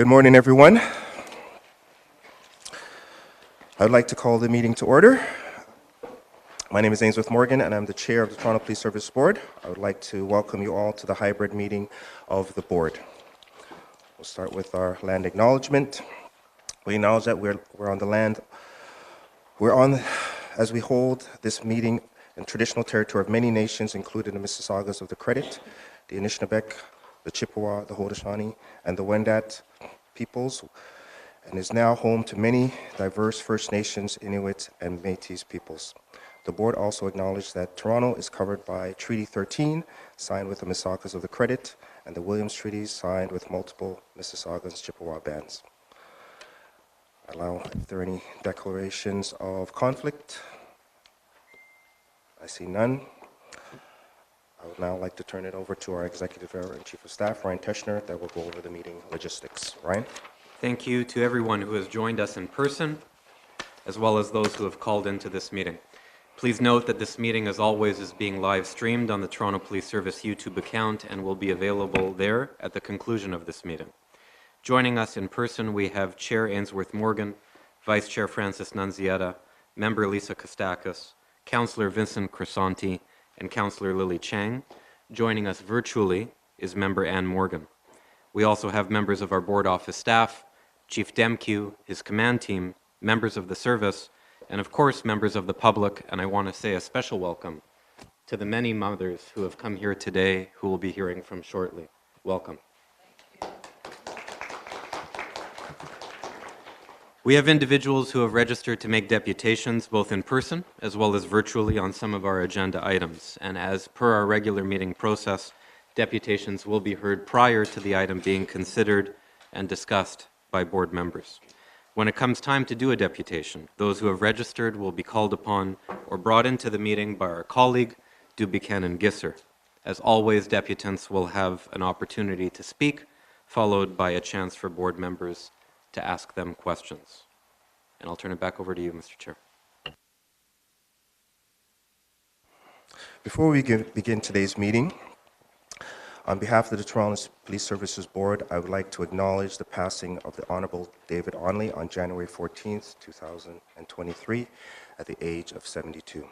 Good morning, everyone. I would like to call the meeting to order. My name is Ainsworth Morgan, and I'm the chair of the Toronto Police Service Board. I would like to welcome you all to the hybrid meeting of the board. We'll start with our land acknowledgement. We acknowledge that we're on the land. As we hold this meeting in traditional territory of many nations, including the Mississaugas of the Credit, the Anishinaabeg, the Chippewa, the Haudenosaunee, and the Wendat peoples, and is now home to many diverse First Nations, Inuit, and Métis peoples. The board also acknowledged that Toronto is covered by Treaty 13, signed with the Mississaugas of the Credit, and the Williams Treaty, signed with multiple Mississaugas Chippewa bands. If there are any declarations of conflict. I see none. I would now like to turn it over to our Executive Director and Chief of Staff, Ryan Teschner, that will go over the meeting logistics. Ryan? Thank you to everyone who has joined us in person, as well as those who have called into this meeting. Please note that this meeting, as always, is being live streamed on the Toronto Police Service YouTube account and will be available there at the conclusion of this meeting. Joining us in person, we have Chair Ainsworth Morgan, Vice Chair Francis Nunziata, Member Lisa Kostakis, Councillor Vincent Crisanti, and Councillor Lily Chang. Joining us virtually is Member Ann Morgan. We also have members of our board office staff, Chief Demkew, his command team, members of the service, and of course members of the public, and I want to say a special welcome to the many mothers who have come here today, who we'll be hearing from shortly. Welcome. We have individuals who have registered to make deputations both in person as well as virtually on some of our agenda items. And as per our regular meeting process, deputations will be heard prior to the item being considered and discussed by board members. When it comes time to do a deputation, those who have registered will be called upon or brought into the meeting by our colleague, Dubuchanan Gisser. As always, deputants will have an opportunity to speak, followed by a chance for board members to ask them questions. And I'll turn it back over to you, Mr. Chair. Before we begin today's meeting, on behalf of the Toronto Police Services Board, I would like to acknowledge the passing of the Honorable David Onley on January 14th, 2023, at the age of 72.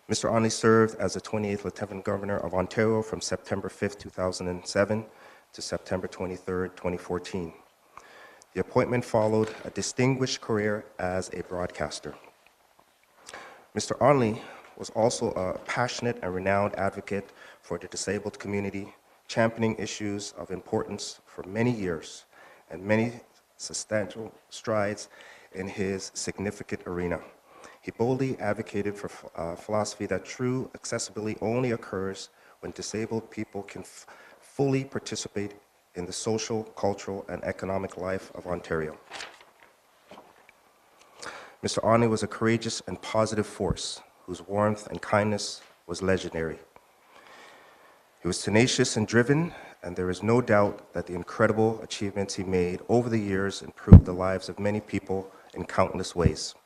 Mr. Onley served as the 28th Lieutenant Governor of Ontario from September 5th, 2007 to September 23rd, 2014. The appointment followed a distinguished career as a broadcaster. Mr. Onley was also a passionate and renowned advocate for the disabled community, championing issues of importance for many years and many substantial strides in his significant arena. He boldly advocated for a philosophy that true accessibility only occurs when disabled people can fully participate in the social, cultural, and economic life of Ontario. Mr. Onley was a courageous and positive force whose warmth and kindness was legendary. He was tenacious and driven, and there is no doubt that the incredible achievements he made over the years improved the lives of many people in countless ways.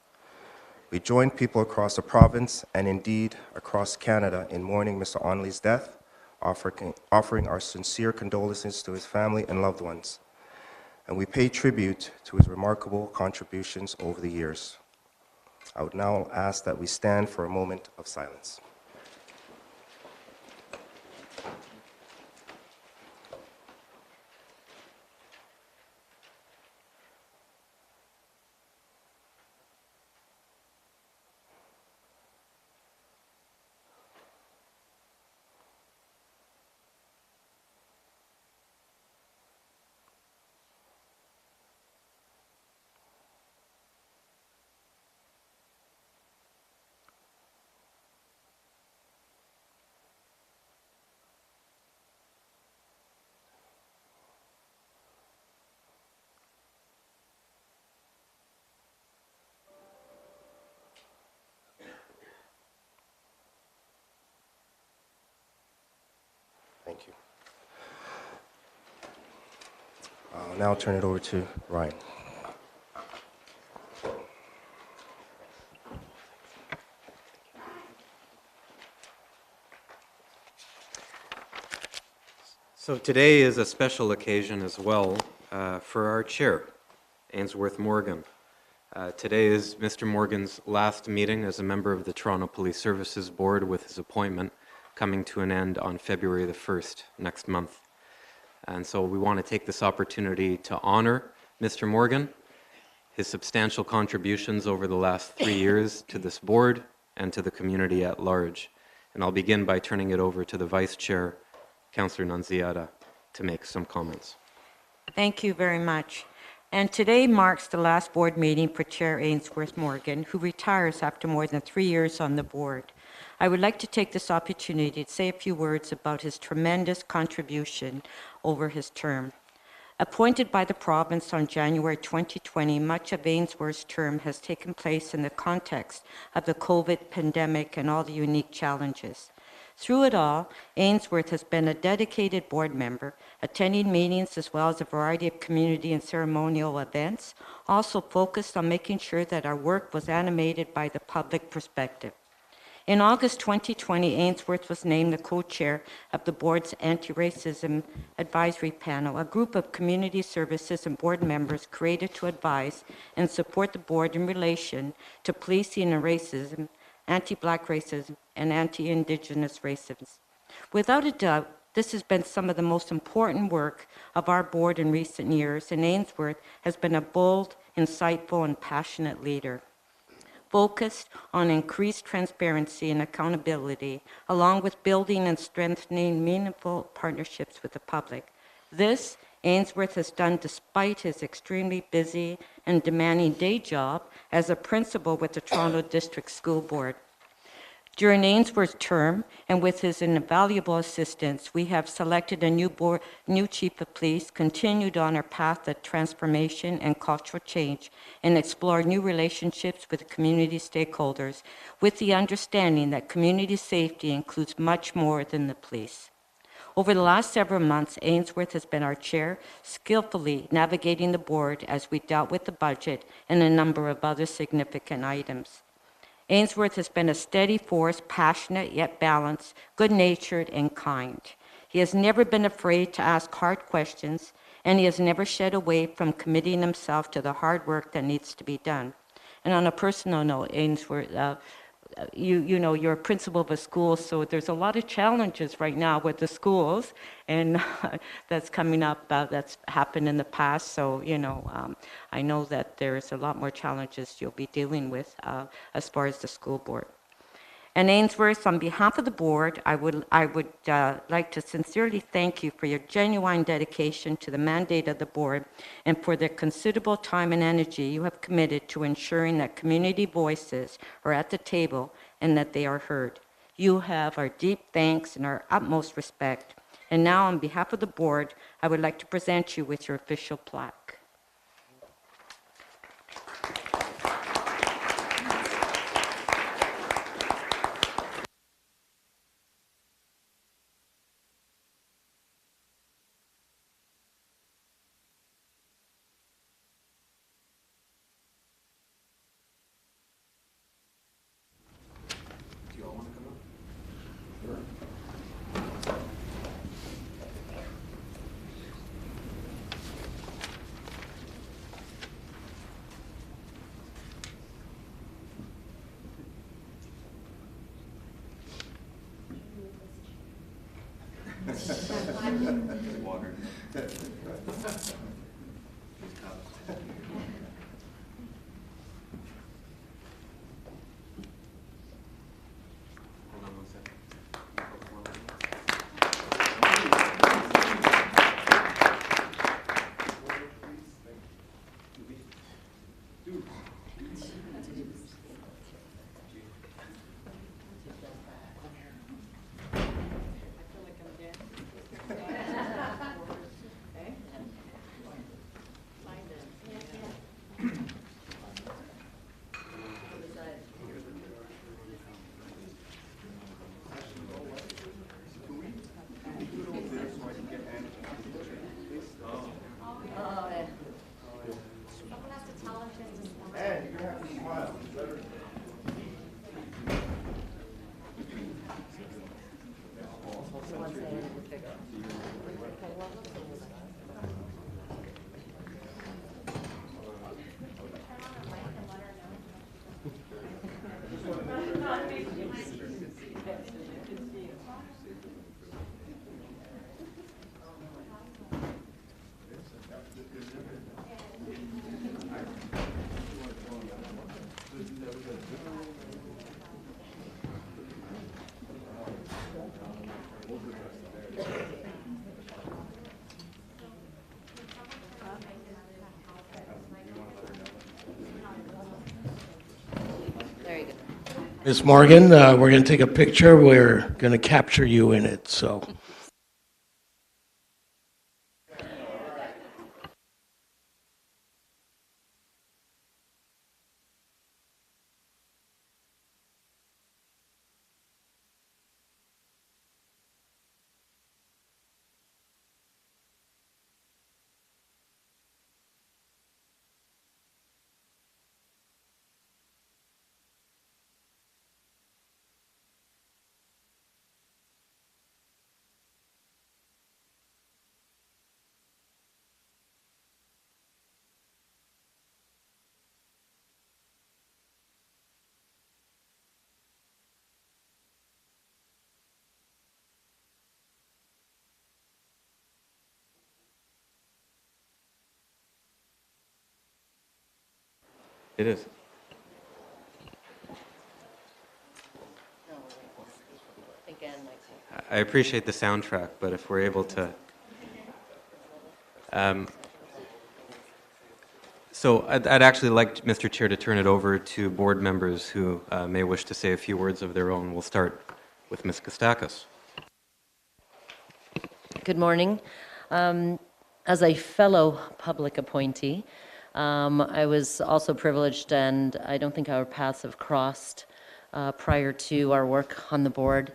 We join people across the province and indeed across Canada in mourning Mr. Onley's death, offering our sincere condolences to his family and loved ones. And we pay tribute to his remarkable contributions over the years. I would now ask that we stand for a moment of silence. Thank you. I'll now turn it over to Ryan. So today is a special occasion as well for our chair, Ainsworth Morgan. Today is Mr. Morgan's last meeting as a member of the Toronto Police Services Board, with his appointment coming to an end on February the 1st next month. And so we want to take this opportunity to honor Mr. Morgan, his substantial contributions over the last 3 years to this board and to the community at large. And I'll begin by turning it over to the Vice Chair, Councillor Nunziata, to make some comments. Thank you very much. And today marks the last board meeting for Chair Ainsworth Morgan, who retires after more than 3 years on the board. I would like to take this opportunity to say a few words about his tremendous contribution over his term. Appointed by the province on January 2020, much of Ainsworth's term has taken place in the context of the COVID pandemic and all the unique challenges. Through it all, Ainsworth has been a dedicated board member, attending meetings as well as a variety of community and ceremonial events, also focused on making sure that our work was animated by the public perspective. In August 2020, Ainsworth was named the co-chair of the board's Anti-Racism Advisory Panel, a group of community services and board members created to advise and support the board in relation to policing and racism, anti-Black racism, and anti-Indigenous racism. Without a doubt, this has been some of the most important work of our board in recent years, and Ainsworth has been a bold, insightful, and passionate leader, focused on increased transparency and accountability, along with building and strengthening meaningful partnerships with the public. This, Ainsworth has done despite his extremely busy and demanding day job as a principal with the Toronto District School Board. During Ainsworth's term, and with his invaluable assistance, we have selected a new chief of police, continued on our path of transformation and cultural change, and explored new relationships with community stakeholders, with the understanding that community safety includes much more than the police. Over the last several months, Ainsworth has been our chair, skillfully navigating the board as we dealt with the budget and a number of other significant items. Ainsworth has been a steady force, passionate yet balanced, good-natured and kind. He has never been afraid to ask hard questions, and he has never shied away from committing himself to the hard work that needs to be done. And on a personal note, Ainsworth, you know, you're a principal of a school, so there's a lot of challenges right now with the schools, and that's coming up, that's happened in the past. So, you know, I know that there's a lot more challenges you'll be dealing with as far as the school board. And Ainsworth, on behalf of the board, I would like to sincerely thank you for your genuine dedication to the mandate of the board and for the considerable time and energy you have committed to ensuring that community voices are at the table and that they are heard. You have our deep thanks and our utmost respect. And now, on behalf of the board, I would like to present you with your official plaque. Ms. Morgan, we're going to take a picture. We're going to capture you in it. So. It is. I appreciate the soundtrack, but if we're able to... So I'd actually like, Mr. Chair, to turn it over to board members who may wish to say a few words of their own. We'll start with Ms. Kostakis. Good morning. As a fellow public appointee, I was also privileged, and I don't think our paths have crossed prior to our work on the board.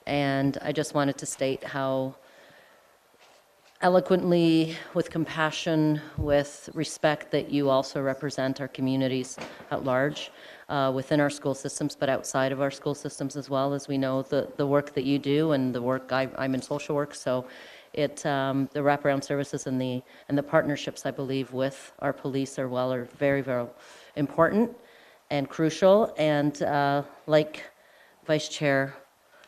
And I just wanted to state how eloquently, with compassion, with respect, that you also represent our communities at large within our school systems, but outside of our school systems as well. As we know, the work that you do and the work I'm in social work, so the wraparound services and the partnerships, I believe, with our police are very, very important and crucial. And like Vice Chair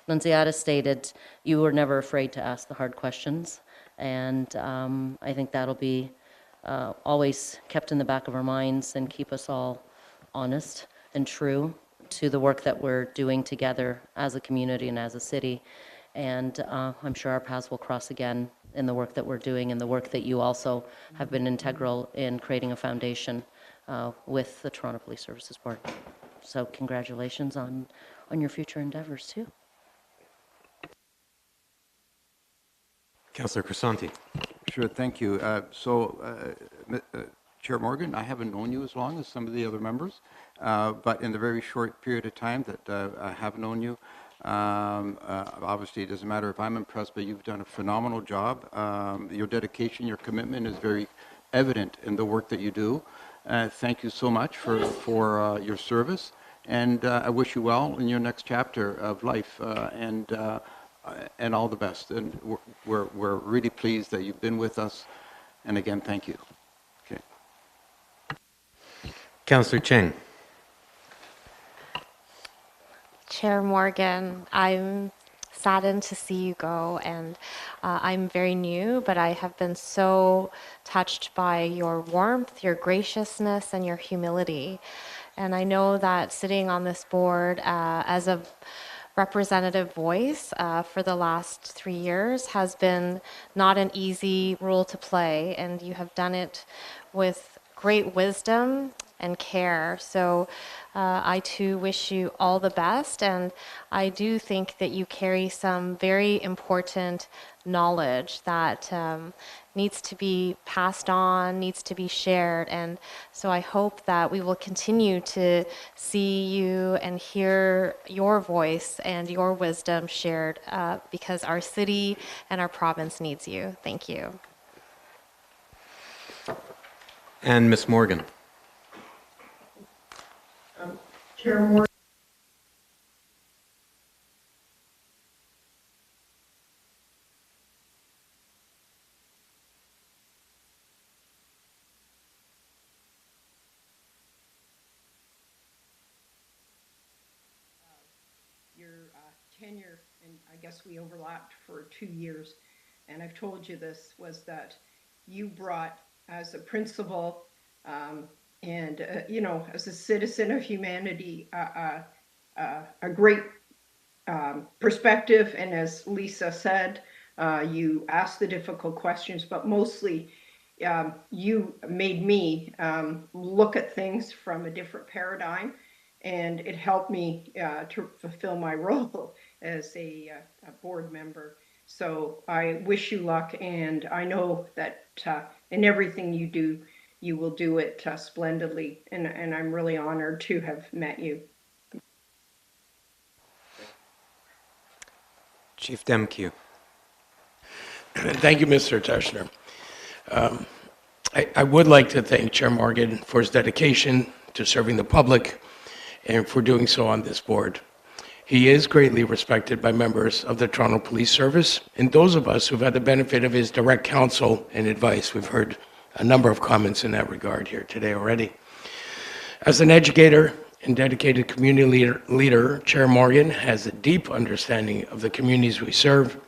Nunziata stated, you were never afraid to ask the hard questions. And I think that'll be always kept in the back of our minds and keep us all honest and true to the work that we're doing together as a community and as a city. And I'm sure our paths will cross again in the work that we're doing and the work that you also have been integral in creating a foundation with the Toronto Police Services Board. So congratulations on your future endeavors too. Councillor Crisanti. Sure, thank you. Chair Morgan, I haven't known you as long as some of the other members, but in the very short period of time that I have known you, obviously it doesn't matter if I'm impressed, but you've done a phenomenal job. Your dedication, your commitment is very evident in the work that you do. Thank you so much for your service, and I wish you well in your next chapter of life, and all the best. And we're really pleased that you've been with us. And again, thank you. Okay. Councillor Cheng. Chair Morgan, I'm saddened to see you go, and I'm very new, but I have been so touched by your warmth, your graciousness, and your humility. And I know that sitting on this board as a representative voice for the last 3 years has been not an easy role to play, and you have done it with great wisdom and care. So I too wish you all the best, and I do think that you carry some very important knowledge that needs to be passed on, needs to be shared. And so I hope that we will continue to see you and hear your voice and your wisdom shared because our city and our province needs you. Thank you. And Ms. Morgan. Chair Morgan. Your tenure, and I guess we overlapped for 2 years, and I've told you this, was that you brought as a principal and as a citizen of humanity a great perspective. And as Lisa said, you asked the difficult questions, but mostly you made me look at things from a different paradigm. and it helped me to fulfill my role as a board member. So I wish you luck, and I know that in everything you do, you will do it splendidly, and I'm really honored to have met you. Chief Demke. Thank you, Mr. Teschner. I would like to thank Chair Morgan for his dedication to serving the public and for doing so on this board. He is greatly respected by members of the Toronto Police Service and those of us who've had the benefit of his direct counsel and advice. We've heard a number of comments in that regard here today already. As an educator and dedicated community leader, Chair Morgan has a deep understanding of the communities we serve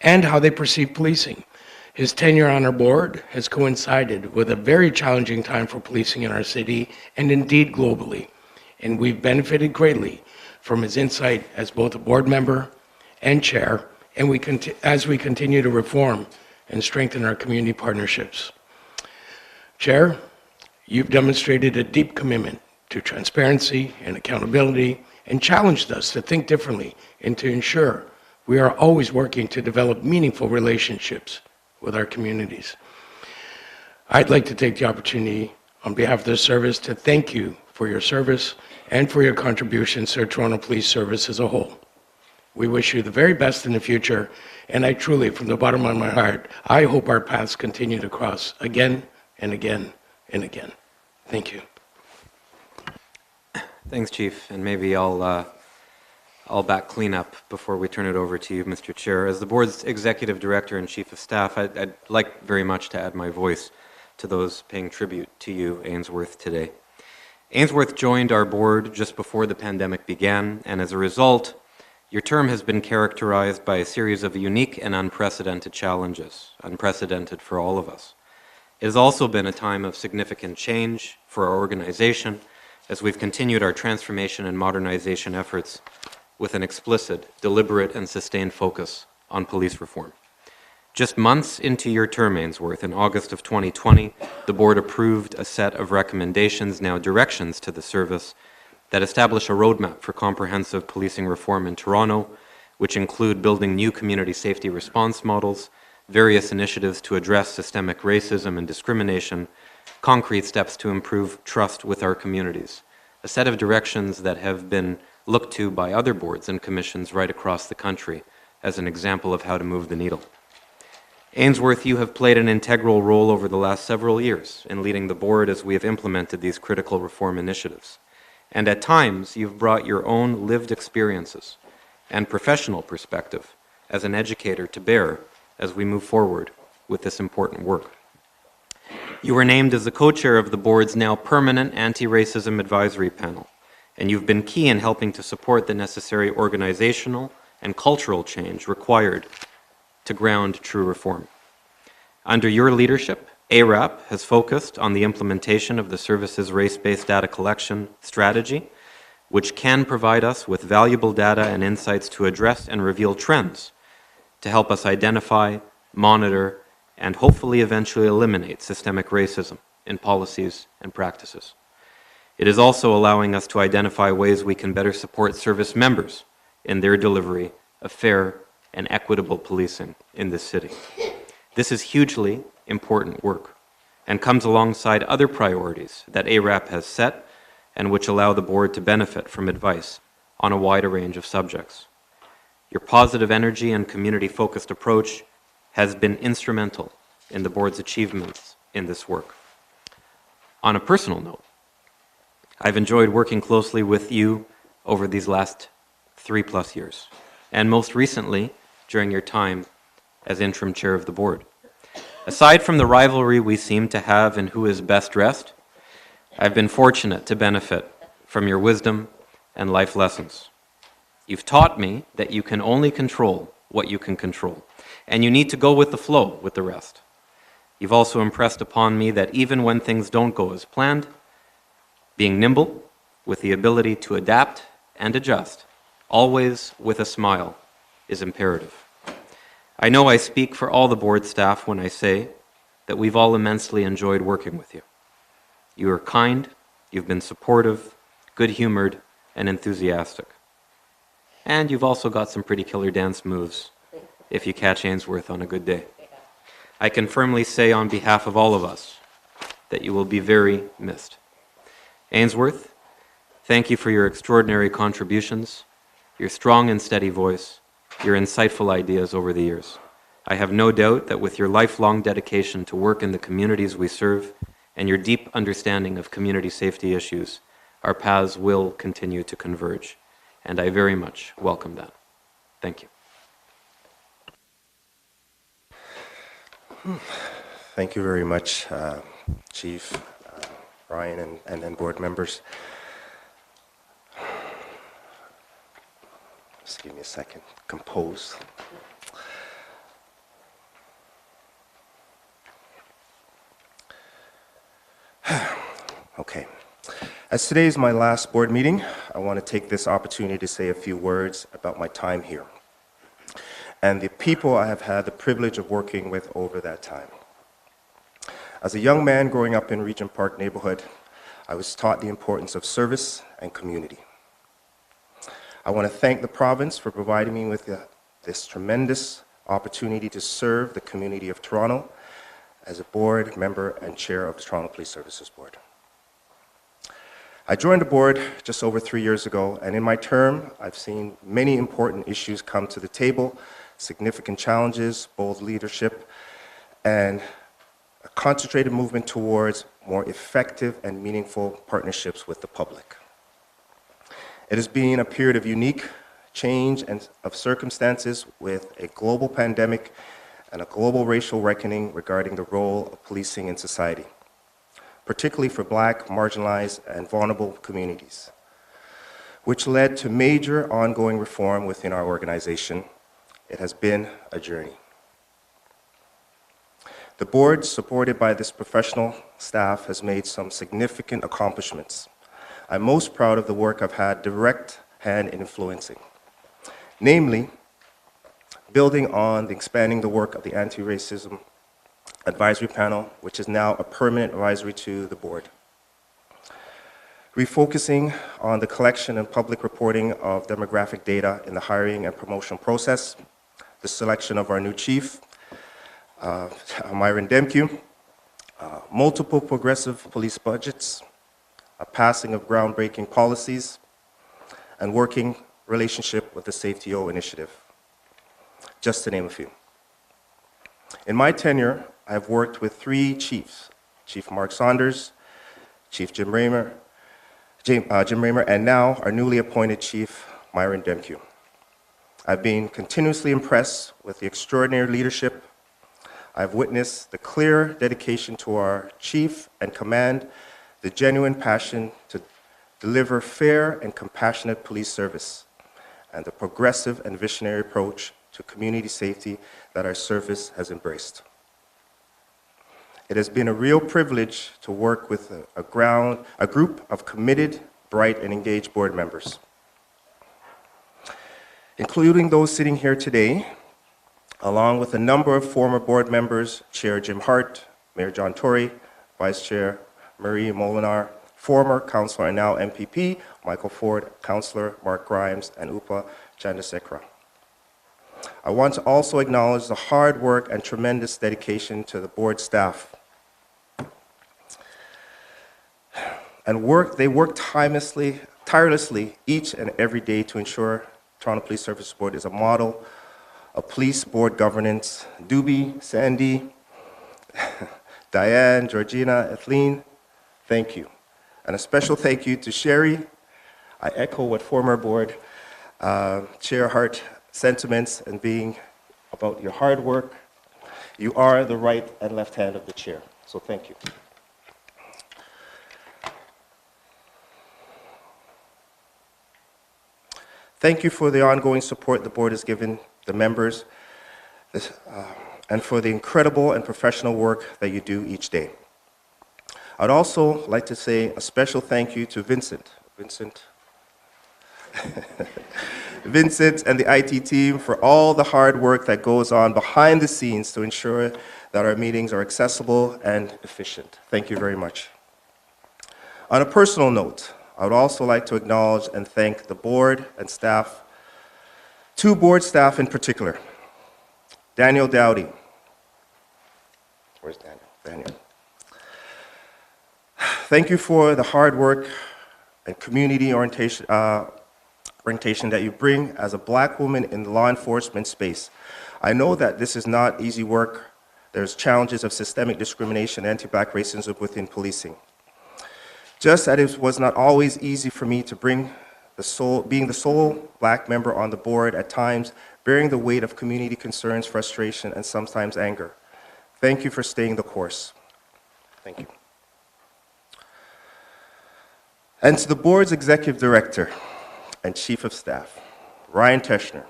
and how they perceive policing. His tenure on our board has coincided with a very challenging time for policing in our city and indeed globally, and we've benefited greatly from his insight as both a board member and chair, and as we continue to reform and strengthen our community partnerships. Chair, you've demonstrated a deep commitment to transparency and accountability and challenged us to think differently and to ensure we are always working to develop meaningful relationships with our communities. I'd like to take the opportunity on behalf of the service to thank you for your service and for your contributions to the Toronto Police Service as a whole. We wish you the very best in the future, and I truly, from the bottom of my heart, I hope our paths continue to cross again and again and again. Thank you. Thanks, Chief, and maybe I'll back clean up before we turn it over to you, Mr. Chair. As the board's Executive Director and Chief of Staff, I'd like very much to add my voice to those paying tribute to you, Ainsworth, today. Ainsworth joined our board just before the pandemic began, and as a result, your term has been characterized by a series of unique and unprecedented challenges, unprecedented for all of us. It has also been a time of significant change for our organization as we've continued our transformation and modernization efforts with an explicit, deliberate, and sustained focus on police reform. Just months into your term, Ainsworth, in August of 2020, the board approved a set of recommendations, now directions to the service, that establish a roadmap for comprehensive policing reform in Toronto, which include building new community safety response models, various initiatives to address systemic racism and discrimination, concrete steps to improve trust with our communities. A set of directions that have been looked to by other boards and commissions right across the country as an example of how to move the needle. Ainsworth, you have played an integral role over the last several years in leading the board as we have implemented these critical reform initiatives. And at times, you've brought your own lived experiences and professional perspective as an educator to bear as we move forward with this important work. You were named as the co-chair of the board's now permanent anti-racism advisory panel, and you've been key in helping to support the necessary organizational and cultural change required to ground true reform. Under your leadership, ARAP has focused on the implementation of the service's race-based data collection strategy, which can provide us with valuable data and insights to address and reveal trends to help us identify, monitor, and hopefully eventually eliminate systemic racism in policies and practices. It is also allowing us to identify ways we can better support service members in their delivery of fair and equitable policing in this city. This is hugely important work and comes alongside other priorities that ARAP has set and which allow the board to benefit from advice on a wider range of subjects. Your positive energy and community-focused approach has been instrumental in the board's achievements in this work. On a personal note, I've enjoyed working closely with you over these last 3+ years, and most recently during your time as interim chair of the board. Aside from the rivalry we seem to have in who is best dressed, I've been fortunate to benefit from your wisdom and life lessons. You've taught me that you can only control what you can control, and you need to go with the flow with the rest. You've also impressed upon me that even when things don't go as planned, being nimble with the ability to adapt and adjust, always with a smile, is imperative. I know I speak for all the board staff when I say that we've all immensely enjoyed working with you. You are kind, you've been supportive, good-humored, and enthusiastic. And you've also got some pretty killer dance moves if you catch Ainsworth on a good day. I can firmly say on behalf of all of us that you will be very missed. Ainsworth, thank you for your extraordinary contributions, your strong and steady voice, your insightful ideas over the years. I have no doubt that with your lifelong dedication to work in the communities we serve and your deep understanding of community safety issues, our paths will continue to converge, and I very much welcome that. Thank you. Thank you very much, Chief Ryan and board members. Just give me a second. Compose. Okay. As today is my last board meeting, I want to take this opportunity to say a few words about my time here and the people I have had the privilege of working with over that time. As a young man growing up in Regent Park neighborhood, I was taught the importance of service and community. I want to thank the province for providing me with this tremendous opportunity to serve the community of Toronto as a board member and chair of the Toronto Police Services Board. I joined the board just over 3 years ago, and in my term, I've seen many important issues come to the table, significant challenges, bold leadership, and a concentrated movement towards more effective and meaningful partnerships with the public. It has been a period of unique change and of circumstances with a global pandemic and a global racial reckoning regarding the role of policing in society, particularly for Black, marginalized, and vulnerable communities, which led to major ongoing reform within our organization. It has been a journey. The board, supported by this professional staff, has made some significant accomplishments. I'm most proud of the work I've had direct hand in influencing, namely, building on expanding the work of the Anti-Racism Advisory Panel, which is now a permanent advisory to the board. Refocusing on the collection and public reporting of demographic data in the hiring and promotion process, the selection of our new chief, Myron Demke, multiple progressive police budgets, a passing of groundbreaking policies, and working relationship with the Safety O initiative, just to name a few. In my tenure, I have worked with 3 chiefs, Chief Mark Saunders, Chief Jim Raymer, and now our newly appointed Chief, Myron Demke. I've been continuously impressed with the extraordinary leadership. I've witnessed the clear dedication to our chief and command, the genuine passion to deliver fair and compassionate police service, and the progressive and visionary approach to community safety that our service has embraced. It has been a real privilege to work with a group of committed, bright, and engaged board members, including those sitting here today, along with a number of former board members, Chair Jim Hart, Mayor John Tory, Vice Chair Marie Molinar, former councillor and now MPP, Michael Ford, Councillor Mark Grimes, and Upa Chandrasekera. I want to also acknowledge the hard work and tremendous dedication to the board staff. They work tirelessly each and every day to ensure Toronto Police Services Board is a model of police board governance. Doobie, Sandy, Diane, Georgina, Ethleen, thank you. And a special thank you to Sherry. I echo what former board Chair Hart sentiments and being about your hard work. You are the right and left hand of the chair, so thank you. Thank you for the ongoing support the board has given the members and for the incredible and professional work that you do each day. I'd also like to say a special thank you to Vincent and the IT team for all the hard work that goes on behind the scenes to ensure that our meetings are accessible and efficient. Thank you very much. On a personal note, I would also like to acknowledge and thank the board and staff, two board staff in particular. Daniel Dowdy. Where's Daniel? Daniel. Thank you for the hard work and community orientation that you bring as a Black woman in the law enforcement space. I know that this is not easy work. There's challenges of systemic discrimination and anti-Black racism within policing. Just as it was not always easy for me to being the sole Black member on the board, at times bearing the weight of community concerns, frustration, and sometimes anger. Thank you for staying the course. Thank you. And to the board's executive director and chief of staff, Ryan Teschner,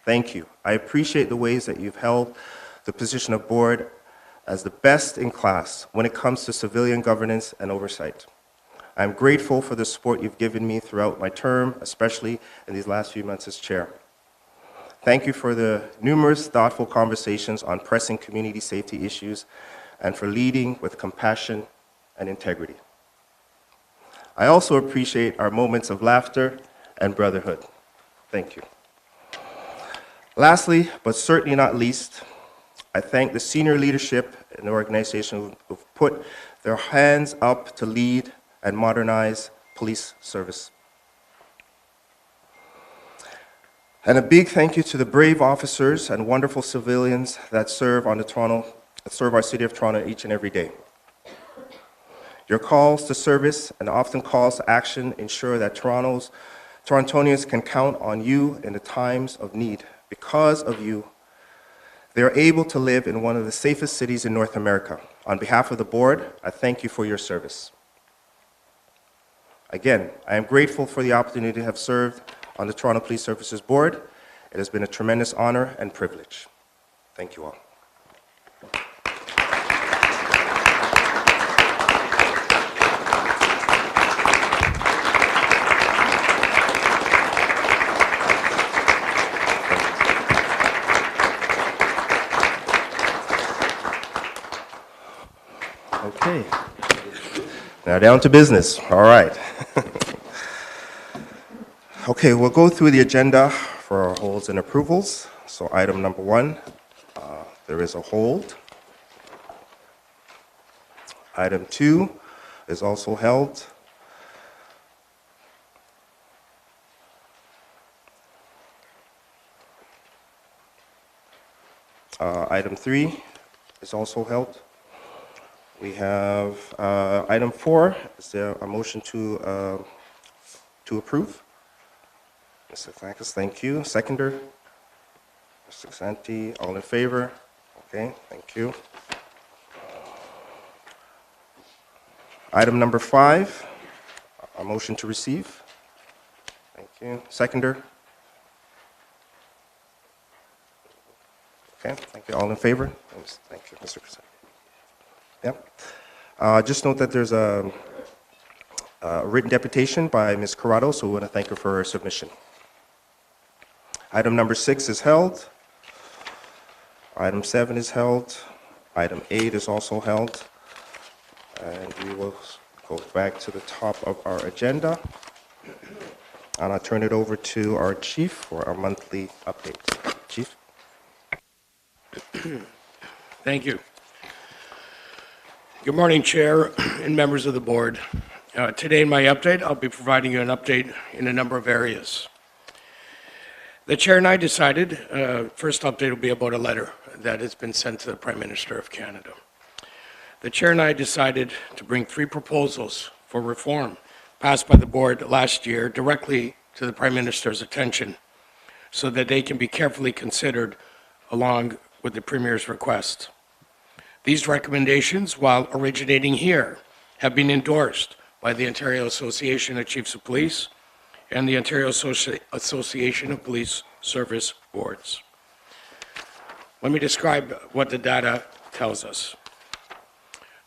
thank you. I appreciate the ways that you've held the position of board as the best in class when it comes to civilian governance and oversight. I'm grateful for the support you've given me throughout my term, especially in these last few months as chair. Thank you for the numerous thoughtful conversations on pressing community safety issues and for leading with compassion and integrity. I also appreciate our moments of laughter and brotherhood. Thank you. Lastly, but certainly not least, I thank the senior leadership in the organization who've put their hands up to lead and modernize police service. And a big thank you to the brave officers and wonderful civilians that serve our city of Toronto each and every day. Your calls to service and often calls to action ensure that Torontonians can count on you in the times of need. Because of you, they are able to live in one of the safest cities in North America. On behalf of the board, I thank you for your service. Again, I am grateful for the opportunity to have served on the Toronto Police Services Board. It has been a tremendous honor and privilege. Thank you all. Okay. Now down to business. All right. Okay, we'll go through the agenda for our holds and approvals. So item number 1, there is a hold. Item 2 is also held. Item 3 is also held. We have item 4. Is there a motion to approve? Mr. Thankis, thank you. Seconder? Mr. Santi, all in favor? Okay, thank you. Item number 5, a motion to receive. Thank you. Seconder? Okay, thank you. All in favor? Thank you, Mr. Santi. Yeah. Just note that there's a written deputation by Ms. Corrado, so we want to thank her for her submission. Item number 6 is held. Item 7 is held. Item 8 is also held. And we will go back to the top of our agenda. And I'll turn it over to our chief for our monthly updates. Chief? Thank you. Good morning, Chair and members of the board. Today in my update, I'll be providing you an update in a number of areas. The Chair and I decided, first update will be about a letter that has been sent to the Prime Minister of Canada. The Chair and I decided to bring 3 proposals for reform passed by the board last year directly to the Prime Minister's attention so that they can be carefully considered along with the Premier's request. These recommendations, while originating here, have been endorsed by the Ontario Association of Chiefs of Police and the Ontario Association of Police Service Boards. Let me describe what the data tells us.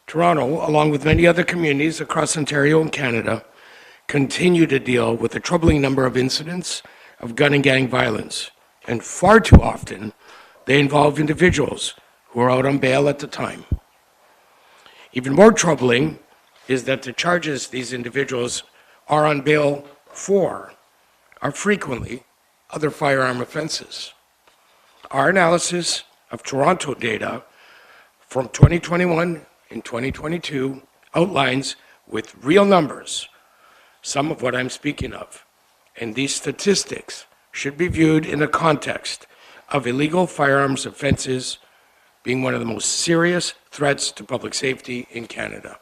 Toronto, along with many other communities across Ontario and Canada, continue to deal with a troubling number of incidents of gun and gang violence, and far too often, they involve individuals who are out on bail at the time. Even more troubling is that the charges these individuals are on bail for are frequently other firearm offenses. Our analysis of Toronto data from 2021 and 2022 outlines with real numbers some of what I'm speaking of, and these statistics should be viewed in the context of illegal firearms offenses being one of the most serious threats to public safety in Canada.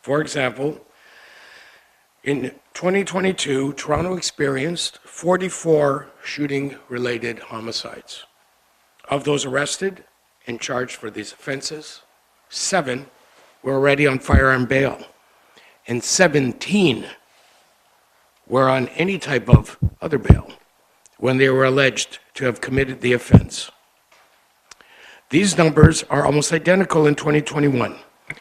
For example, in 2022, Toronto experienced 44 shooting-related homicides. Of those arrested and charged for these offenses, 7 were already on firearm bail, and 17 were on any type of other bail when they were alleged to have committed the offense. These numbers are almost identical in 2021,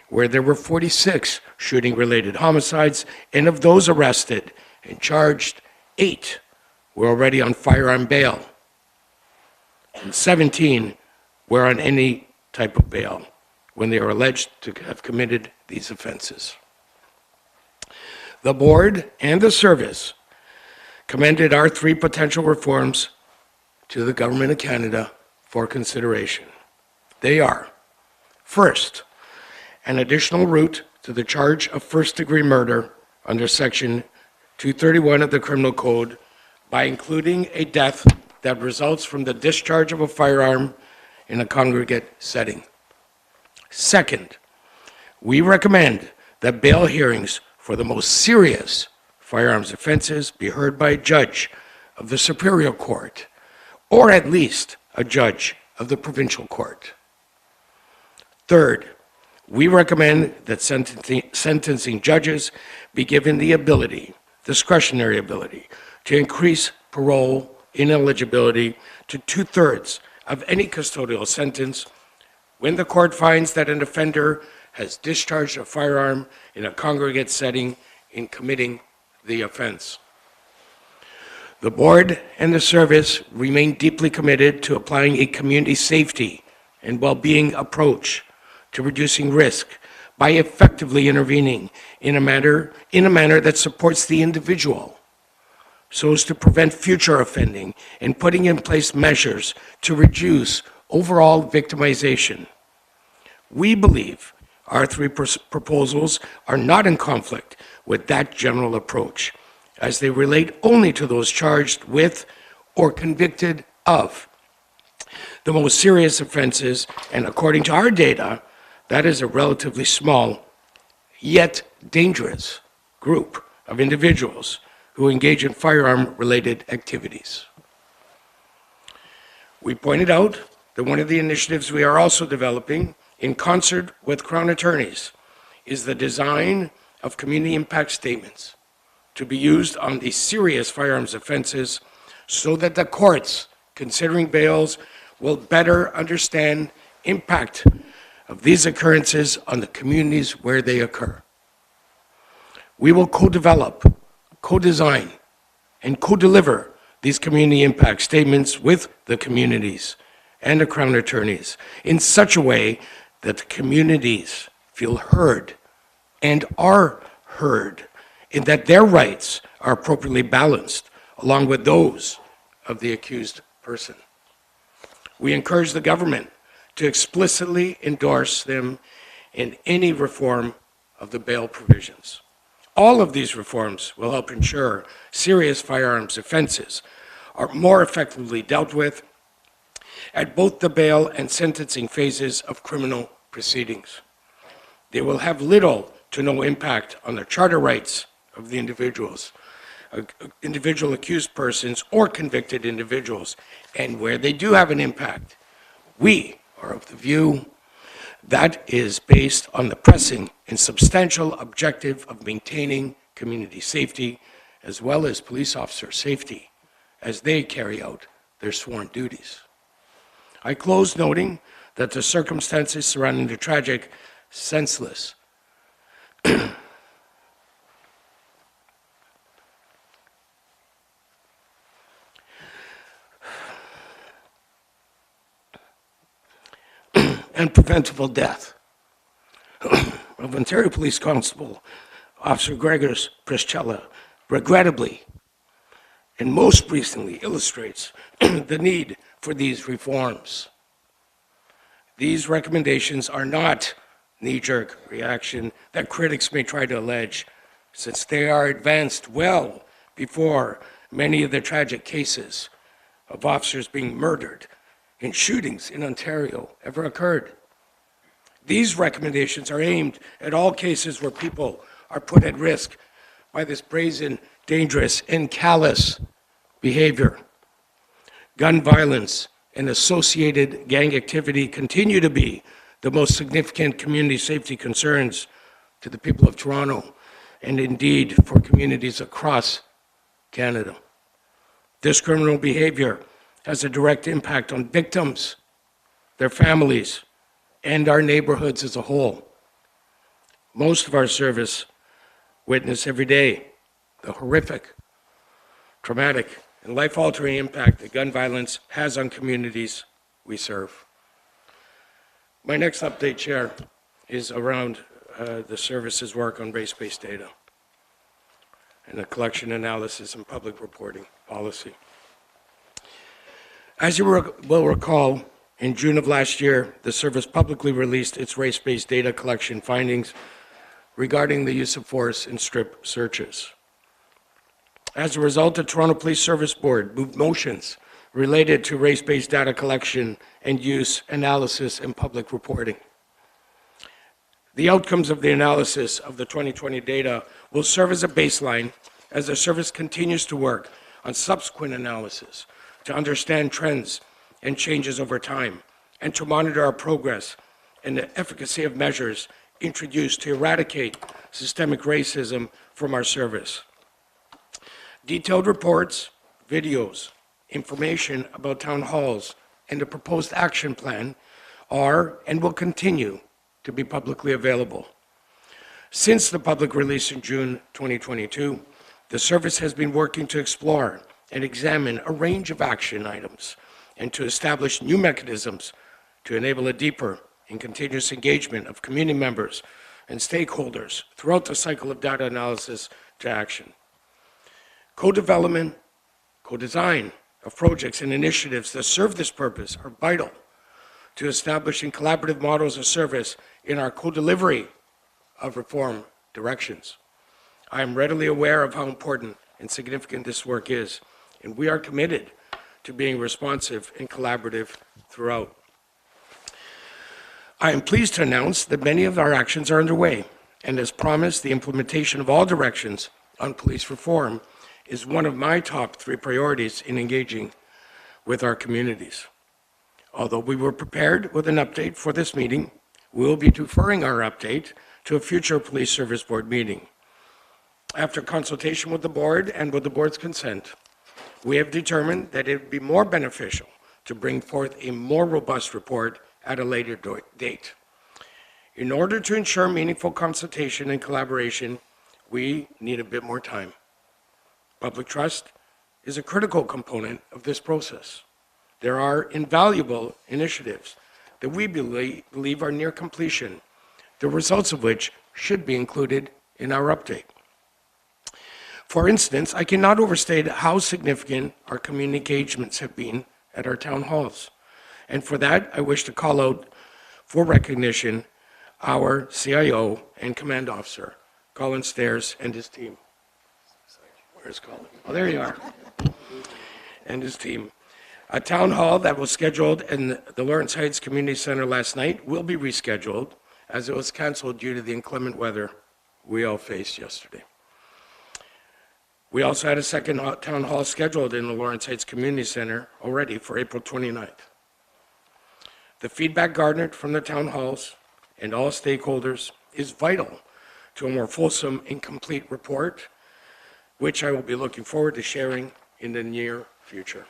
where there were 46 shooting-related homicides, and of those arrested and charged, 8 were already on firearm bail, and 17 were on any type of bail when they were alleged to have committed these offenses. The board and the service commended our 3 potential reforms to the Government of Canada for consideration. They are, first, an additional route to the charge of first-degree murder under Section 231 of the Criminal Code by including a death that results from the discharge of a firearm in a congregate setting. Second, we recommend that bail hearings for the most serious firearms offenses be heard by a judge of the Superior Court, or at least a judge of the Provincial Court. Third, we recommend that sentencing judges be given the ability, discretionary ability, to increase parole ineligibility to 2/3 of any custodial sentence when the court finds that an offender has discharged a firearm in a congregate setting in committing the offense. The board and the service remain deeply committed to applying a community safety and well-being approach to reducing risk by effectively intervening in a manner that supports the individual so as to prevent future offending and putting in place measures to reduce overall victimization. We believe our 3 proposals are not in conflict with that general approach, as they relate only to those charged with or convicted of the most serious offenses, and according to our data, that is a relatively small, yet dangerous group of individuals who engage in firearm-related activities. We pointed out that one of the initiatives we are also developing in concert with Crown attorneys is the design of community impact statements to be used on these serious firearms offenses so that the courts, considering bails, will better understand impact of these occurrences on the communities where they occur. We will co-develop, co-design, and co-deliver these community impact statements with the communities and the Crown attorneys in such a way that the communities feel heard and are heard, and that their rights are appropriately balanced along with those of the accused person. We encourage the government to explicitly endorse them in any reform of the bail provisions. All of these reforms will help ensure serious firearms offenses are more effectively dealt with at both the bail and sentencing phases of criminal proceedings. They will have little to no impact on the charter rights of the individual accused persons or convicted individuals. And where they do have an impact, we are of the view that is based on the pressing and substantial objective of maintaining community safety as well as police officer safety as they carry out their sworn duties. I close noting that the circumstances surrounding the tragic, senseless, and preventable death of Ontario Police Constable Officer Gregor's Priscilla, regrettably, and most recently illustrates the need for these reforms. These recommendations are not knee-jerk reaction that critics may try to allege, since they are advanced well before many of the tragic cases of officers being murdered in shootings in Ontario ever occurred. These recommendations are aimed at all cases where people are put at risk by this brazen, dangerous, and callous behavior. Gun violence and associated gang activity continue to be the most significant community safety concerns to the people of Toronto, and indeed for communities across Canada. This criminal behavior has a direct impact on victims, their families, and our neighborhoods as a whole. Most of our service witness every day the horrific, traumatic, and life-altering impact that gun violence has on communities we serve. My next update, Chair, is around the service's work on race-based data and the collection, analysis, and public reporting policy. As you will recall, in June of last year, the service publicly released its race-based data collection findings regarding the use of force in strip searches. As a result, the Toronto Police Service Board moved motions related to race-based data collection and use, analysis, and public reporting. The outcomes of the analysis of the 2020 data will serve as a baseline as the service continues to work on subsequent analysis to understand trends and changes over time, and to monitor our progress and the efficacy of measures introduced to eradicate systemic racism from our service. Detailed reports, videos, information about town halls, and the proposed action plan are and will continue to be publicly available. Since the public release in June 2022, the service has been working to explore and examine a range of action items and to establish new mechanisms to enable a deeper and continuous engagement of community members and stakeholders throughout the cycle of data analysis to action. Co-development, co-design of projects and initiatives that serve this purpose are vital to establishing collaborative models of service in our co-delivery of reform directions. I am readily aware of how important and significant this work is, and we are committed to being responsive and collaborative throughout. I am pleased to announce that many of our actions are underway, and as promised, the implementation of all directions on police reform is one of my top 3 priorities in engaging with our communities. Although we were prepared with an update for this meeting, we will be deferring our update to a future Police Service Board meeting. After consultation with the board and with the board's consent, we have determined that it would be more beneficial to bring forth a more robust report at a later date. In order to ensure meaningful consultation and collaboration, we need a bit more time. Public trust is a critical component of this process. There are invaluable initiatives that we believe are near completion, the results of which should be included in our update. For instance, I cannot overstate how significant our community engagements have been at our town halls. And for that, I wish to call out for recognition our CIO and command officer, Colin Stairs, and his team. Where's Colin? Oh, there you are. And his team. A town hall that was scheduled in the Lawrence Heights Community Center last night will be rescheduled as it was canceled due to the inclement weather we all faced yesterday. We also had a second town hall scheduled in the Lawrence Heights Community Center already for April 29th. The feedback garnered from the town halls and all stakeholders is vital to a more fulsome and complete report, which I will be looking forward to sharing in the near future.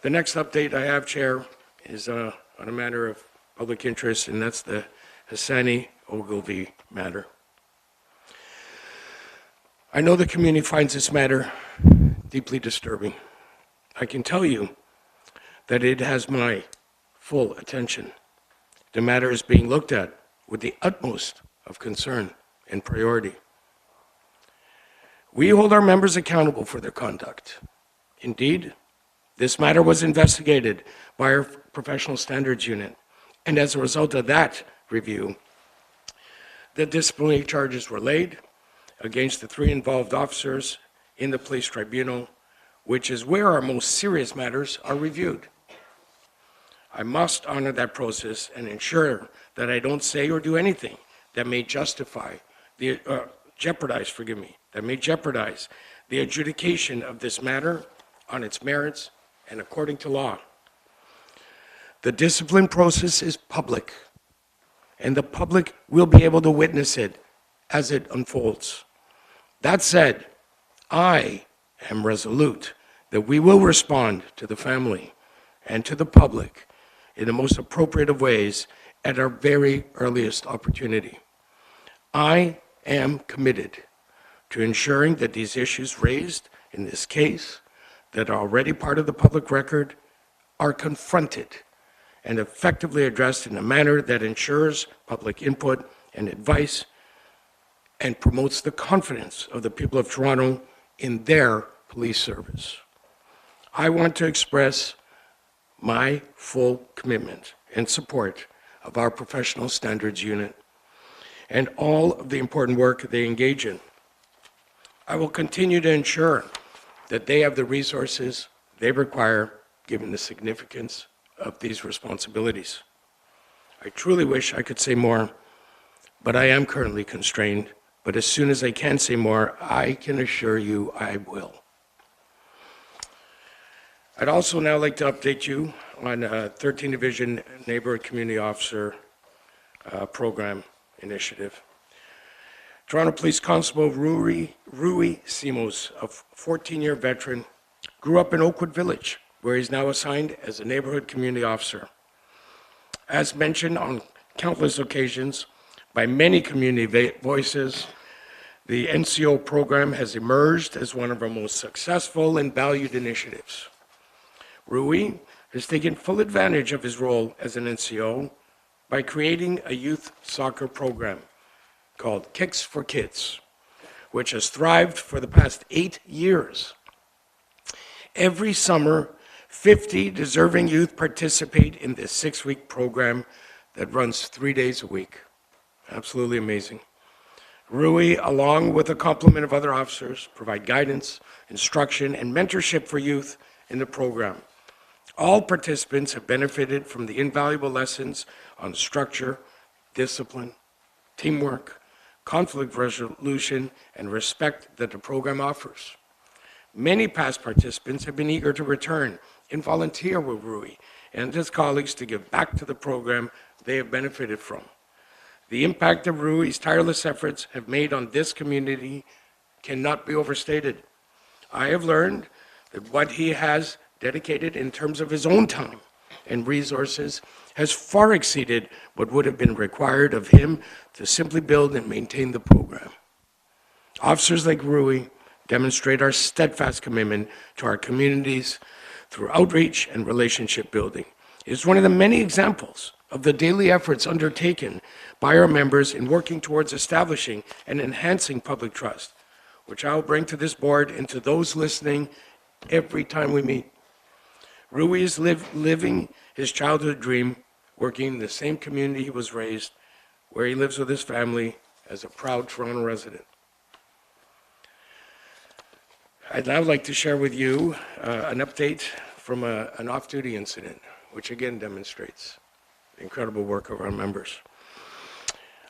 The next update I have, Chair, is on a matter of public interest, and that's the Hassani Ogilvy matter. I know the community finds this matter deeply disturbing. I can tell you that it has my full attention. The matter is being looked at with the utmost of concern and priority. We hold our members accountable for their conduct. Indeed, this matter was investigated by our Professional Standards Unit, and as a result of that review, the disciplinary charges were laid against the 3 involved officers in the police tribunal, which is where our most serious matters are reviewed. I must honor that process and ensure that I don't say or do anything that may jeopardize the adjudication of this matter on its merits and according to law. The discipline process is public, and the public will be able to witness it as it unfolds. That said, I am resolute that we will respond to the family and to the public in the most appropriate of ways at our very earliest opportunity. I am committed to ensuring that these issues raised in this case that are already part of the public record are confronted and effectively addressed in a manner that ensures public input and advice and promotes the confidence of the people of Toronto in their police service. I want to express my full commitment and support of our Professional Standards Unit and all of the important work they engage in. I will continue to ensure that they have the resources they require given the significance of these responsibilities. I truly wish I could say more, but I am currently constrained. But as soon as I can say more, I can assure you I will. I'd also now like to update you on a 13th Division Neighborhood Community Officer Program initiative. Toronto Police Constable Rui Simos, a 14-year veteran, grew up in Oakwood Village, where he's now assigned as a neighborhood community officer. As mentioned on countless occasions by many community voices, the NCO program has emerged as one of our most successful and valued initiatives. Rui has taken full advantage of his role as an NCO by creating a youth soccer program called Kicks for Kids, which has thrived for the past 8 years. Every summer, 50 deserving youth participate in this 6-week program that runs 3 days a week. Absolutely amazing. Rui, along with a complement of other officers, provide guidance, instruction, and mentorship for youth in the program. All participants have benefited from the invaluable lessons on structure, discipline, teamwork, conflict resolution, and respect that the program offers. Many past participants have been eager to return and volunteer with Rui and his colleagues to give back to the program they have benefited from. The impact that Rui's tireless efforts have made on this community cannot be overstated. I have learned that what he has dedicated in terms of his own time and resources has far exceeded what would have been required of him to simply build and maintain the program. Officers like Rui demonstrate our steadfast commitment to our communities through outreach and relationship building. It is one of the many examples of the daily efforts undertaken by our members in working towards establishing and enhancing public trust, which I will bring to this board and to those listening every time we meet. Rui is living his childhood dream, working in the same community he was raised, where he lives with his family as a proud Toronto resident. I'd now like to share with you an update from an off-duty incident, which again demonstrates the incredible work of our members.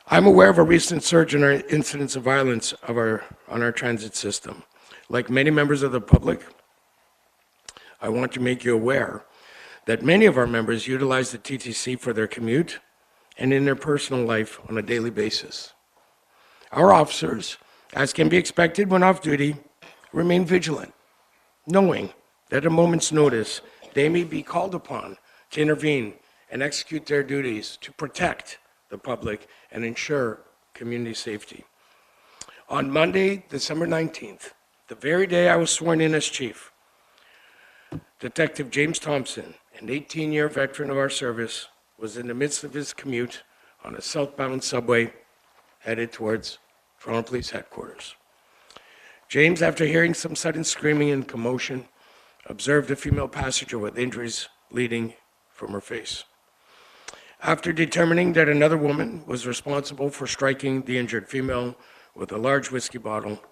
I'm aware of a recent surge in our incidents of violence on our transit system. Like many members of the public, I want to make you aware that many of our members utilize the TTC for their commute and in their personal life on a daily basis. Our officers, as can be expected when off-duty, remain vigilant, knowing that at a moment's notice, they may be called upon to intervene and execute their duties to protect the public and ensure community safety. On Monday, December 19th, the very day I was sworn in as chief, Detective James Thompson, an 18-year veteran of our service, was in the midst of his commute on a southbound subway headed towards Toronto Police Headquarters. James, after hearing some sudden screaming and commotion, observed a female passenger with injuries bleeding from her face. After determining that another woman was responsible for striking the injured female with a large whiskey bottle,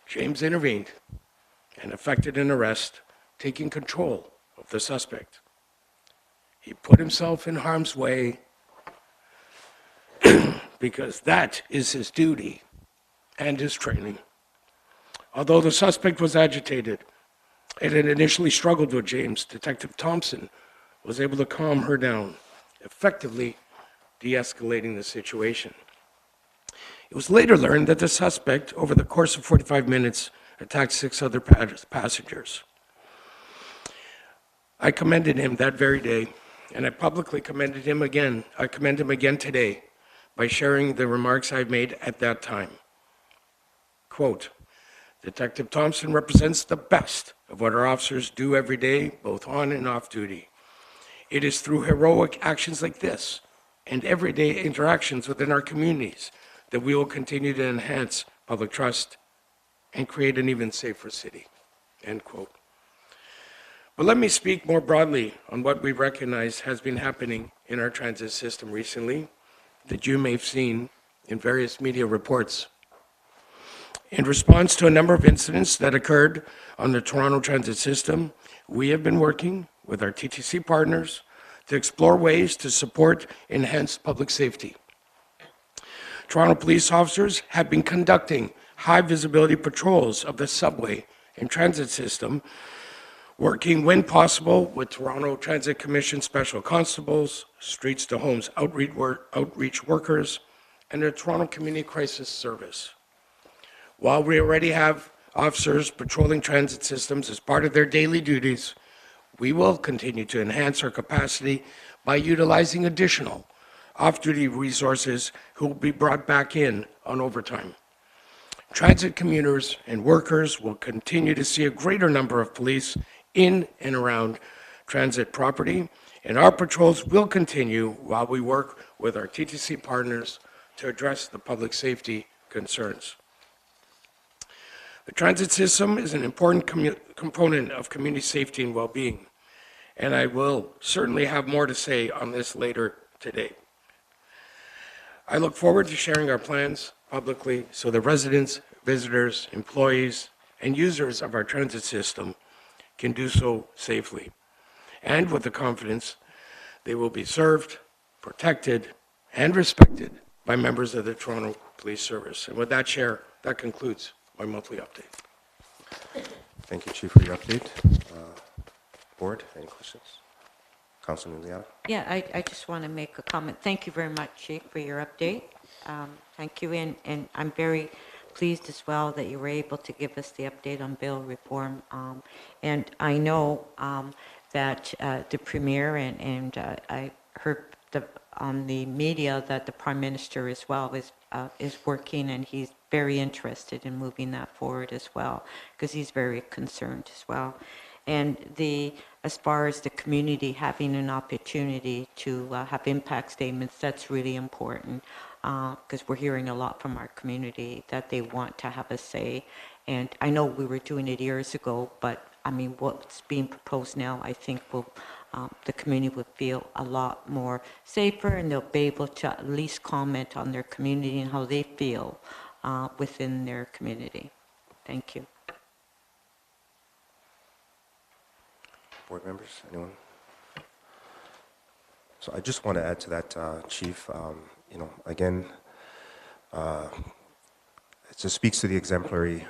James intervened and effected an arrest, taking control of the suspect. He put himself in harm's way because that is his duty and his training. Although the suspect was agitated and had initially struggled with James, Detective Thompson was able to calm her down, effectively de-escalating the situation. It was later learned that the suspect, over the course of 45 minutes, attacked 6 other passengers. I commended him that very day, and I publicly commended him again. I commend him again today by sharing the remarks I made at that time. Quote, Detective Thompson represents the best of what our officers do every day, both on and off duty. It is through heroic actions like this and everyday interactions within our communities that we will continue to enhance public trust and create an even safer city, end quote. But let me speak more broadly on what we recognize has been happening in our transit system recently that you may have seen in various media reports. In response to a number of incidents that occurred on the Toronto transit system, we have been working with our TTC partners to explore ways to support enhanced public safety. Toronto police officers have been conducting high visibility patrols of the subway and transit system, working when possible with Toronto Transit Commission special constables, streets to homes outreach workers, and the Toronto Community Crisis Service. While we already have officers patrolling transit systems as part of their daily duties, we will continue to enhance our capacity by utilizing additional off-duty resources who will be brought back in on overtime. Transit commuters and workers will continue to see a greater number of police in and around transit property, and our patrols will continue while we work with our TTC partners to address the public safety concerns. The transit system is an important component of community safety and well-being, and I will certainly have more to say on this later today. I look forward to sharing our plans publicly so the residents, visitors, employees, and users of our transit system can do so safely and with the confidence they will be served, protected, and respected by members of the Toronto Police Service. And with that, Chair, that concludes my monthly update. Thank you, Chief, for your update. Board, any questions? Councilor Liana? Yeah, I just want to make a comment. Thank you very much, Chief, for your update. Thank you, and I'm very pleased as well that you were able to give us the update on bail reform. And I know that the Premier and I heard on the media that the Prime Minister as well is working, and he's very interested in moving that forward as well, because he's very concerned as well. And as far as the community having an opportunity to have impact statements, that's really important, because we're hearing a lot from our community that they want to have a say. And I know we were doing it years ago, but I mean, what's being proposed now, I think the community would feel a lot more safer, and they'll be able to at least comment on their community and how they feel within their community. Thank you. Board members, anyone? So I just want to add to that, Chief. Again, it just speaks to the exemplary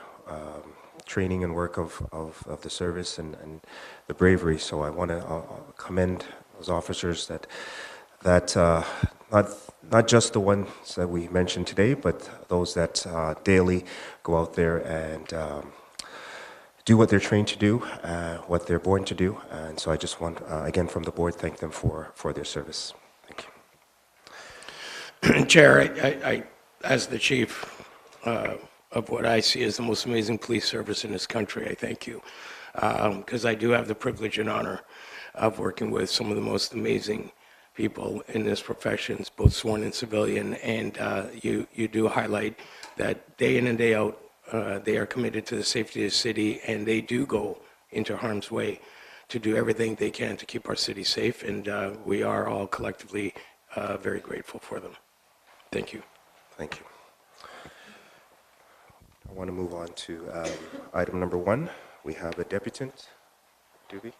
training and work of the service and the bravery. So I want to commend those officers that not just the ones that we mentioned today, but those that daily go out there and do what they're trained to do, what they're born to do. And so I just want, again, from the board, thank them for their service. Thank you. Chair, I as the chief of what I see as the most amazing police service in this country, I thank you. Because I do have the privilege and honor of working with some of the most amazing people in this profession, both sworn and civilian, and you do highlight that day in and day out, they are committed to the safety of the city, and they do go into harm's way to do everything they can to keep our city safe, and we are all collectively very grateful for them. Thank you. Thank you. I want to move on to item number 1. We have a deputant. Doobie.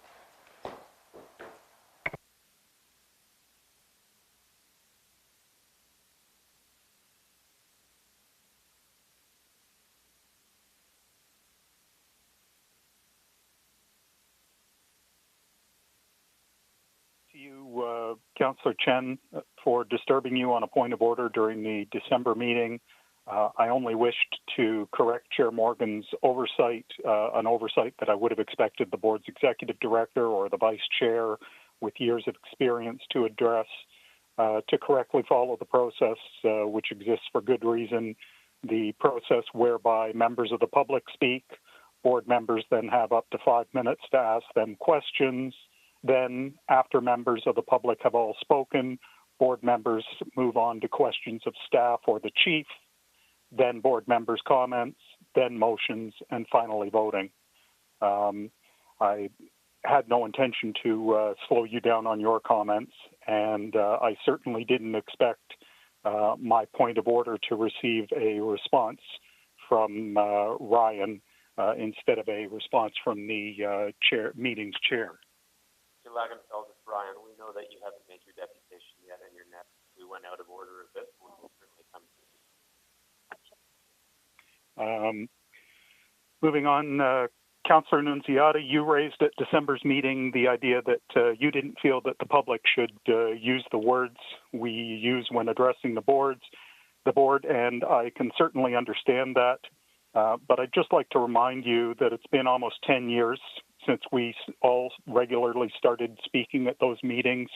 To you, Councillor Chen, for disturbing you on a point of order during the December meeting. I only wished to correct Chair Morgan's oversight, an oversight that I would have expected the board's executive director or the vice chair with years of experience to address, to correctly follow the process, which exists for good reason, the process whereby members of the public speak, board members then have up to 5 minutes to ask them questions. Then, after members of the public have all spoken, board members move on to questions of staff or the chief, then board members' comments, then motions, and finally voting. I had no intention to slow you down on your comments, and I certainly didn't expect my point of order to receive a response from Ryan instead of a response from the meeting's chair. Mr. Lagenfeld, it's Brian. We know that you haven't made your deputation yet, and you're next. We went out of order a bit. We will certainly come to you. Moving on, Councillor Nunziata, you raised at December's meeting the idea that you didn't feel that the public should use the words we use when addressing the board, and I can certainly understand that. But I'd just like to remind you that it's been almost 10 years since we all regularly started speaking at those meetings.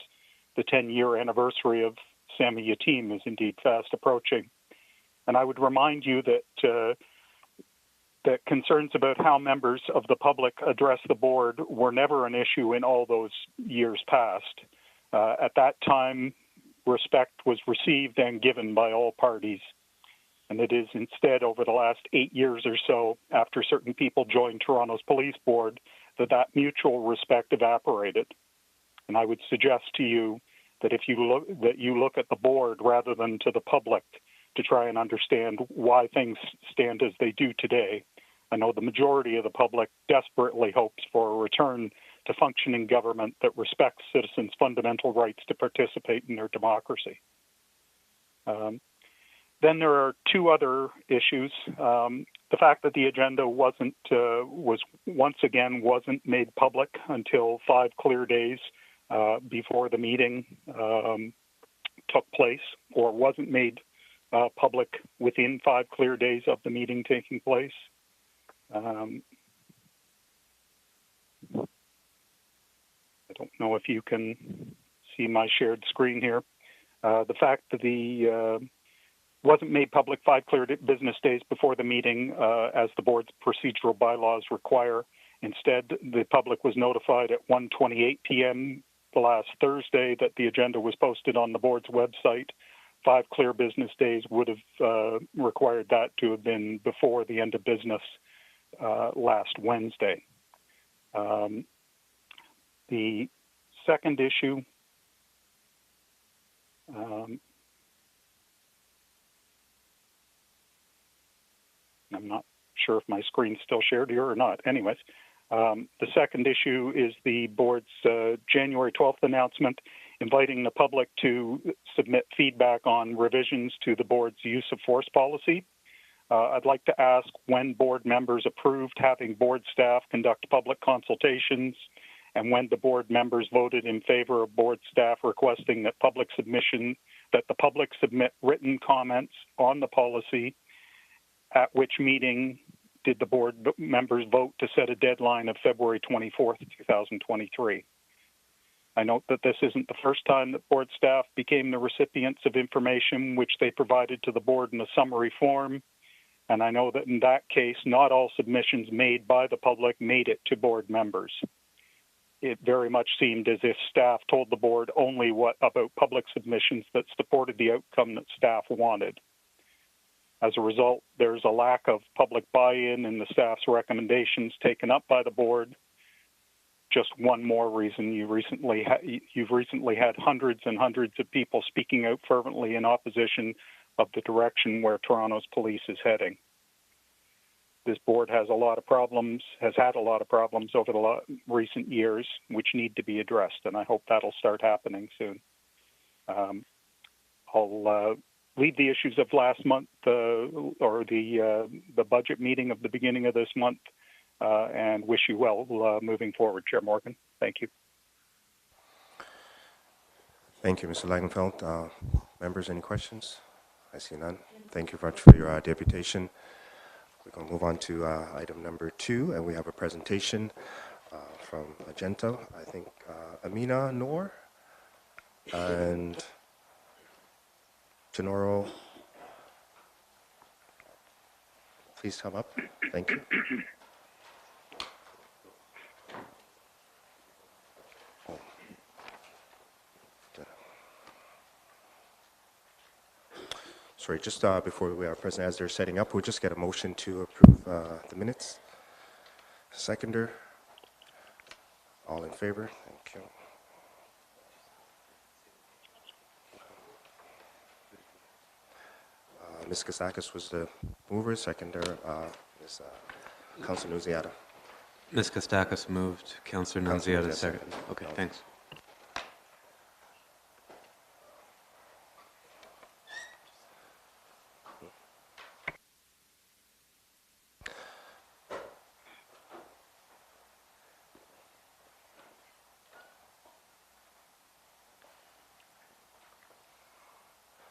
The 10-year anniversary of Sammy Yatim is indeed fast approaching. And I would remind you that that concerns about how members of the public address the board were never an issue in all those years past. At that time, respect was received and given by all parties. And it is instead over the last 8 years or so, after certain people joined Toronto's police board, that mutual respect evaporated. And I would suggest to you that if you look at the board rather than to the public to try and understand why things stand as they do today. I know the majority of the public desperately hopes for a return to functioning government that respects citizens' fundamental rights to participate in their democracy. Then there are two other issues. The fact that the agenda was once again wasn't made public until 5 clear days before the meeting took place, or wasn't made public within 5 clear days of the meeting taking place. I don't know if you can see my shared screen here. The fact that the wasn't made public 5 clear business days before the meeting, as the board's procedural bylaws require. Instead, the public was notified at 1:28 p.m. the last Thursday that the agenda was posted on the board's website. 5 clear business days would have required that to have been before the end of business last Wednesday. The second issue, I'm not sure if my screen's still shared here or not. Anyways, the second issue is the board's January 12th announcement inviting the public to submit feedback on revisions to the board's use of force policy. I'd like to ask when board members approved having board staff conduct public consultations, and when the board members voted in favor of board staff requesting that the public submit written comments on the policy. At which meeting did the board members vote to set a deadline of February 24th, 2023? I note that this isn't the first time that board staff became the recipients of information which they provided to the board in a summary form. And I know that in that case, not all submissions made by the public made it to board members. It very much seemed as if staff told the board only about public submissions that supported the outcome that staff wanted. As a result, there's a lack of public buy-in and the staff's recommendations taken up by the board. Just one more reason, you've recently had hundreds and hundreds of people speaking out fervently in opposition of the direction where Toronto's police is heading. This board has a lot of problems, has had a lot of problems over the recent years, which need to be addressed, and I hope that'll start happening soon. I'll leave the issues of last month or the budget meeting of the beginning of this month and wish you well moving forward, Chair Morgan. Thank you. Thank you, Mr. Langenfeld. Members, any questions? I see none. Thank you very much for your deputation. We're going to move on to item number 2, and we have a presentation from Magento. I think Amina Noor and Tenoro, please come up. Thank you. Sorry, just before we are present, as they're setting up, we'll just get a motion to approve the minutes. Seconder, all in favor? Thank you. Ms. Kasakis was the mover. Seconder, Ms. Councilor Nunziata. Ms. Kostakis moved. Councillor Nunziata second. Okay, thanks.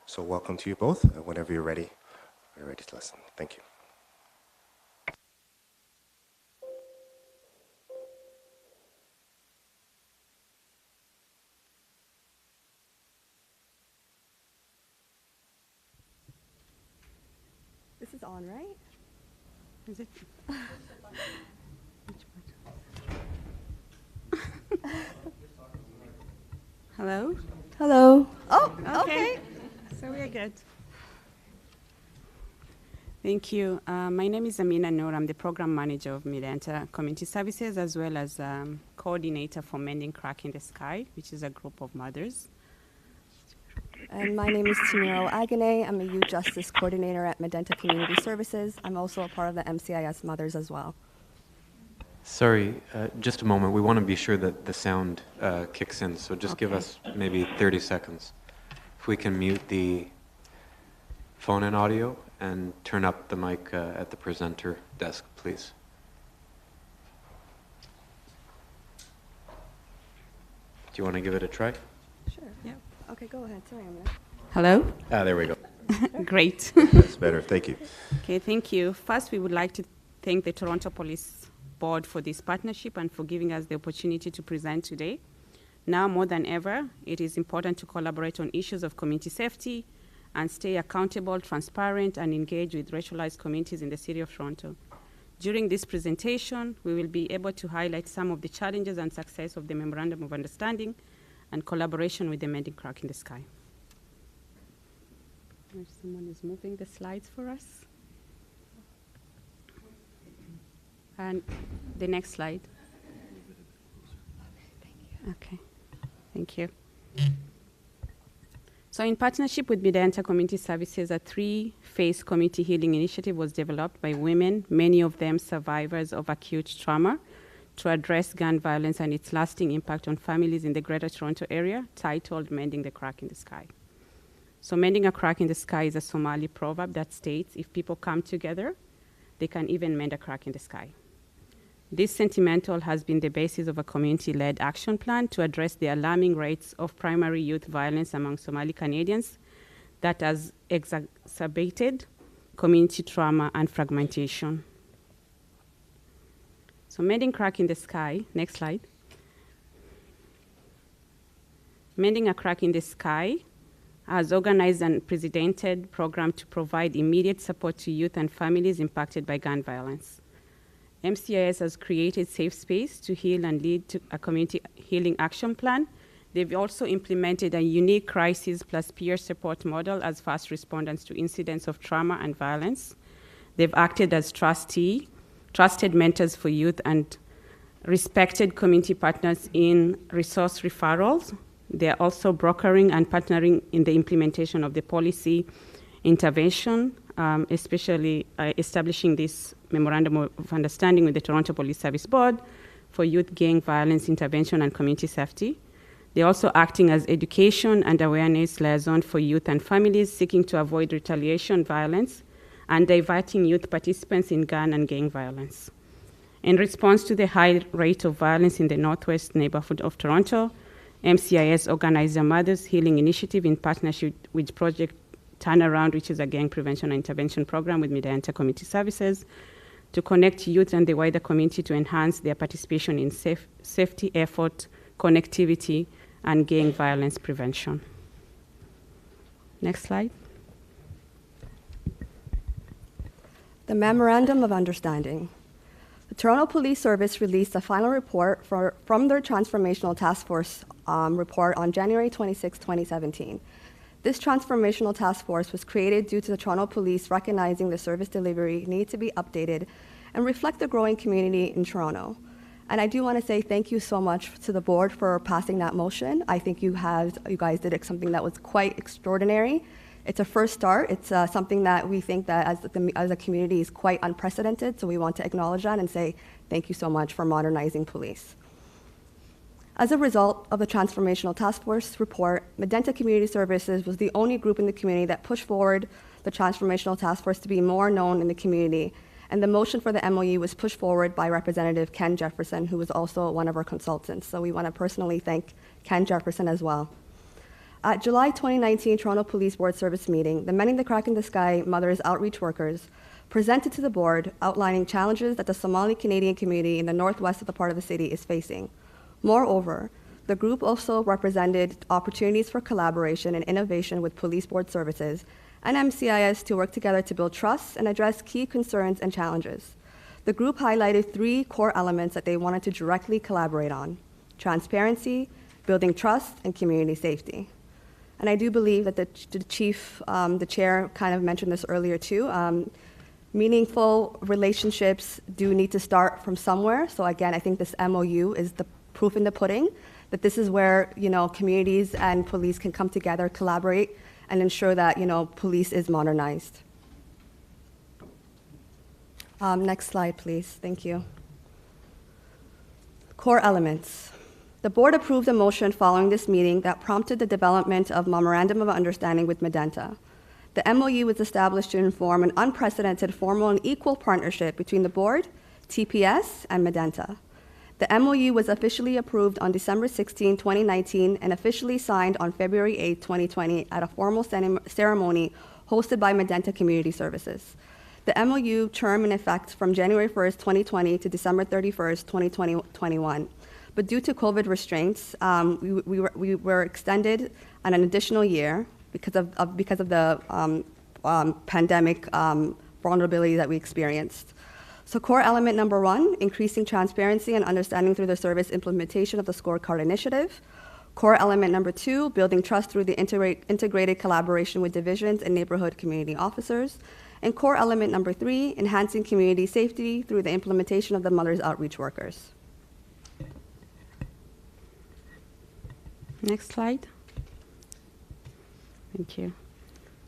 So welcome to you both. Whenever you're ready, we're ready to listen. Thank you. This is on, right? Is it? Hello? Hello. Oh, okay. So we're good. Thank you. My name is Amina Noor. I'm the program manager of Medanta Community Services, as well as coordinator for Mending Crack in the Sky, which is a group of mothers. And my name is Timiro Agane. I'm a youth justice coordinator at Medenta Community Services. I'm also a part of the MCIS Mothers as well. Sorry, just a moment. We want to be sure that the sound kicks in, so just give us maybe 30 seconds. If we can mute the phone and audio and turn up the mic at the presenter desk, please. Do you want to give it a try? Sure. Yeah. Okay, go ahead. Sorry, Amina. Hello? There we go. Great. That's better. Thank you. Okay, thank you. First, we would like to thank the Toronto Police Board for this partnership and for giving us the opportunity to present today. Now more than ever, it is important to collaborate on issues of community safety and stay accountable, transparent, and engage with racialized communities in the City of Toronto. During this presentation, we will be able to highlight some of the challenges and success of the Memorandum of Understanding and collaboration with the Mending Crack in the Sky. If someone is moving the slides for us. And the next slide. Okay, thank you. So in partnership with Medanta Community Services, a 3-phase community healing initiative was developed by women, many of them survivors of acute trauma, to address gun violence and its lasting impact on families in the Greater Toronto Area, titled Mending the Crack in the Sky. So mending a crack in the sky is a Somali proverb that states, if people come together, they can even mend a crack in the sky. This sentimental has been the basis of a community-led action plan to address the alarming rates of primary youth violence among Somali Canadians that has exacerbated community trauma and fragmentation. So Mending Crack in the Sky, next slide. Mending a Crack in the Sky has organized an unprecedented program to provide immediate support to youth and families impacted by gun violence. MCIS has created safe space to heal and lead to a community healing action plan They've also implemented a unique crisis plus peer support model as fast responders to incidents of trauma and violence. They've acted as trusted mentors for youth and respected community partners in resource referrals. They're also brokering and partnering in the implementation of the policy intervention, especially establishing this memorandum of understanding with the Toronto Police Service Board for youth gang violence intervention and community safety. They're also acting as education and awareness liaison for youth and families seeking to avoid retaliation violence and diverting youth participants in gun and gang violence. In response to the high rate of violence in the northwest neighborhood of Toronto, MCIS organized a Mothers Healing Initiative in partnership with Project Turnaround, which is a gang prevention and intervention program with Medanta Community Services, to connect youth and the wider community to enhance their participation in safety effort, connectivity, and gang violence prevention. Next slide. The Memorandum of Understanding. The Toronto Police Service released a final report from their Transformational Task Force report on January 26, 2017. This Transformational Task Force was created due to the Toronto Police recognizing the service delivery need to be updated and reflect the growing community in Toronto. And I do want to say thank you so much to the board for passing that motion. I think you guys did something that was quite extraordinary. It's a first start. It's something that we think that as a community is quite unprecedented, so we want to acknowledge that and say thank you so much for modernizing police. As a result of the Transformational Task Force report, Medanta Community Services was the only group in the community that pushed forward the Transformational Task Force to be more known in the community, and the motion for the MOU was pushed forward by Representative Ken Jefferson, who was also one of our consultants. So we want to personally thank Ken Jefferson as well. At July 2019 Toronto Police Board Service meeting, the Mending the Crack in the Sky Mothers Outreach Workers presented to the board outlining challenges that the Somali Canadian community in the northwest of the part of the city is facing. Moreover, the group also represented opportunities for collaboration and innovation with police board services and MCIS to work together to build trust and address key concerns and challenges. The group highlighted 3 core elements that they wanted to directly collaborate on: transparency, building trust, and community safety. And I do believe that the chair kind of mentioned this earlier too. Meaningful relationships do need to start from somewhere. So again, I think this MOU is the proof in the pudding that this is where communities and police can come together, collaborate, and ensure that police is modernized. Next slide, please. Thank you. Core elements. The board approved a motion following this meeting that prompted the development of Memorandum of Understanding with Medanta. The MOU was established to inform an unprecedented formal and equal partnership between the board, TPS, and Medanta. The MOU was officially approved on December 16, 2019, and officially signed on February 8, 2020, at a formal ceremony hosted by Medanta Community Services. The MOU term in effect from January 1st, 2020 to December 31st, 2021. But due to COVID restraints, we were extended an additional year because of the pandemic vulnerability that we experienced. So core element number 1, increasing transparency and understanding through the service implementation of the scorecard initiative. Core element number 2, building trust through the integrated collaboration with divisions and neighborhood community officers. And core element number 3, enhancing community safety through the implementation of the Mothers Outreach Workers. Next slide. Thank you.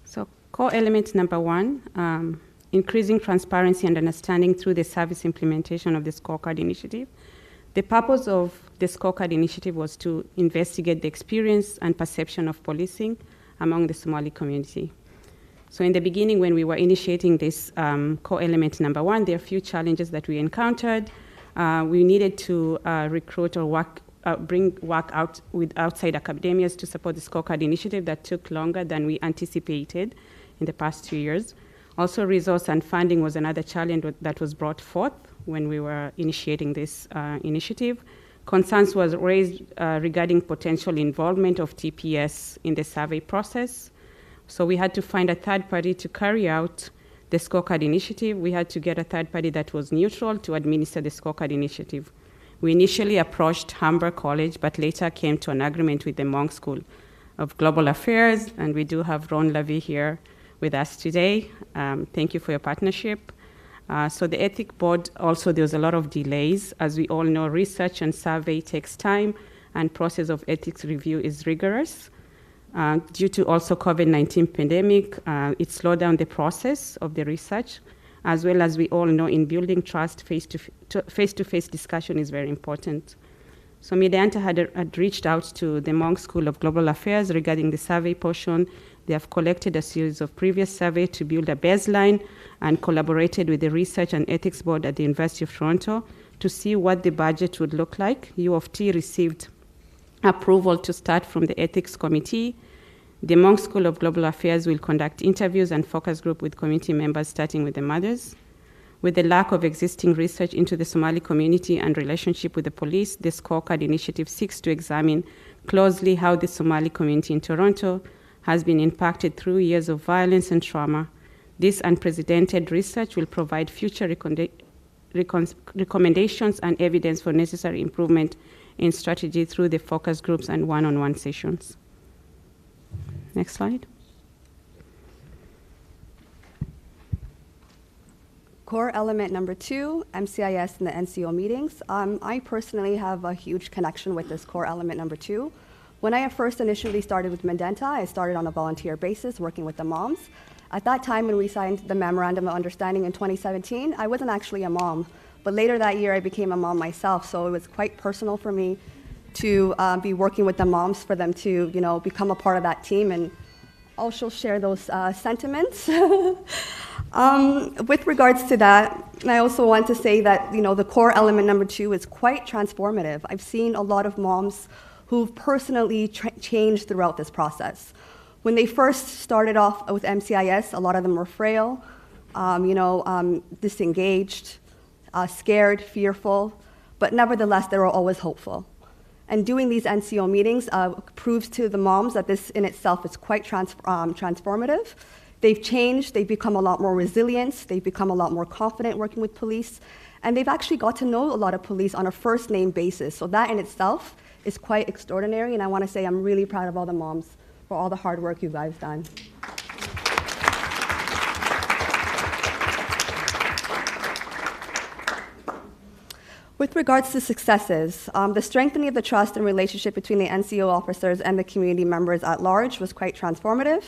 So core element number 1, increasing transparency and understanding through the service implementation of the scorecard initiative. The purpose of the scorecard initiative was to investigate the experience and perception of policing among the Somali community. So in the beginning, when we were initiating this core element number 1, there are a few challenges that we encountered. We needed to recruit or bring work out with outside academias to support the scorecard initiative. That took longer than we anticipated in the past 2 years. Also, resource and funding was another challenge that was brought forth when we were initiating this initiative. Concerns was raised regarding potential involvement of TPS in the survey process. So we had to find a third party to carry out the scorecard initiative. We had to get a third party that was neutral to administer the scorecard initiative. We initially approached Humber College, but later came to an agreement with the Monk School of Global Affairs, and we do have Ron Levy here with us today. Thank you for your partnership. So the Ethics Board, also there was a lot of delays. As we all know, research and survey takes time, and process of ethics review is rigorous. Due to also COVID-19 pandemic, it slowed down the process of the research, as well as we all know in building trust, face-to-face discussion is very important. So Medianta had reached out to the Monk School of Global Affairs regarding the survey portion. They have collected a series of previous surveys to build a baseline and collaborated with the Research and Ethics Board at the University of Toronto to see what the budget would look like. U of T received approval to start from the Ethics Committee. The Monk School of Global Affairs will conduct interviews and focus group with community members, starting with the mothers. With the lack of existing research into the Somali community and relationship with the police, the Scorecard Initiative seeks to examine closely how the Somali community in Toronto has been impacted through years of violence and trauma. This unprecedented research will provide future recommendations and evidence for necessary improvement in strategy through the focus groups and one-on-one sessions. Next slide. Core element number 2, MCIS and the NCO meetings. I personally have a huge connection with this core element number 2. When I first initially started with Medianta, I started on a volunteer basis working with the moms. At that time, when we signed the Memorandum of Understanding in 2017, I wasn't actually a mom. But later that year, I became a mom myself, so it was quite personal for me to be working with the moms, for them to, become a part of that team, and also share those sentiments. With regards to that, I also want to say that, the core element number 2 is quite transformative. I've seen a lot of moms who've personally changed throughout this process. When they first started off with MCIS, a lot of them were frail, disengaged, scared, fearful, but nevertheless, they were always hopeful. And doing these NCO meetings proves to the moms that this in itself is quite transformative. They've changed, they've become a lot more resilient, they've become a lot more confident working with police, and they've actually got to know a lot of police on a first name basis. So that in itself is quite extraordinary, and I want to say I'm really proud of all the moms for all the hard work you guys done. With regards to successes, the strengthening of the trust and relationship between the NCO officers and the community members at large was quite transformative.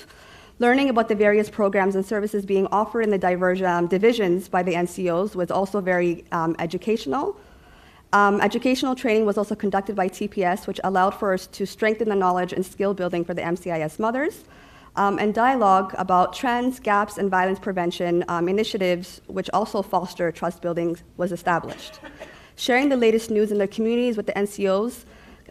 Learning about the various programs and services being offered in the diverse divisions by the NCOs was also very educational. Educational training was also conducted by TPS, which allowed for us to strengthen the knowledge and skill building for the MCIS mothers, and dialogue about trends, gaps, and violence prevention initiatives, which also foster trust building, was established. Sharing the latest news in their communities with the NCOs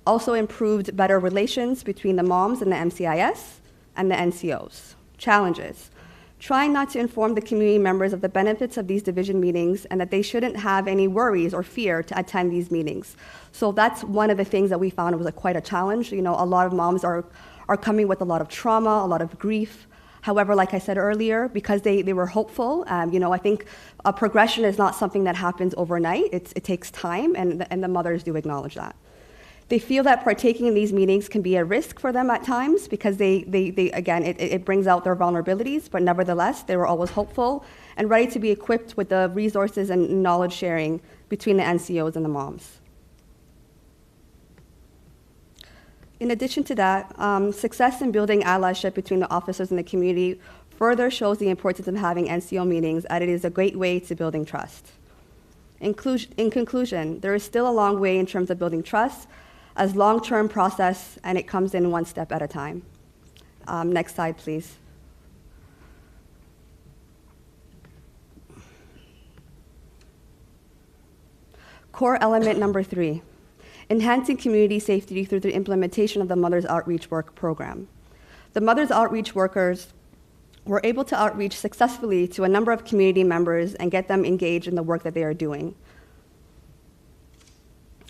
also improved better relations between the moms and the MCIS and the NCOs. Challenges. Trying not to inform the community members of the benefits of these division meetings and that they shouldn't have any worries or fear to attend these meetings. So that's one of the things that we found was quite a challenge. A lot of moms are coming with a lot of trauma, a lot of grief. However, like I said earlier, because they were hopeful, I think a progression is not something that happens overnight. It takes time, and the mothers do acknowledge that. They feel that partaking in these meetings can be a risk for them at times because it brings out their vulnerabilities, but nevertheless, they were always hopeful and ready to be equipped with the resources and knowledge sharing between the NCOs and the moms. In addition to that, success in building allyship between the officers and the community further shows the importance of having NCO meetings, as it is a great way to building trust. In conclusion, there is still a long way in terms of building trust, as long-term process, and it comes in one step at a time. Next slide, please. Core element number 3, enhancing community safety through the implementation of the Mothers Outreach Work Program. The Mothers Outreach workers were able to outreach successfully to a number of community members and get them engaged in the work that they are doing.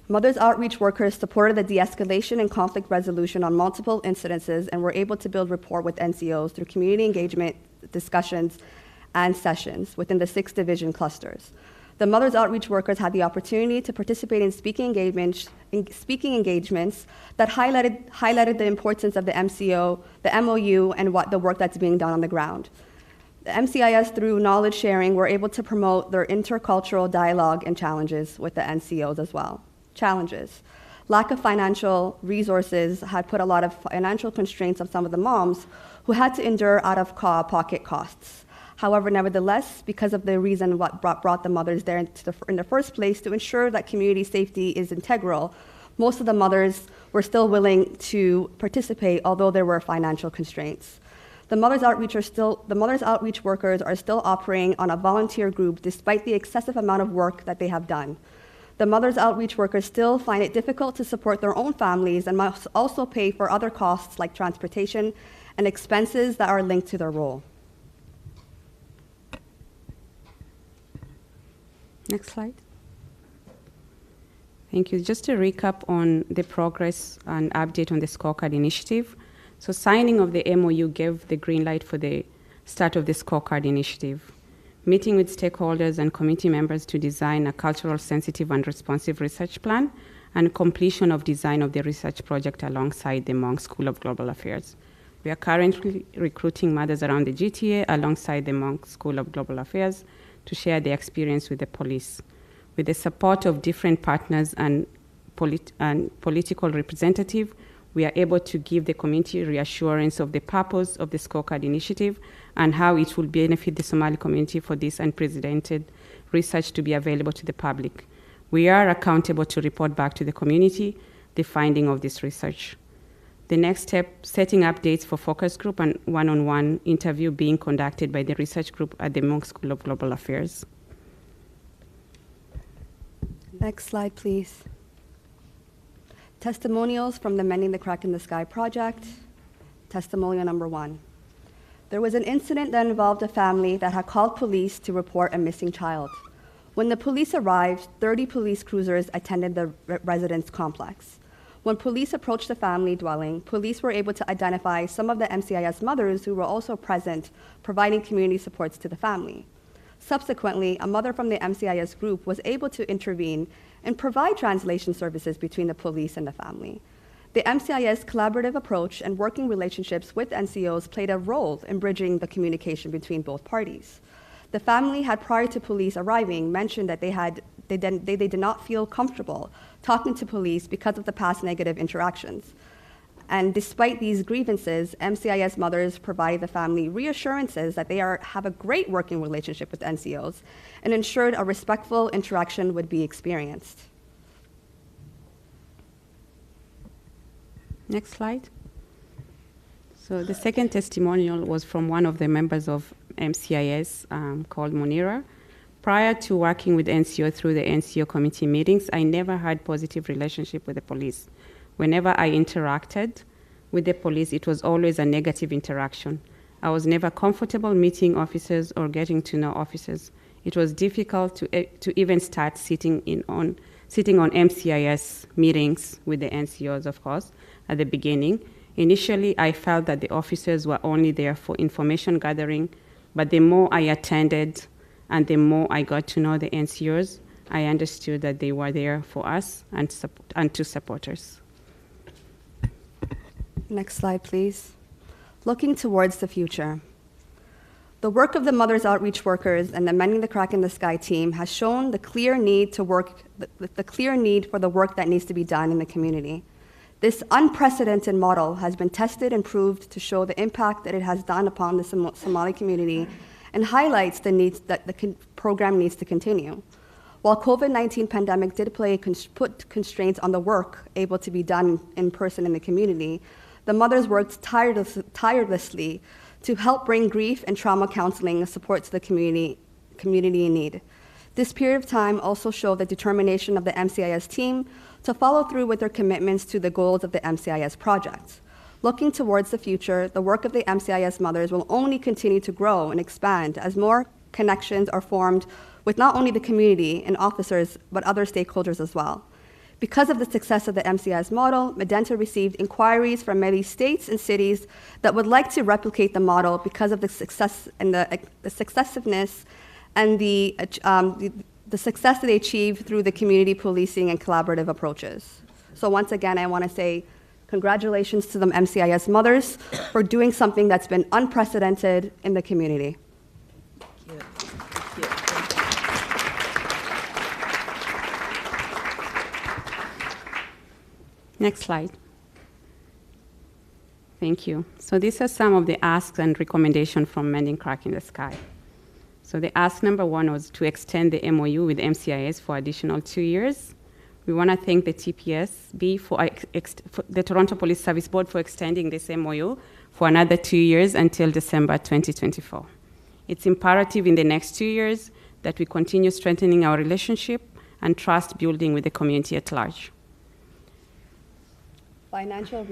Mothers Outreach workers supported the de-escalation and conflict resolution on multiple incidences and were able to build rapport with NCOs through community engagement, discussions, and sessions within the 6 division clusters. The Mothers Outreach workers had the opportunity to participate in speaking engagements that highlighted the importance of the MCO, the MOU, and the work that's being done on the ground. The MCIS, through knowledge sharing, were able to promote their intercultural dialogue and challenges with the NCOs as well. Challenges. Lack of financial resources had put a lot of financial constraints on some of the moms who had to endure out-of-pocket costs. However, nevertheless, because of the reason what brought the mothers there in the first place, to ensure that community safety is integral, most of the mothers were still willing to participate, although there were financial constraints. The Mothers Outreach workers are still operating on a volunteer group despite the excessive amount of work that they have done. The Mothers Outreach workers still find it difficult to support their own families and must also pay for other costs like transportation and expenses that are linked to their role. Next slide. Thank you. Just to recap on the progress and update on the scorecard initiative. So signing of the MOU gave the green light for the start of the scorecard initiative. Meeting with stakeholders and committee members to design a cultural sensitive and responsive research plan, and completion of design of the research project alongside the Monk School of Global Affairs. We are currently recruiting mothers around the GTA alongside the Monk School of Global Affairs to share their experience with the police. With the support of different partners and political representatives, we are able to give the community reassurance of the purpose of the scorecard initiative and how it will benefit the Somali community for this unprecedented research to be available to the public. We are accountable to report back to the community the finding of this research. The next step, setting up dates for focus group and one-on-one interview being conducted by the research group at the Monk School of Global Affairs. Next slide, please. Testimonials from the Mending the Crack in the Sky project. Testimonial number 1. There was an incident that involved a family that had called police to report a missing child. When the police arrived, 30 police cruisers attended the residence complex. When police approached the family dwelling, police were able to identify some of the MCIS mothers who were also present, providing community supports to the family. Subsequently, a mother from the MCIS group was able to intervene and provide translation services between the police and the family. The MCIS collaborative approach and working relationships with NCOs played a role in bridging the communication between both parties. The family had, prior to police arriving, mentioned that they did not feel comfortable talking to police because of the past negative interactions. And despite these grievances, MCIS mothers provide the family reassurances that they have a great working relationship with NCOs and ensured a respectful interaction would be experienced. Next slide. So the second testimonial was from one of the members of MCIS called Monira. Prior to working with NCO through the NCO committee meetings, I never had positive relationship with the police. Whenever I interacted with the police, it was always a negative interaction. I was never comfortable meeting officers or getting to know officers. It was difficult to even start sitting on MCIS meetings with the NCOs, of course, at the beginning. Initially, I felt that the officers were only there for information gathering, but the more I attended and the more I got to know the NCOs, I understood that they were there for us and to support us. Next slide, please. Looking towards the future. The work of the Mothers Outreach workers and the Mending the Crack in the Sky team has shown the clear need for the work that needs to be done in the community. This unprecedented model has been tested and proved to show the impact that it has done upon the Somali community and highlights the needs that the program needs to continue. While COVID-19 pandemic did put constraints on the work able to be done in person in the community, the mothers worked tirelessly to help bring grief and trauma counseling and support to the community in need. This period of time also showed the determination of the MCIS team to follow through with their commitments to the goals of the MCIS project. Looking towards the future, the work of the MCIS mothers will only continue to grow and expand as more connections are formed with not only the community and officers, but other stakeholders as well. Because of the success of the MCIS model, Medenta received inquiries from many states and cities that would like to replicate the model because of the success and the successiveness and the the success that they achieve through the community policing and collaborative approaches. So once again, I want to say congratulations to the MCIS mothers for doing something that's been unprecedented in the community. Next slide. Thank you. So these are some of the asks and recommendations from Mending Crack in the Sky. So the ask number 1 was to extend the MOU with MCIS for additional 2 years. We want to thank the TPSB for the Toronto Police Service Board for extending this MOU for another 2 years until December 2024. It's imperative in the next 2 years that we continue strengthening our relationship and trust building with the community at large. Financial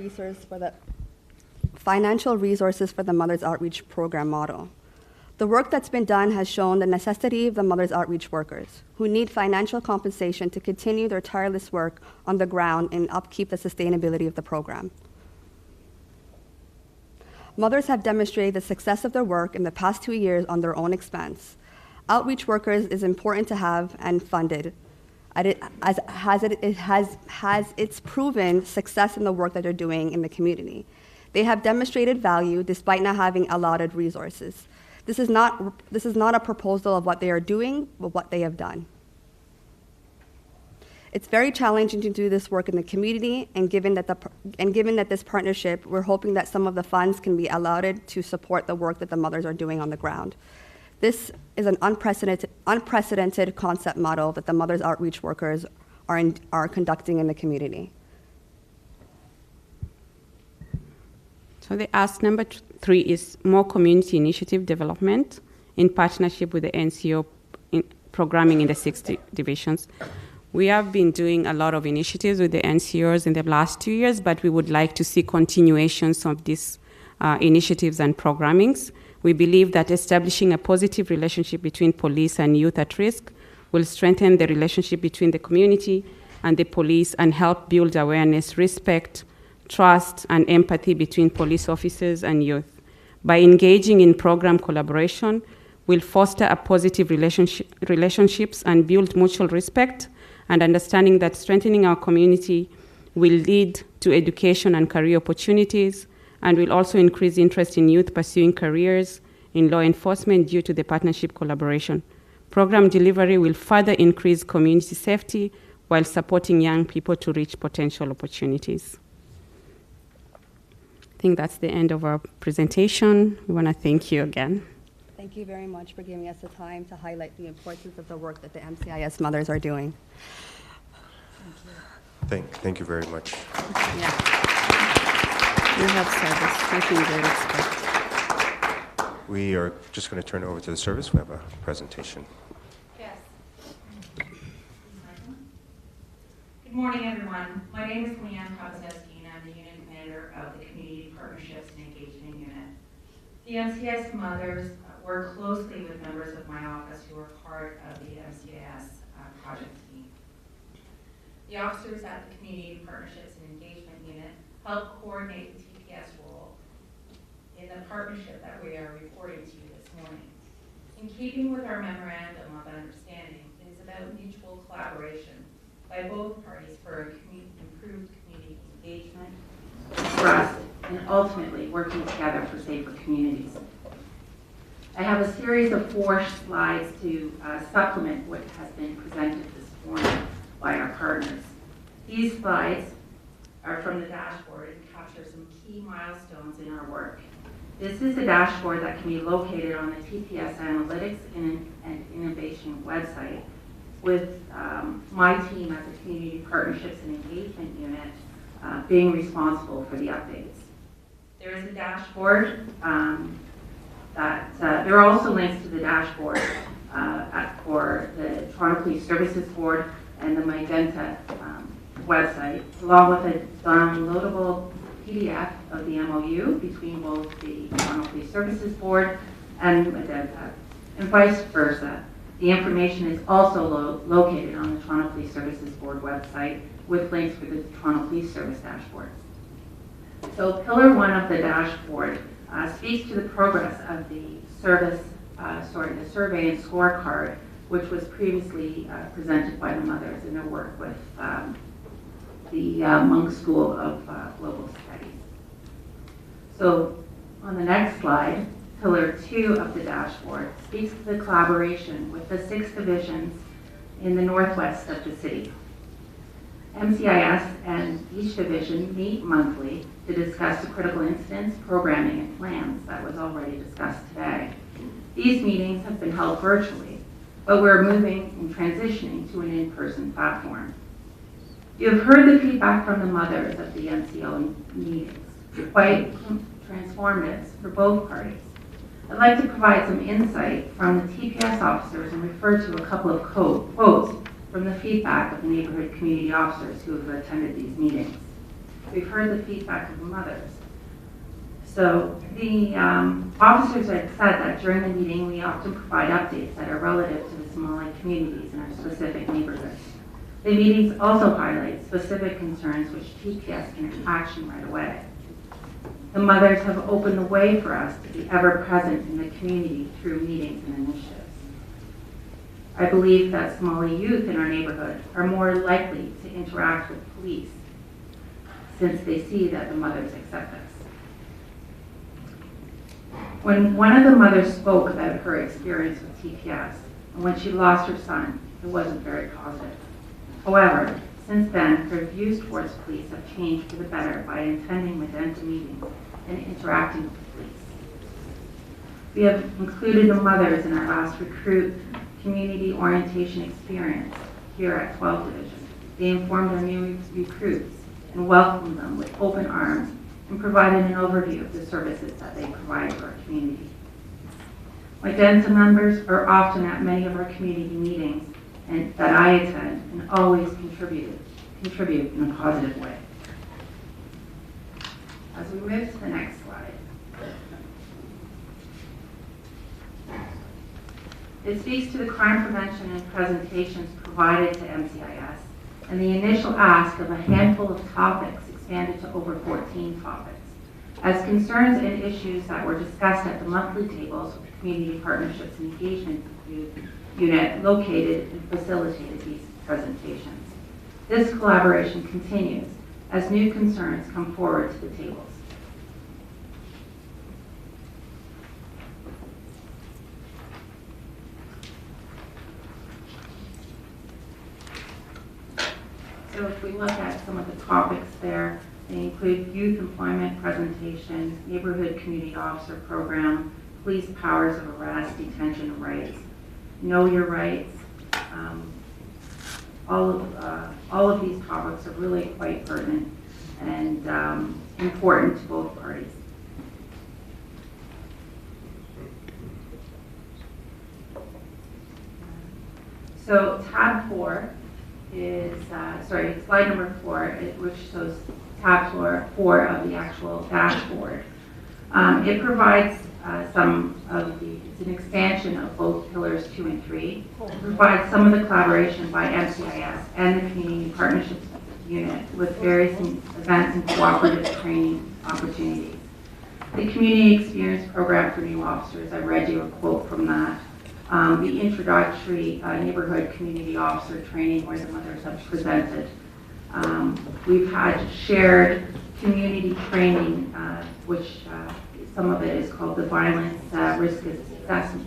resources for the Mothers Outreach Program model. The work that's been done has shown the necessity of the Mothers Outreach workers, who need financial compensation to continue their tireless work on the ground and upkeep the sustainability of the program. Mothers have demonstrated the success of their work in the past 2 years on their own expense. Outreach workers is important to have and funded, has its proven success in the work that they're doing in the community. They have demonstrated value despite not having allotted resources. This is not a proposal of what they are doing, but what they have done. It's very challenging to do this work in the community, and given that this partnership, we're hoping that some of the funds can be allotted to support the work that the mothers are doing on the ground. This is an unprecedented concept model that the Mothers Outreach workers are conducting in the community. So the ask number 3 is more community initiative development in partnership with the NCO programming in the 6 divisions. We have been doing a lot of initiatives with the NCOs in the last 2 years, but we would like to see continuations of these initiatives and programmings. We believe that establishing a positive relationship between police and youth at risk will strengthen the relationship between the community and the police and help build awareness, respect, trust, and empathy between police officers and youth. By engaging in program collaboration, we'll foster a positive relationships and build mutual respect and understanding that strengthening our community will lead to education and career opportunities, and will also increase interest in youth pursuing careers in law enforcement due to the partnership collaboration. Program delivery will further increase community safety while supporting young people to reach potential opportunities. I think that's the end of our presentation. We want to thank you again. Thank you very much for giving us the time to highlight the importance of the work that the MCIS mothers are doing. Thank you very much. Yeah. You have service. Thank you very much. We are just going to turn it over to the service. We have a presentation. Yes. Good morning, everyone. My name is Leanne Kozeski, and I'm the unit commander of the Community Partnerships and Engagement Unit. The MCIS mothers work closely with members of my office who are part of the MCIS project team. The officers at the Community Partnerships and Engagement Unit help coordinate the TPS role in the partnership that we are reporting to you this morning. In keeping with our memorandum of understanding, it is about mutual collaboration by both parties for improved community engagement, trust, and ultimately working together for safer communities. I have a series of 4 slides to supplement what has been presented this morning by our partners. These slides are from the dashboard and capture some key milestones in our work. This is a dashboard that can be located on the TPS Analytics and Innovation website with my team at the Community Partnerships and Engagement Unit being responsible for the updates. There is a dashboard there are also links to the dashboard for the Toronto Police Services Board and the Magenta website, along with a downloadable PDF of the MOU between both the Toronto Police Services Board and Magenta, and vice versa. The information is also located on the Toronto Police Services Board website with links for the Toronto Police Service dashboard. So Pillar 1 of the dashboard speaks to the progress of the survey and scorecard which was previously presented by the mothers in their work with the Monk School of Global Studies. So on the next slide, Pillar 2 of the dashboard speaks to the collaboration with the 6 divisions in the northwest of the city. MCIS and each division meet monthly to discuss the critical incidents, programming, and plans that was already discussed today. These meetings have been held virtually, but we're moving and transitioning to an in-person platform. You have heard the feedback from the mothers of the MCO meetings, quite transformative for both parties. I'd like to provide some insight from the TPS officers and refer to a couple of quotes from the feedback of the neighborhood community officers who have attended these meetings. We've heard the feedback of the mothers. So the officers had said that during the meeting we often provide updates that are relative to the Somali communities in our specific neighborhoods. The meetings also highlight specific concerns which TPS can action right away. The mothers have opened the way for us to be ever present in the community through meetings and initiatives. I believe that Somali youth in our neighborhood are more likely to interact with police since they see that the mothers accept us. When one of the mothers spoke about her experience with TPS and when she lost her son, it wasn't very positive. However, since then, her views towards police have changed for the better by attending with them to meetings and interacting with the police. We have included the mothers in our last recruit community orientation experience here at 12 Division. They informed our new recruits and welcomed them with open arms and provided an overview of the services that they provide to our community. My DENSA members are often at many of our community meetings and that I attend and always contribute in a positive way. As we move to the next slide, it speaks to the crime prevention and presentations provided to MCIS and the initial ask of a handful of topics expanded to over 14 topics. As concerns and issues that were discussed at the monthly tables with the Community Partnerships and Engagement Unit located and facilitated these presentations. This collaboration continues as new concerns come forward to the tables. So if we look at some of the topics there, they include youth employment presentation, neighborhood community officer program, police powers of arrest, detention and rights, know your rights. All of these topics are really quite pertinent and important to both parties. So tab 4 is, slide number 4, which shows tab 4 of the actual dashboard. It provides some of the, it's an expansion of both pillars 2 and 3. It provides some of the collaboration by MCIS and the Community Partnerships Unit with various events and cooperative training opportunities. The Community Experience Program for New Officers, I read you a quote from that. The introductory neighborhood community officer training where the mothers have presented. We've had shared community training, which some of it is called the Violence Risk Assessment,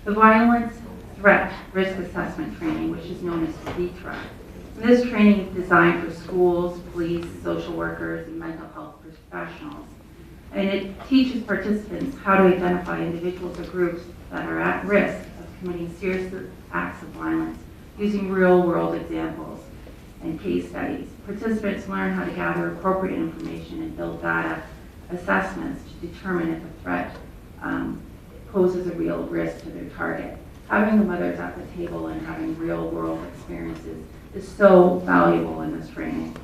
the Violence Threat Risk Assessment Training, which is known as VTRA. This training is designed for schools, police, social workers, and mental health professionals. And it teaches participants how to identify individuals or groups that are at risk of committing serious acts of violence using real-world examples and case studies. Participants learn how to gather appropriate information and build data assessments to determine if a threat poses a real risk to their target. Having the mothers at the table and having real-world experiences is so valuable in this training.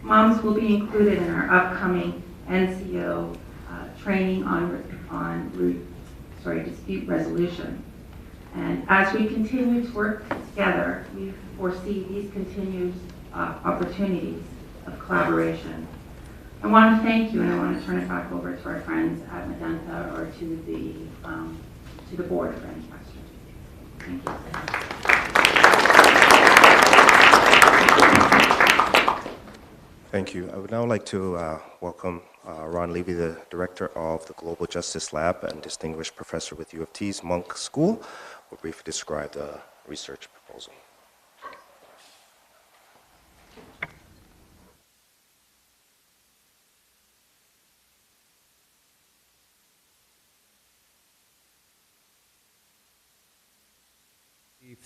Moms will be included in our upcoming NCO training on dispute resolution. And as we continue to work together, we foresee these continued opportunities of collaboration. I want to thank you, and I want to turn it back over to our friends at Medenta or to the board for any questions. Thank you. Thank you. I would now like to welcome Ron Levy, the Director of the Global Justice Lab and Distinguished Professor with U of T's Monk School, will briefly describe the research proposal.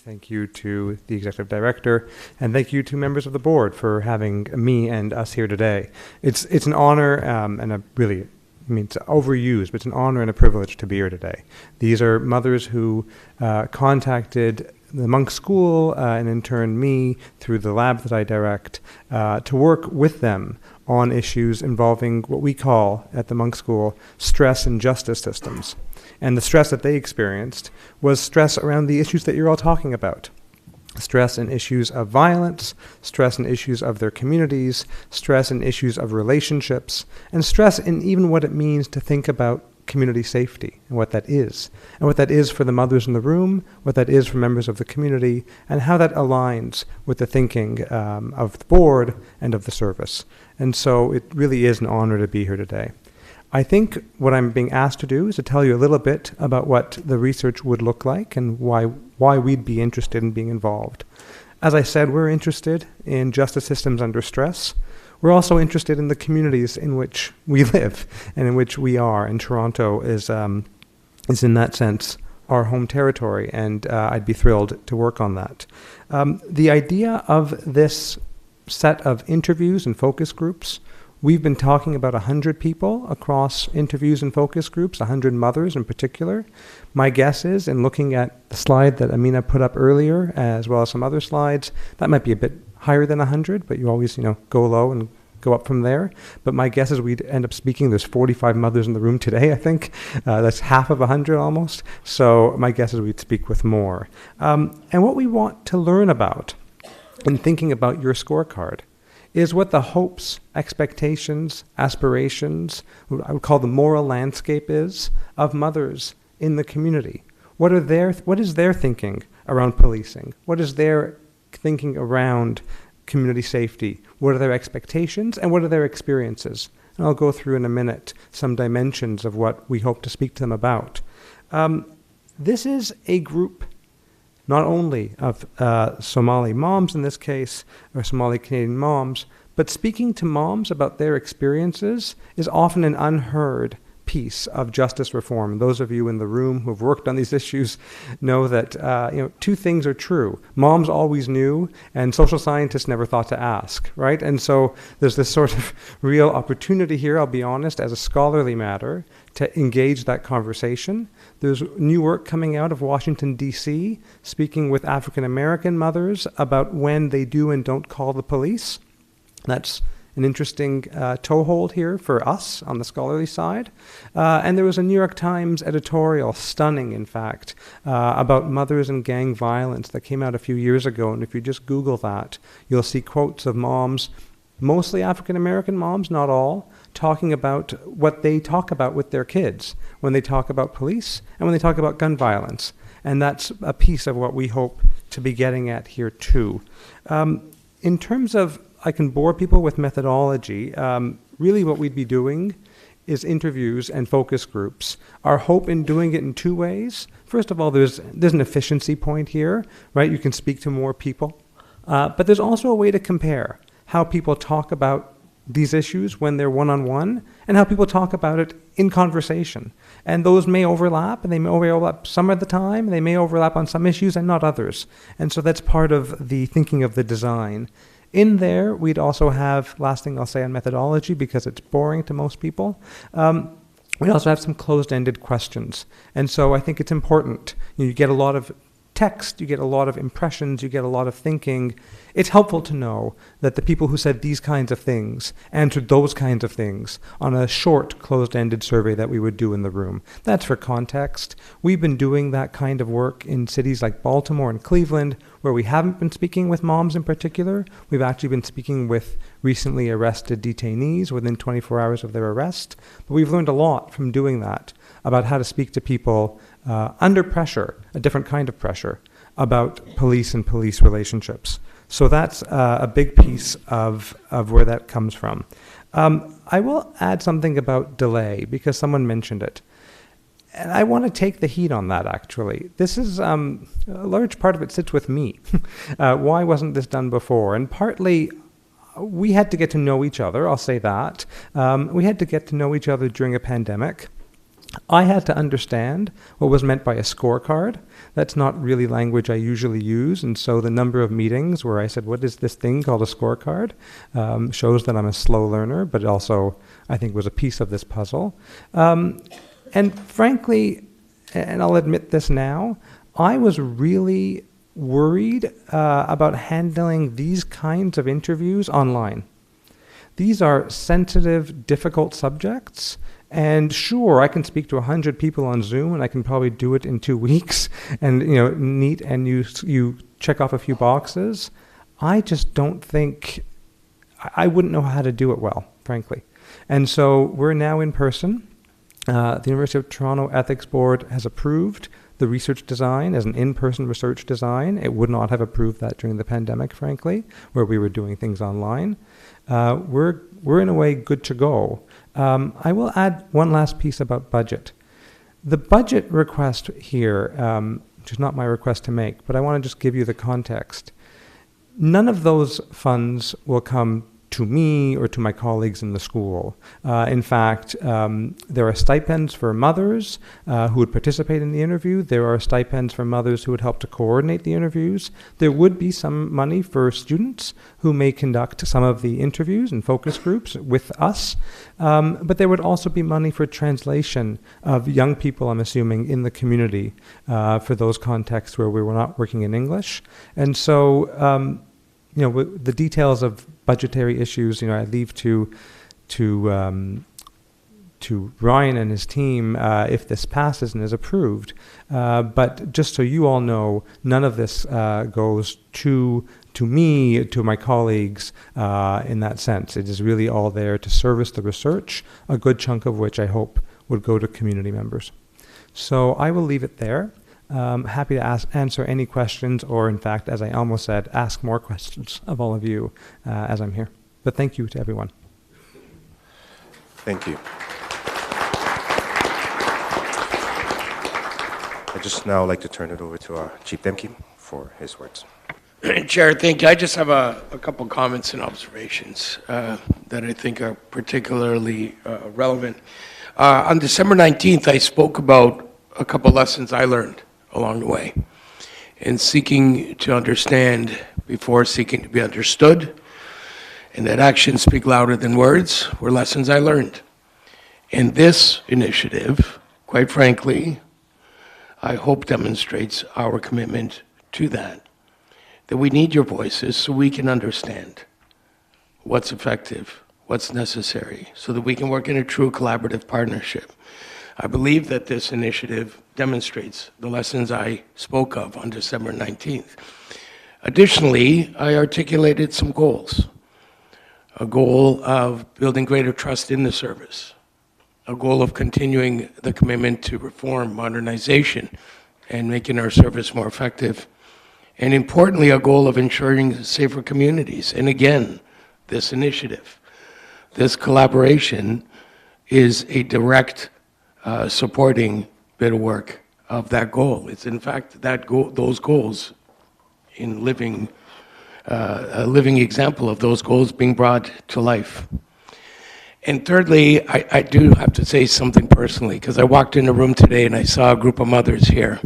Thank you to the Executive Director, and thank you to members of the board for having me and us here today. It's an honor and a really, I mean, it's overused, but it's an honor and a privilege to be here today. These are mothers who contacted the Monk School and in turn me through the lab that I direct to work with them on issues involving what we call at the Monk School stress and justice systems. And the stress that they experienced was stress around the issues that you're all talking about. Stress and issues of violence, stress and issues of their communities, stress and issues of relationships, and stress in even what it means to think about community safety and what that is for the mothers in the room, what that is for members of the community, and how that aligns with the thinking of the board and of the service. And so it really is an honor to be here today. I think what I'm being asked to do is to tell you a little bit about what the research would look like and why we'd be interested in being involved. As I said, we're interested in justice systems under stress. We're also interested in the communities in which we live and in which we are, and Toronto is in that sense our home territory, and I'd be thrilled to work on that. The idea of this set of interviews and focus groups, we've been talking about 100 people across interviews and focus groups, 100 mothers in particular. My guess is, in looking at the slide that Amina put up earlier, as well as some other slides, that might be a bit higher than 100, but you always, go low and go up from there. But my guess is we'd end up speaking, there's 45 mothers in the room today, I think. That's half of 100 almost. So my guess is we'd speak with more. And what we want to learn about in thinking about your scorecard is what the hopes, expectations, aspirations, what I would call the moral landscape is of mothers in the community. What is their thinking around policing? What is their thinking around community safety? What are their expectations and what are their experiences? And I'll go through in a minute some dimensions of what we hope to speak to them about. This is a group not only of Somali moms in this case, or Somali Canadian moms, but speaking to moms about their experiences is often an unheard piece of justice reform. Those of you in the room who have worked on these issues know that two things are true. Moms always knew, and social scientists never thought to ask, right? And so there's this sort of real opportunity here, I'll be honest, as a scholarly matter, to engage that conversation. There's new work coming out of Washington, D.C., speaking with African American mothers about when they do and don't call the police. That's an interesting toehold here for us on the scholarly side. And there was a New York Times editorial, stunning in fact, about mothers and gang violence that came out a few years ago. And if you just Google that, you'll see quotes of moms, mostly African American moms, not all, talking about what they talk about with their kids when they talk about police and when they talk about gun violence. And that's a piece of what we hope to be getting at here too. In terms of, I can bore people with methodology, really what we'd be doing is interviews and focus groups. Our hope in doing it in two ways. First of all, there's an efficiency point here, right? You can speak to more people. But there's also a way to compare how people talk about these issues when they're one-on-one and how people talk about it in conversation. And those may overlap, and they may overlap some of the time, they may overlap on some issues and not others. And so that's part of the thinking of the design. In there, we'd also have, last thing I'll say on methodology, because it's boring to most people, we also have some closed-ended questions. And so I think it's important. You get a lot of text, you get a lot of impressions, you get a lot of thinking. It's helpful to know that the people who said these kinds of things answered those kinds of things on a short, closed-ended survey that we would do in the room. That's for context. We've been doing that kind of work in cities like Baltimore and Cleveland, where we haven't been speaking with moms in particular. We've actually been speaking with recently arrested detainees within 24 hours of their arrest. But we've learned a lot from doing that about how to speak to people under pressure, a different kind of pressure, about police and police relationships. So that's a big piece of where that comes from. I will add something about delay because someone mentioned it. And I want to take the heat on that, actually. This is a large part of it sits with me. Why wasn't this done before? And partly, we had to get to know each other, I'll say that. We had to get to know each other during a pandemic. I had to understand what was meant by a scorecard. That's not really language I usually use, and so the number of meetings where I said, what is this thing called a scorecard, shows that I'm a slow learner, but also I think was a piece of this puzzle. And frankly, and I'll admit this now, I was really worried about handling these kinds of interviews online. These are sensitive, difficult subjects. And sure, I can speak to 100 people on Zoom, and I can probably do it in 2 weeks, and neat, and you check off a few boxes. I just don't think I wouldn't know how to do it well, frankly. And so we're now in person. The University of Toronto Ethics Board has approved the research design as an in-person research design. It would not have approved that during the pandemic, frankly, where we were doing things online. We're in a way good to go. I will add one last piece about budget. The budget request here, which is not my request to make, but I want to just give you the context. None of those funds will come to me or to my colleagues in the school. In fact, there are stipends for mothers who would participate in the interview. There are stipends for mothers who would help to coordinate the interviews. There would be some money for students who may conduct some of the interviews and focus groups with us. But there would also be money for translation of young people, I'm assuming, in the community for those contexts where we were not working in English. And so, the details of budgetary issues, I leave to Ryan and his team if this passes and is approved. But just so you all know, none of this goes to me, to my colleagues in that sense. It is really all there to service the research, a good chunk of which I hope would go to community members. So I will leave it there. Happy to answer any questions, or in fact, as I almost said, ask more questions of all of you as I'm here. But thank you to everyone. Thank you. I'd just now like to turn it over to our Chief Demke for his words. Chair, thank you. I just have a couple comments and observations that I think are particularly relevant. On December 19th, I spoke about a couple lessons I learned along the way, and seeking to understand before seeking to be understood, and that actions speak louder than words were lessons I learned. And this initiative, quite frankly, I hope demonstrates our commitment to that we need your voices so we can understand what's effective, what's necessary, so that we can work in a true collaborative partnership. I believe that this initiative demonstrates the lessons I spoke of on December 19th. Additionally, I articulated some goals. A goal of building greater trust in the service, a goal of continuing the commitment to reform, modernization, and making our service more effective, and importantly, a goal of ensuring safer communities. And again, this initiative, this collaboration is a direct supporting bit of work of that goal. It's in fact that those goals in a living example of those goals being brought to life. And thirdly, I do have to say something personally, because I walked in the room today and I saw a group of mothers here,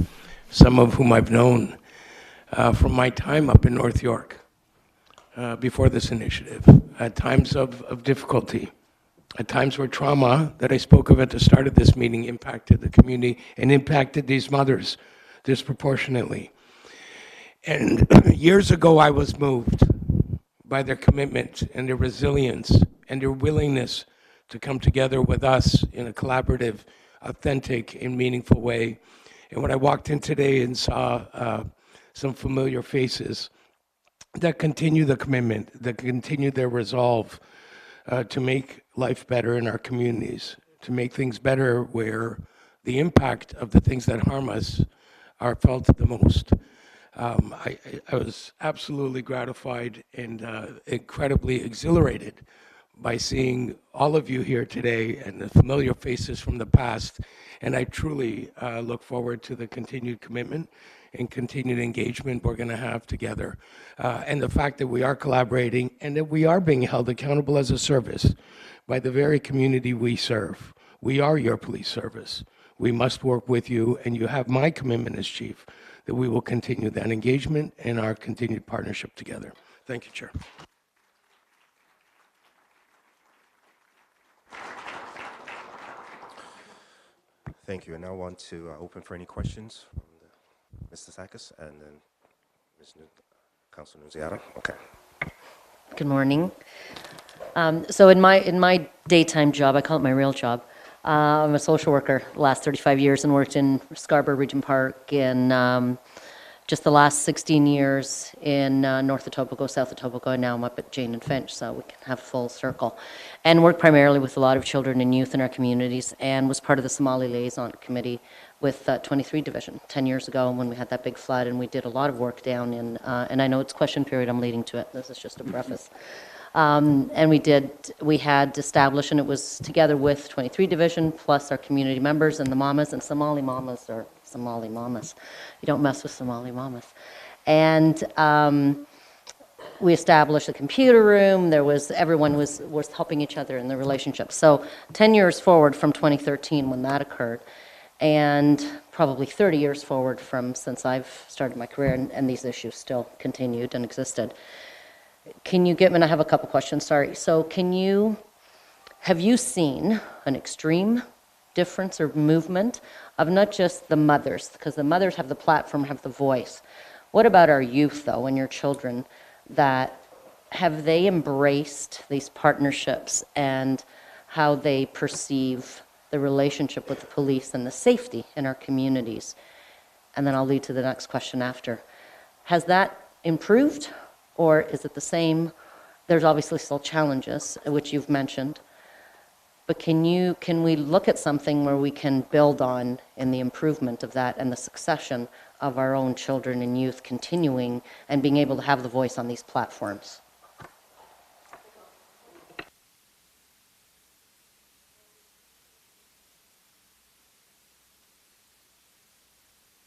some of whom I've known from my time up in North York before this initiative, at times of difficulty, at times where trauma that I spoke of at the start of this meeting impacted the community and impacted these mothers disproportionately. And years ago, I was moved by their commitment and their resilience and their willingness to come together with us in a collaborative, authentic, and meaningful way. And when I walked in today and saw some familiar faces that continue the commitment, that continue their resolve to make life better in our communities, to make things better where the impact of the things that harm us are felt the most. I was absolutely gratified and incredibly exhilarated by seeing all of you here today and the familiar faces from the past. And I truly look forward to the continued commitment and continued engagement we're going to have together. And the fact that we are collaborating and that we are being held accountable as a service by the very community we serve. We are your police service. We must work with you, and you have my commitment as chief that we will continue that engagement and our continued partnership together. Thank you, Chair. Thank you. And now I want to open for any questions from Mr. Sakis and then Councilor Nunziata. Okay. Good morning. So in my daytime job, I call it my real job, I'm a social worker the last 35 years and worked in Scarborough Region Park in just the last 16 years in north of Etobicoke, south of Etobicoke, and now I'm up at Jane and Finch, so we can have full circle. And worked primarily with a lot of children and youth in our communities, and was part of the Somali Liaison Committee with 23 Division 10 years ago when we had that big flood, and we did a lot of work down in, and I know it's question period, I'm leading to it, this is just a preface. And we had established, and it was together with 23 Division, plus our community members and the mamas, and Somali mamas are Somali mamas. You don't mess with Somali mamas. And we established a computer room. Everyone was helping each other in the relationship. So 10 years forward from 2013 when that occurred, and probably 30 years forward from since I've started my career, and these issues still continued and existed. And I have a couple questions, sorry. So have you seen an extreme difference or movement of not just the mothers, because the mothers have the platform, have the voice. What about our youth, though, and your children, have they embraced these partnerships and how they perceive the relationship with the police and the safety in our communities? And then I'll lead to the next question after. Has that improved, or is it the same? There's obviously still challenges, which you've mentioned. But can we look at something where we can build on in the improvement of that and the succession of our own children and youth continuing and being able to have the voice on these platforms?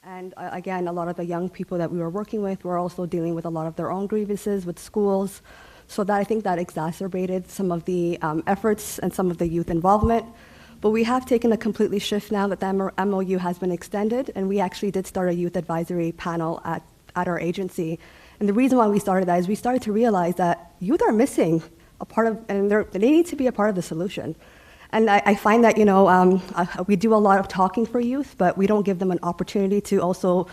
And again, a lot of the young people that we were working with were also dealing with a lot of their own grievances with schools. So I think that exacerbated some of the efforts and some of the youth involvement. But we have taken a completely shift now that the MOU has been extended, and we actually did start a youth advisory panel at our agency. And the reason why we started that is we started to realize that youth are missing a part of, and they need to be a part of the solution. And I find that, we do a lot of talking for youth, but we don't give them an opportunity to also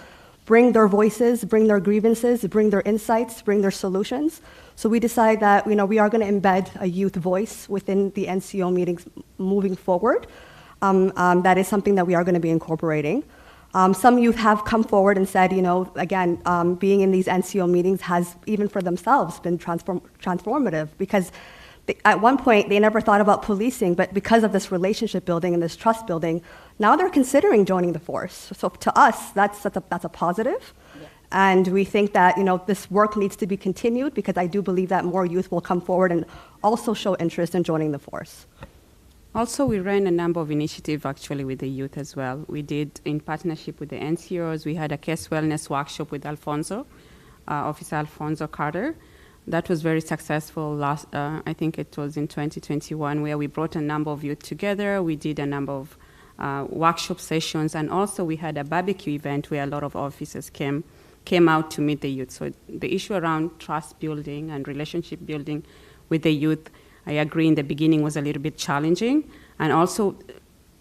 bring their voices, bring their grievances, bring their insights, bring their solutions. So we decide that, we are going to embed a youth voice within the NCO meetings moving forward. That is something that we are going to be incorporating. Some youth have come forward and said, again, being in these NCO meetings has, even for themselves, been transformative, because at one point they never thought about policing, but because of this relationship building and this trust building, now they're considering joining the force. So to us, that's a positive. Yeah. And we think that this work needs to be continued, because I do believe that more youth will come forward and also show interest in joining the force. Also, we ran a number of initiatives actually with the youth as well. We did, in partnership with the NCOs, we had a case wellness workshop with Officer Alfonso Carter. That was very successful I think it was in 2021, where we brought a number of youth together. We did a number of workshop sessions, and also we had a barbecue event where a lot of officers came out to meet the youth. So the issue around trust building and relationship building with the youth, I agree in the beginning was a little bit challenging. And also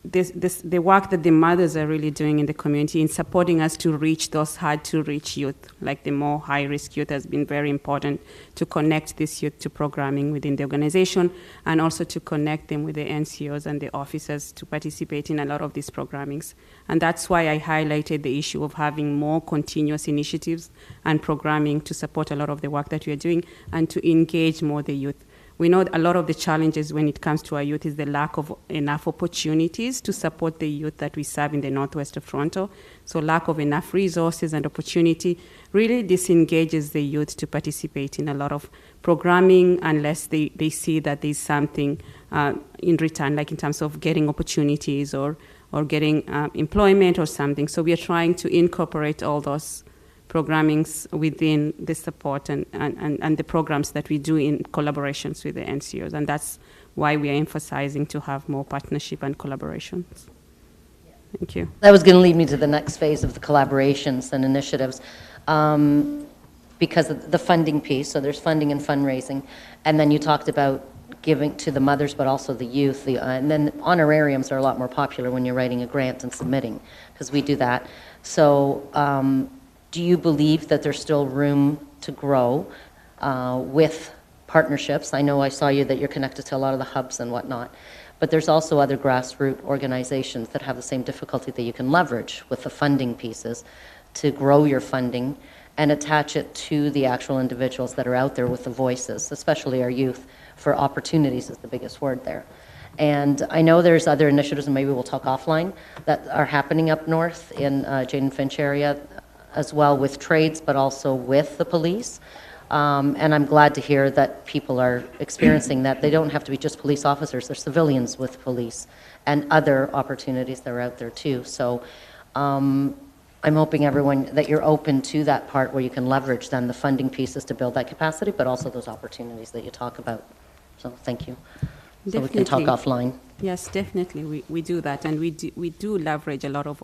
the work that the mothers are really doing in the community in supporting us to reach those hard to reach youth, like the more high risk youth, has been very important to connect this youth to programming within the organization, and also to connect them with the NCOs and the officers to participate in a lot of these programmings. And that's why I highlighted the issue of having more continuous initiatives and programming to support a lot of the work that we are doing and to engage more the youth. we know a lot of the challenges when it comes to our youth is the lack of enough opportunities to support the youth that we serve in the northwest of Toronto. So lack of enough resources and opportunity really disengages the youth to participate in a lot of programming unless they see that there's something in return, like in terms of getting opportunities or getting employment or something. So we are trying to incorporate all those programmings within the support and the programs that we do in collaborations with the NCOs. And that's why we are emphasizing to have more partnership and collaborations. Thank you. That was going to lead me to the next phase of the collaborations and initiatives. Because of the funding piece, so there's funding and fundraising, and then you talked about giving to the mothers, but also the youth, and then honorariums are a lot more popular when you're writing a grant and submitting, because we do that. So do you believe that there's still room to grow with partnerships? I know I saw you that you're connected to a lot of the hubs and whatnot, but there's also other grassroots organizations that have the same difficulty that you can leverage with the funding pieces to grow your funding and attach it to the actual individuals that are out there with the voices, especially our youth, for opportunities is the biggest word there. And I know there's other initiatives, and maybe we'll talk offline, that are happening up north in Jane and Finch area as well with trades, but also with the police. And I'm glad to hear that people are experiencing that. They don't have to be just police officers, they're civilians with police and other opportunities that are out there too. So I'm hoping everyone that you're open to that part where you can leverage then the funding pieces to build that capacity, but also those opportunities that you talk about. So thank you. So we can talk offline. Yes, definitely. We do that, and we do leverage a lot of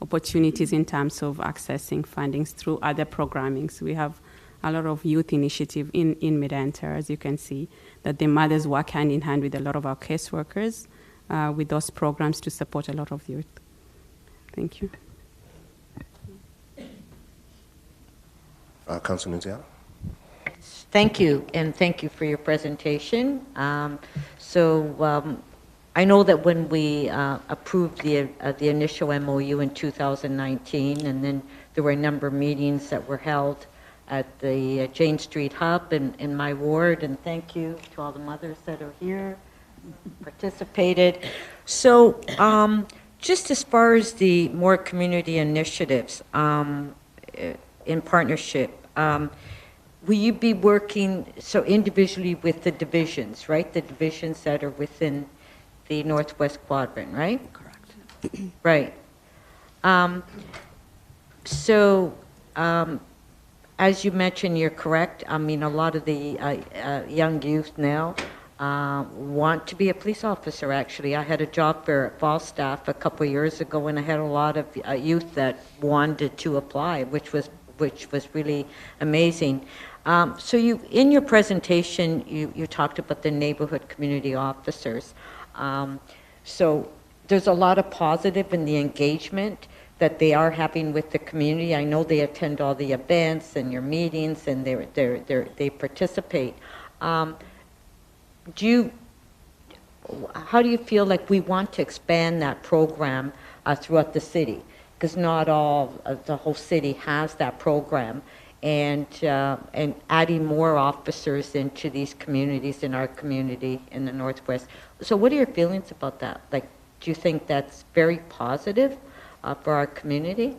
opportunities in terms of accessing fundings through other programmings. We have a lot of youth initiative in Mid-Enter, as you can see, that the mothers work hand in hand with a lot of our caseworkers with those programs to support a lot of youth. Thank you. Councilor Nunziata. Thank you, and thank you for your presentation. I know that when we approved the initial MOU in 2019, and then there were a number of meetings that were held at the Jane Street Hub in my ward, and thank you to all the mothers that are here, participated. So just as far as the more community initiatives in partnership, will you be working so individually with the divisions, right? The divisions that are within the Northwest Quadrant, right? Correct. Right. As you mentioned, you're correct. I mean, a lot of the young youth now want to be a police officer, actually. I had a job fair at Falstaff a couple of years ago, and I had a lot of youth that wanted to apply, which was really amazing. So in your presentation, you talked about the neighborhood community officers. So there's a lot of positive in the engagement that they are having with the community. I know they attend all the events and your meetings, and they participate. How do you feel like we want to expand that program throughout the city? Because not all the whole city has that program, and adding more officers into these communities, in our community in the Northwest. So what are your feelings about that? Like, do you think that's very positive for our community?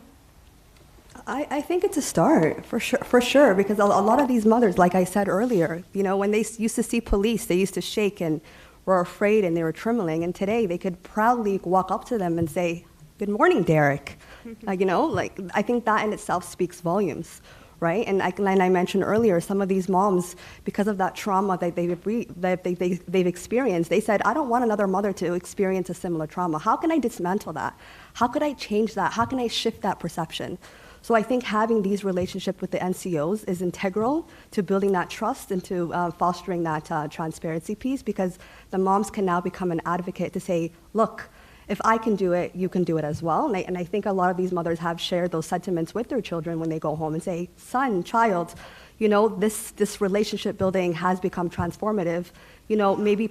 I think it's a start, for sure, because a lot of these mothers, like I said earlier, you know, when they used to see police, they used to shake and were afraid and they were trembling, and today they could proudly walk up to them and say, "Good morning, Derek." You know, like, I think that in itself speaks volumes, right? And like I mentioned earlier, some of these moms, because of that trauma that they've experienced, they said, "I don't want another mother to experience a similar trauma. How can I dismantle that? How could I change that? How can I shift that perception?" So I think having these relationships with the NCOs is integral to building that trust and to fostering that transparency piece, because the moms can now become an advocate to say, "Look, if I can do it, you can do it as well." And I think a lot of these mothers have shared those sentiments with their children when they go home and say, "Son, child, you know, this relationship building has become transformative. You know, maybe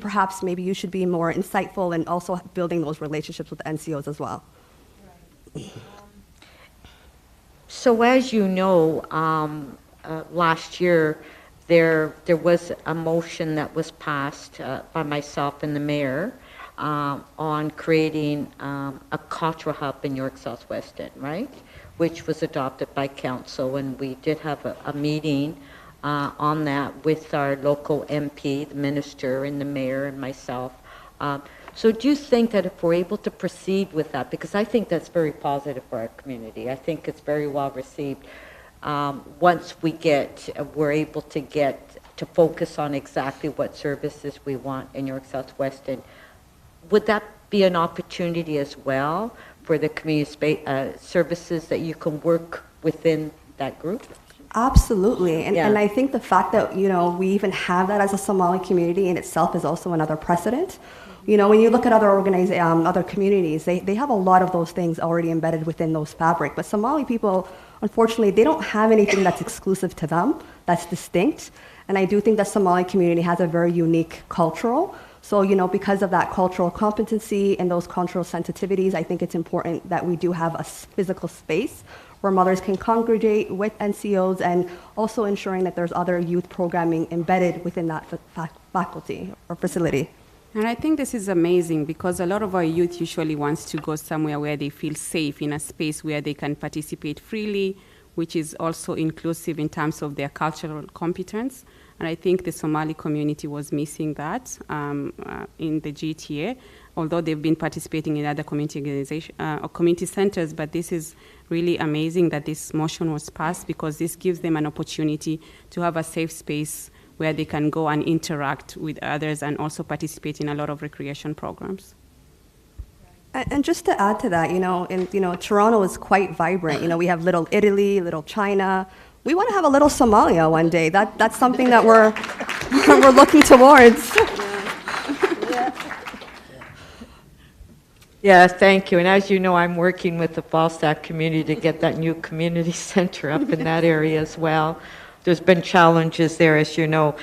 you should be more insightful and also building those relationships with the NCOs as well." So as you know, last year, there was a motion that was passed by myself and the mayor on creating a cultural hub in York Southwestern, right? Which was adopted by council, and we did have a meeting on that with our local MP, the minister, and the mayor, and myself. So do you think that if we're able to proceed with that, because I think that's very positive for our community, I think it's very well received. Once we're able to get to focus on exactly what services we want in York Southwestern, would that be an opportunity as well for the community services that you can work within that group? Absolutely. And, Yeah. and I think the fact that, we even have that as a Somali community in itself is also another precedent. When you look at other communities, they have a lot of those things already embedded within those fabric. But Somali people, unfortunately, they don't have anything that's exclusive to them, that's distinct. And I do think the Somali community has a very unique cultural. So, because of that cultural competency and those cultural sensitivities, I think it's important that we do have a physical space where mothers can congregate with NCOs, and also ensuring that there's other youth programming embedded within that faculty or facility. And I think this is amazing because a lot of our youth usually wants to go somewhere where they feel safe, in a space where they can participate freely, which is also inclusive in terms of their cultural competence. And I think the Somali community was missing that in the GTA, although they've been participating in other community organizations or community centers. But this is really amazing that this motion was passed, because this gives them an opportunity to have a safe space where they can go and interact with others and also participate in a lot of recreation programs. And just to add to that, Toronto is quite vibrant. We have Little Italy, Little China. We want to have a little Somalia one day. That's something that we're looking towards. Yeah, thank you. And as you know, I'm working with the Falstaff community to get that new community center up in that area as well. There's been challenges there, as you know.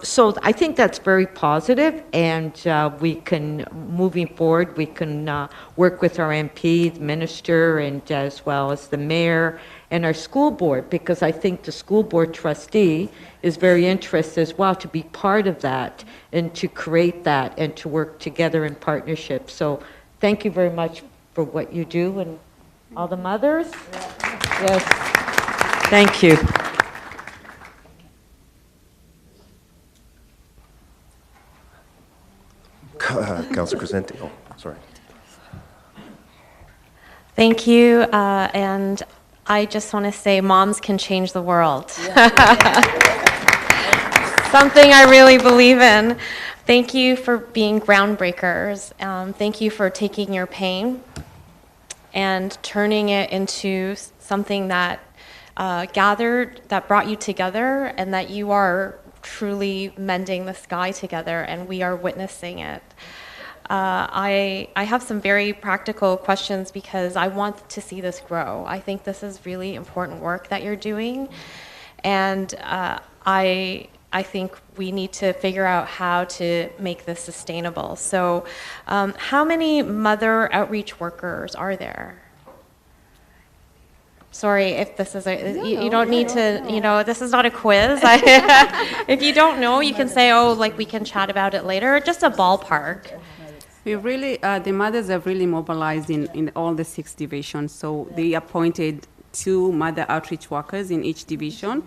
So I think that's very positive, and we can, moving forward, we can work with our MP, the minister, and as well as the mayor and our school board, because I think the school board trustee is very interested as well to be part of that and to create that and to work together in partnership. So thank you very much for what you do, and all the mothers. Yes, thank you. Councilor Crescenti. Oh, sorry. Thank you, and I just want to say moms can change the world. Something I really believe in. Thank you for being groundbreakers. Thank you for taking your pain and turning it into something that that brought you together, and that you are truly mending the sky together, and we are witnessing it. I have some very practical questions because I want to see this grow. I think this is really important work that you're doing, and I think we need to figure out how to make this sustainable. So how many mother outreach workers are there? Sorry if this is you don't need to, this is not a quiz. If you don't know, you can say, we can chat about it later. Just a ballpark. We really, the mothers have really mobilized in all the 6 divisions. So they appointed 2 mother outreach workers in each division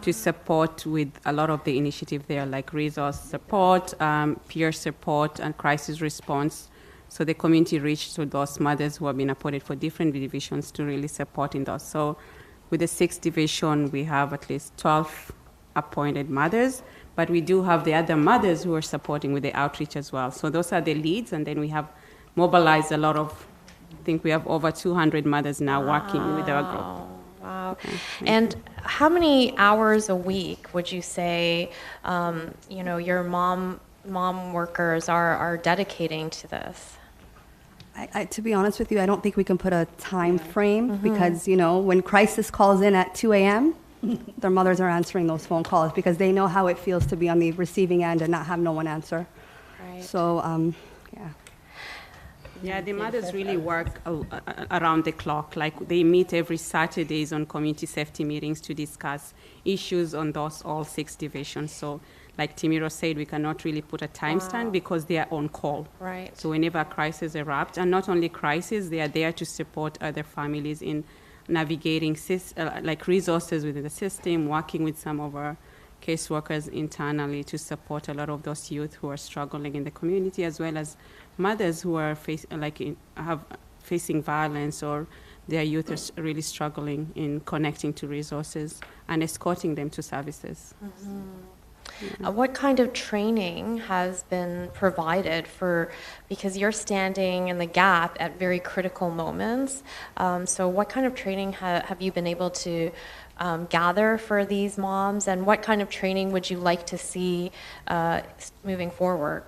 to support with a lot of the initiative there, like resource support, peer support, and crisis response. So the community reached to those mothers who have been appointed for different divisions to really support in those. So with the 6th division, we have at least 12 appointed mothers, but we do have the other mothers who are supporting with the outreach as well. So those are the leads, and then we have mobilized a lot of, I think we have over 200 mothers now working with our group. Wow. Okay, And how many hours a week would you say, your mom workers are dedicating to this? To be honest with you, I don't think we can put a time frame because, when crisis calls in at 2 a.m., their mothers are answering those phone calls because they know how it feels to be on the receiving end and not have no one answer. Right. So, yeah. Yeah, the mothers really work around the clock. Like they meet every Saturdays on community safety meetings to discuss issues on those all 6 divisions. So like Timiro said, we cannot really put a timestamp because they are on call. Right. So whenever a crisis erupts, and not only crisis, they are there to support other families in navigating like resources within the system, working with some of our caseworkers internally to support a lot of those youth who are struggling in the community, as well as mothers who are facing violence, or their youth is really struggling in connecting to resources and escorting them to services. What kind of training has been provided for, because you're standing in the gap at very critical moments, so what kind of training have you been able to gather for these moms, and what kind of training would you like to see moving forward?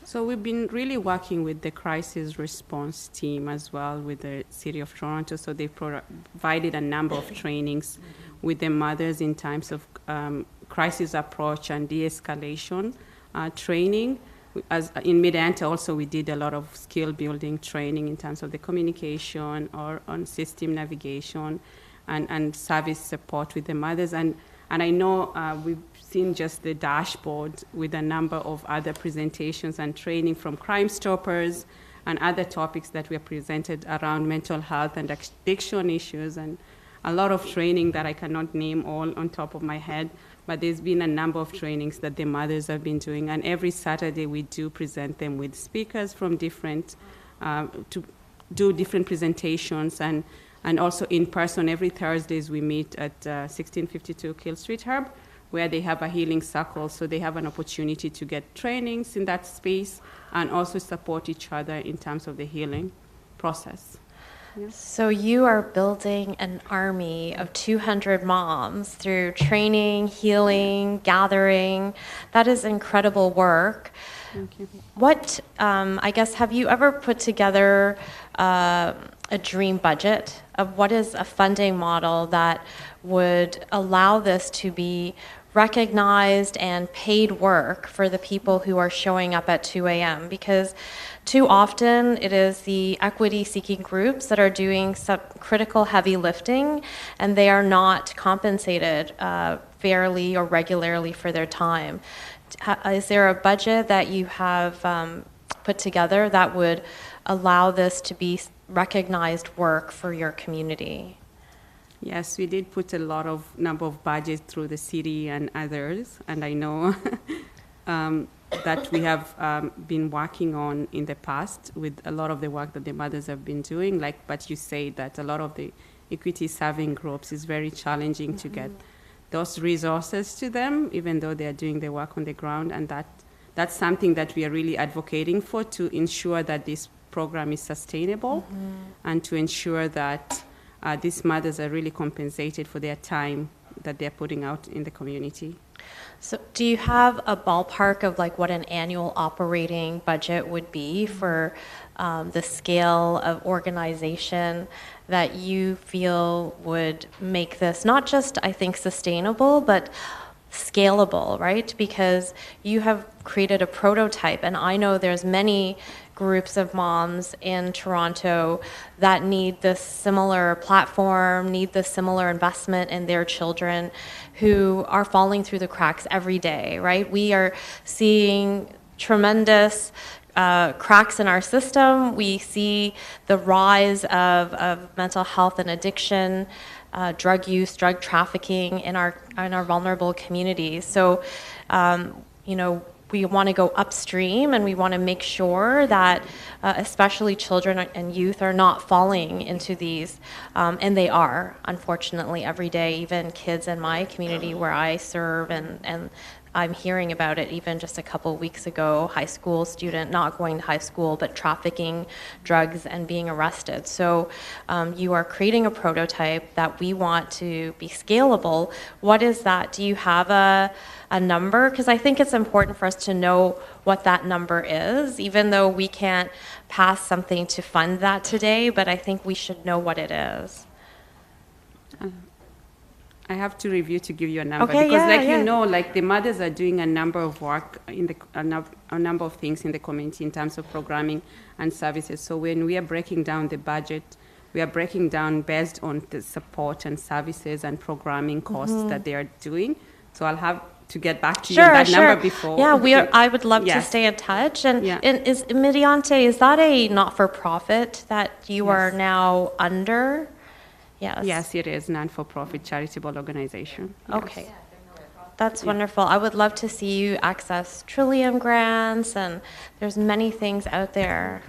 So we've been really working with the crisis response team as well with the City of Toronto. So they provided a number of trainings with the mothers in terms of crisis approach and de-escalation training. As in Mid-Anta also, we did a lot of skill building training in terms of the communication or on system navigation and service support with the mothers. And I know we've seen just the dashboard with a number of other presentations and training from Crime Stoppers and other topics that were presented around mental health and addiction issues, and a lot of training that I cannot name all on top of my head, but there's been a number of trainings that the mothers have been doing, and every Saturday we do present them with speakers from different, to do different presentations, and also in person. Every Thursdays we meet at 1652 Kill Street Herb, where they have a healing circle, so they have an opportunity to get trainings in that space and also support each other in terms of the healing process. Yeah. So you are building an army of 200 moms through training, healing, gathering. That is incredible work. Thank you. What, I guess, have you ever put together a dream budget of what is a funding model that would allow this to be recognized and paid work for the people who are showing up at 2 a.m. Because too often it is the equity-seeking groups that are doing some critical heavy lifting, and they are not compensated fairly or regularly for their time. Is there a budget that you have put together that would allow this to be recognized work for your community? Yes, we did put a lot of number of budgets through the city and others, and I know that we have been working on in the past with a lot of the work that the mothers have been doing. But you say that a lot of the equity serving groups is very challenging to get those resources to them, even though they are doing the work on the ground, and that's something that we are really advocating for, to ensure that this program is sustainable and to ensure that these mothers are really compensated for their time that they're putting out in the community. So do you have a ballpark of like what an annual operating budget would be for the scale of organization that you feel would make this not just, I think, sustainable, but scalable, right? Because you have created a prototype, and I know there's many groups of moms in Toronto that need this similar platform, need this similar investment in their children, who are falling through the cracks every day, right? We are seeing tremendous cracks in our system. We see the rise of mental health and addiction, drug use, drug trafficking in our vulnerable communities. So, we want to go upstream, and we want to make sure that especially children and youth are not falling into these, and they are, unfortunately, every day. Even kids in my community where I serve, and I'm hearing about it even just a couple weeks ago, high school student not going to high school but trafficking drugs and being arrested. So you are creating a prototype that we want to be scalable. What is that? Do you have a number? Because I think it's important for us to know what that number is, even though we can't pass something to fund that today, but I think we should know what it is. I have to review to give you a number Okay, because, yeah, like yeah. you know, like the mothers are doing a number of work in a number of things in the community in terms of programming and services. So when we are breaking down the budget, we are breaking down based on the support and services and programming costs that they are doing. So I'll have to get back to you on that number before. Yeah, I would love to Yes. stay in touch. And, Yeah. and is Mediante, is that a not-for-profit that you are Yes. now under? Yes. Yes, it is non-for-profit charitable organization. Yes. Okay. That's wonderful. I would love to see you access Trillium grants, and there's many things out there.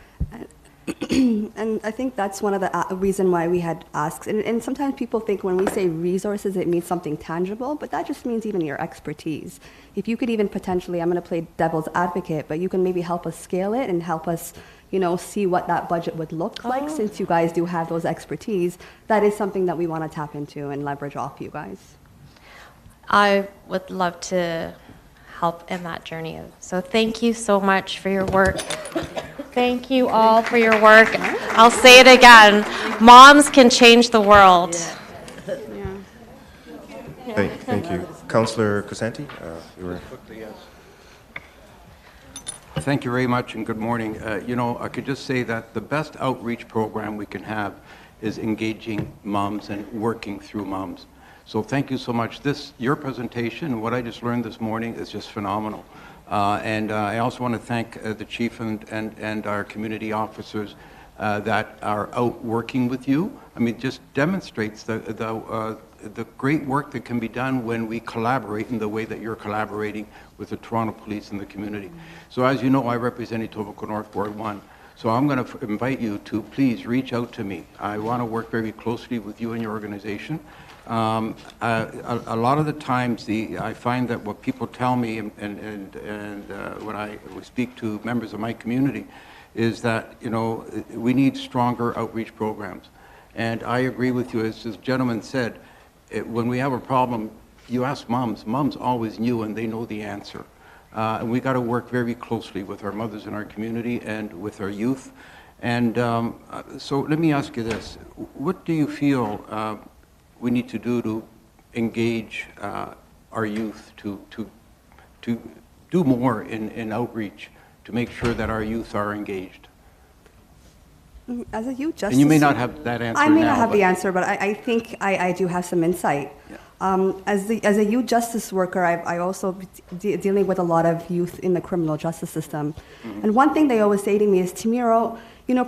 And I think that's one of the reason why we had asked. And sometimes people think when we say resources, it means something tangible, but that just means even your expertise. If you could even potentially, I'm going to play devil's advocate, but you can maybe help us scale it and help us, see what that budget would look like. Since you guys do have those expertise, that is something that we want to tap into and leverage off you guys. I would love to help in that journey. So thank you so much for your work. Thank you all for your work. I'll say it again. Moms can change the world. Thank you. Councillor Crescenti, you were... Thank you very much and good morning. I could just say that the best outreach program we can have is engaging moms and working through moms. So thank you so much. Your presentation and what I just learned this morning is just phenomenal. And I also want to thank the chief and our community officers that are out working with you. I mean, it just demonstrates the great work that can be done when we collaborate in the way that you're collaborating with the Toronto Police and the community. So as you know, I represent Etobicoke North Ward 1. So I'm going to invite you to please reach out to me. I want to work very closely with you and your organization. A lot of the times, I find that what people tell me, and when I speak to members of my community, is that we need stronger outreach programs. And I agree with you, as this gentleman said, when we have a problem, you ask moms. Moms always knew, and they know the answer. And we got to work very closely with our mothers in our community and with our youth. And so let me ask you this: what do you feel we need to do to engage our youth to do more in outreach to make sure that our youth are engaged? As a youth justice... And you may not have that answer I may now, not have but- the answer, but I think I do have some insight. Yeah. As a youth justice worker, I also dealing with a lot of youth in the criminal justice system. Mm-hmm. And one thing they always say to me is, Tamiro,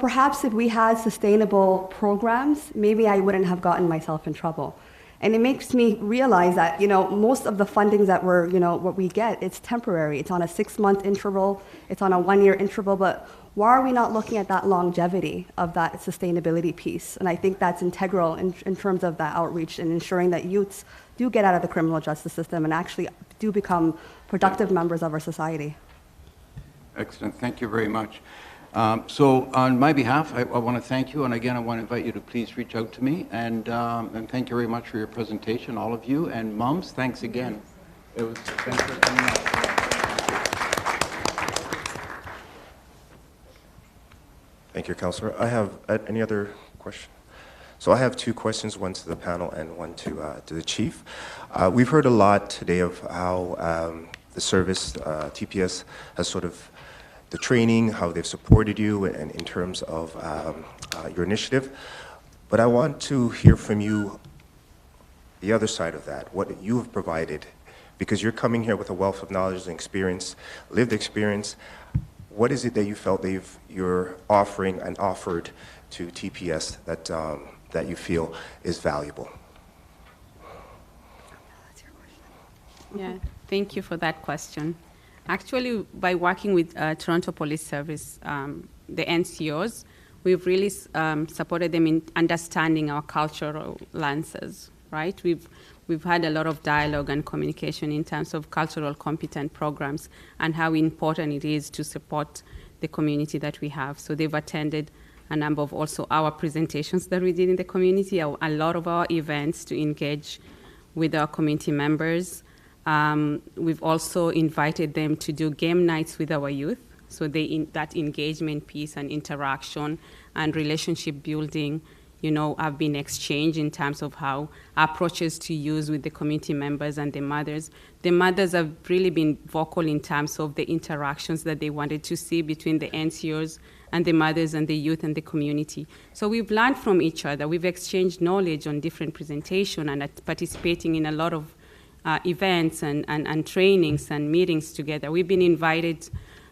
perhaps if we had sustainable programs, maybe I wouldn't have gotten myself in trouble. And it makes me realize that, most of the fundings that what we get, it's temporary. It's on a 6-month interval. It's on a 1-year interval. But why are we not looking at that longevity of that sustainability piece? And I think that's integral in terms of that outreach and ensuring that youths do get out of the criminal justice system and actually do become productive members of our society. Excellent. Thank you very much. So on my behalf, I want to thank you, and again, I want to invite you to please reach out to me, and thank you very much for your presentation, all of you, and moms, thanks again. Thanks for coming out. Thank you, Councillor. I have any other questions? So I have 2 questions, one to the panel and one to the chief. We've heard a lot today of how the service, TPS, has sort of the training, how they've supported you and in terms of your initiative. But I want to hear from you the other side of that, what you have provided, because you're coming here with a wealth of knowledge and experience, lived experience. What is it that you felt that you're offering and offered to TPS that you feel is valuable? Yeah, thank you for that question. Actually, by working with Toronto Police Service, the NCOs, we've really supported them in understanding our cultural lances, right? We've had a lot of dialogue and communication in terms of cultural competent programs and how important it is to support the community that we have. So they've attended a number of also our presentations that we did in the community, a lot of our events to engage with our community members. We've also invited them to do game nights with our youth. So that engagement piece and interaction and relationship building have been exchanged in terms of how approaches to use with the community members and the mothers. The mothers have really been vocal in terms of the interactions that they wanted to see between the NCOs and the mothers and the youth and the community. So we've learned from each other. We've exchanged knowledge on different presentation and participating in a lot of events and trainings and meetings together. We've been invited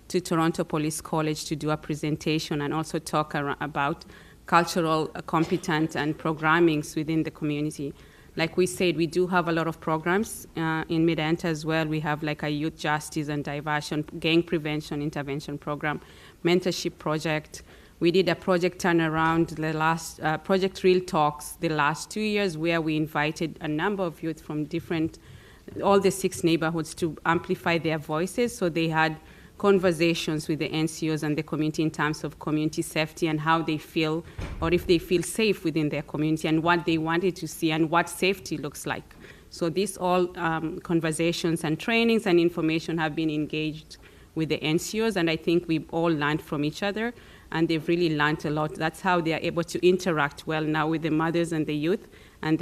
to Toronto Police College to do a presentation and also talk about cultural competence and programmings within the community. Like we said, we do have a lot of programs in Mid-Anta as well. We have like a youth justice and diversion, gang prevention intervention program, mentorship project. We did a project turnaround, the last Project Real Talks, the last 2 years, where we invited a number of youth from all the 6 neighborhoods to amplify their voices. So they had conversations with the NCOs and the community in terms of community safety and how they feel, or if they feel safe within their community, and what they wanted to see and what safety looks like. So these all conversations and trainings and information have been engaged with the NCOs, and I think we've all learned from each other, and they've really learned a lot. That's how they are able to interact well now with the mothers and the youth, and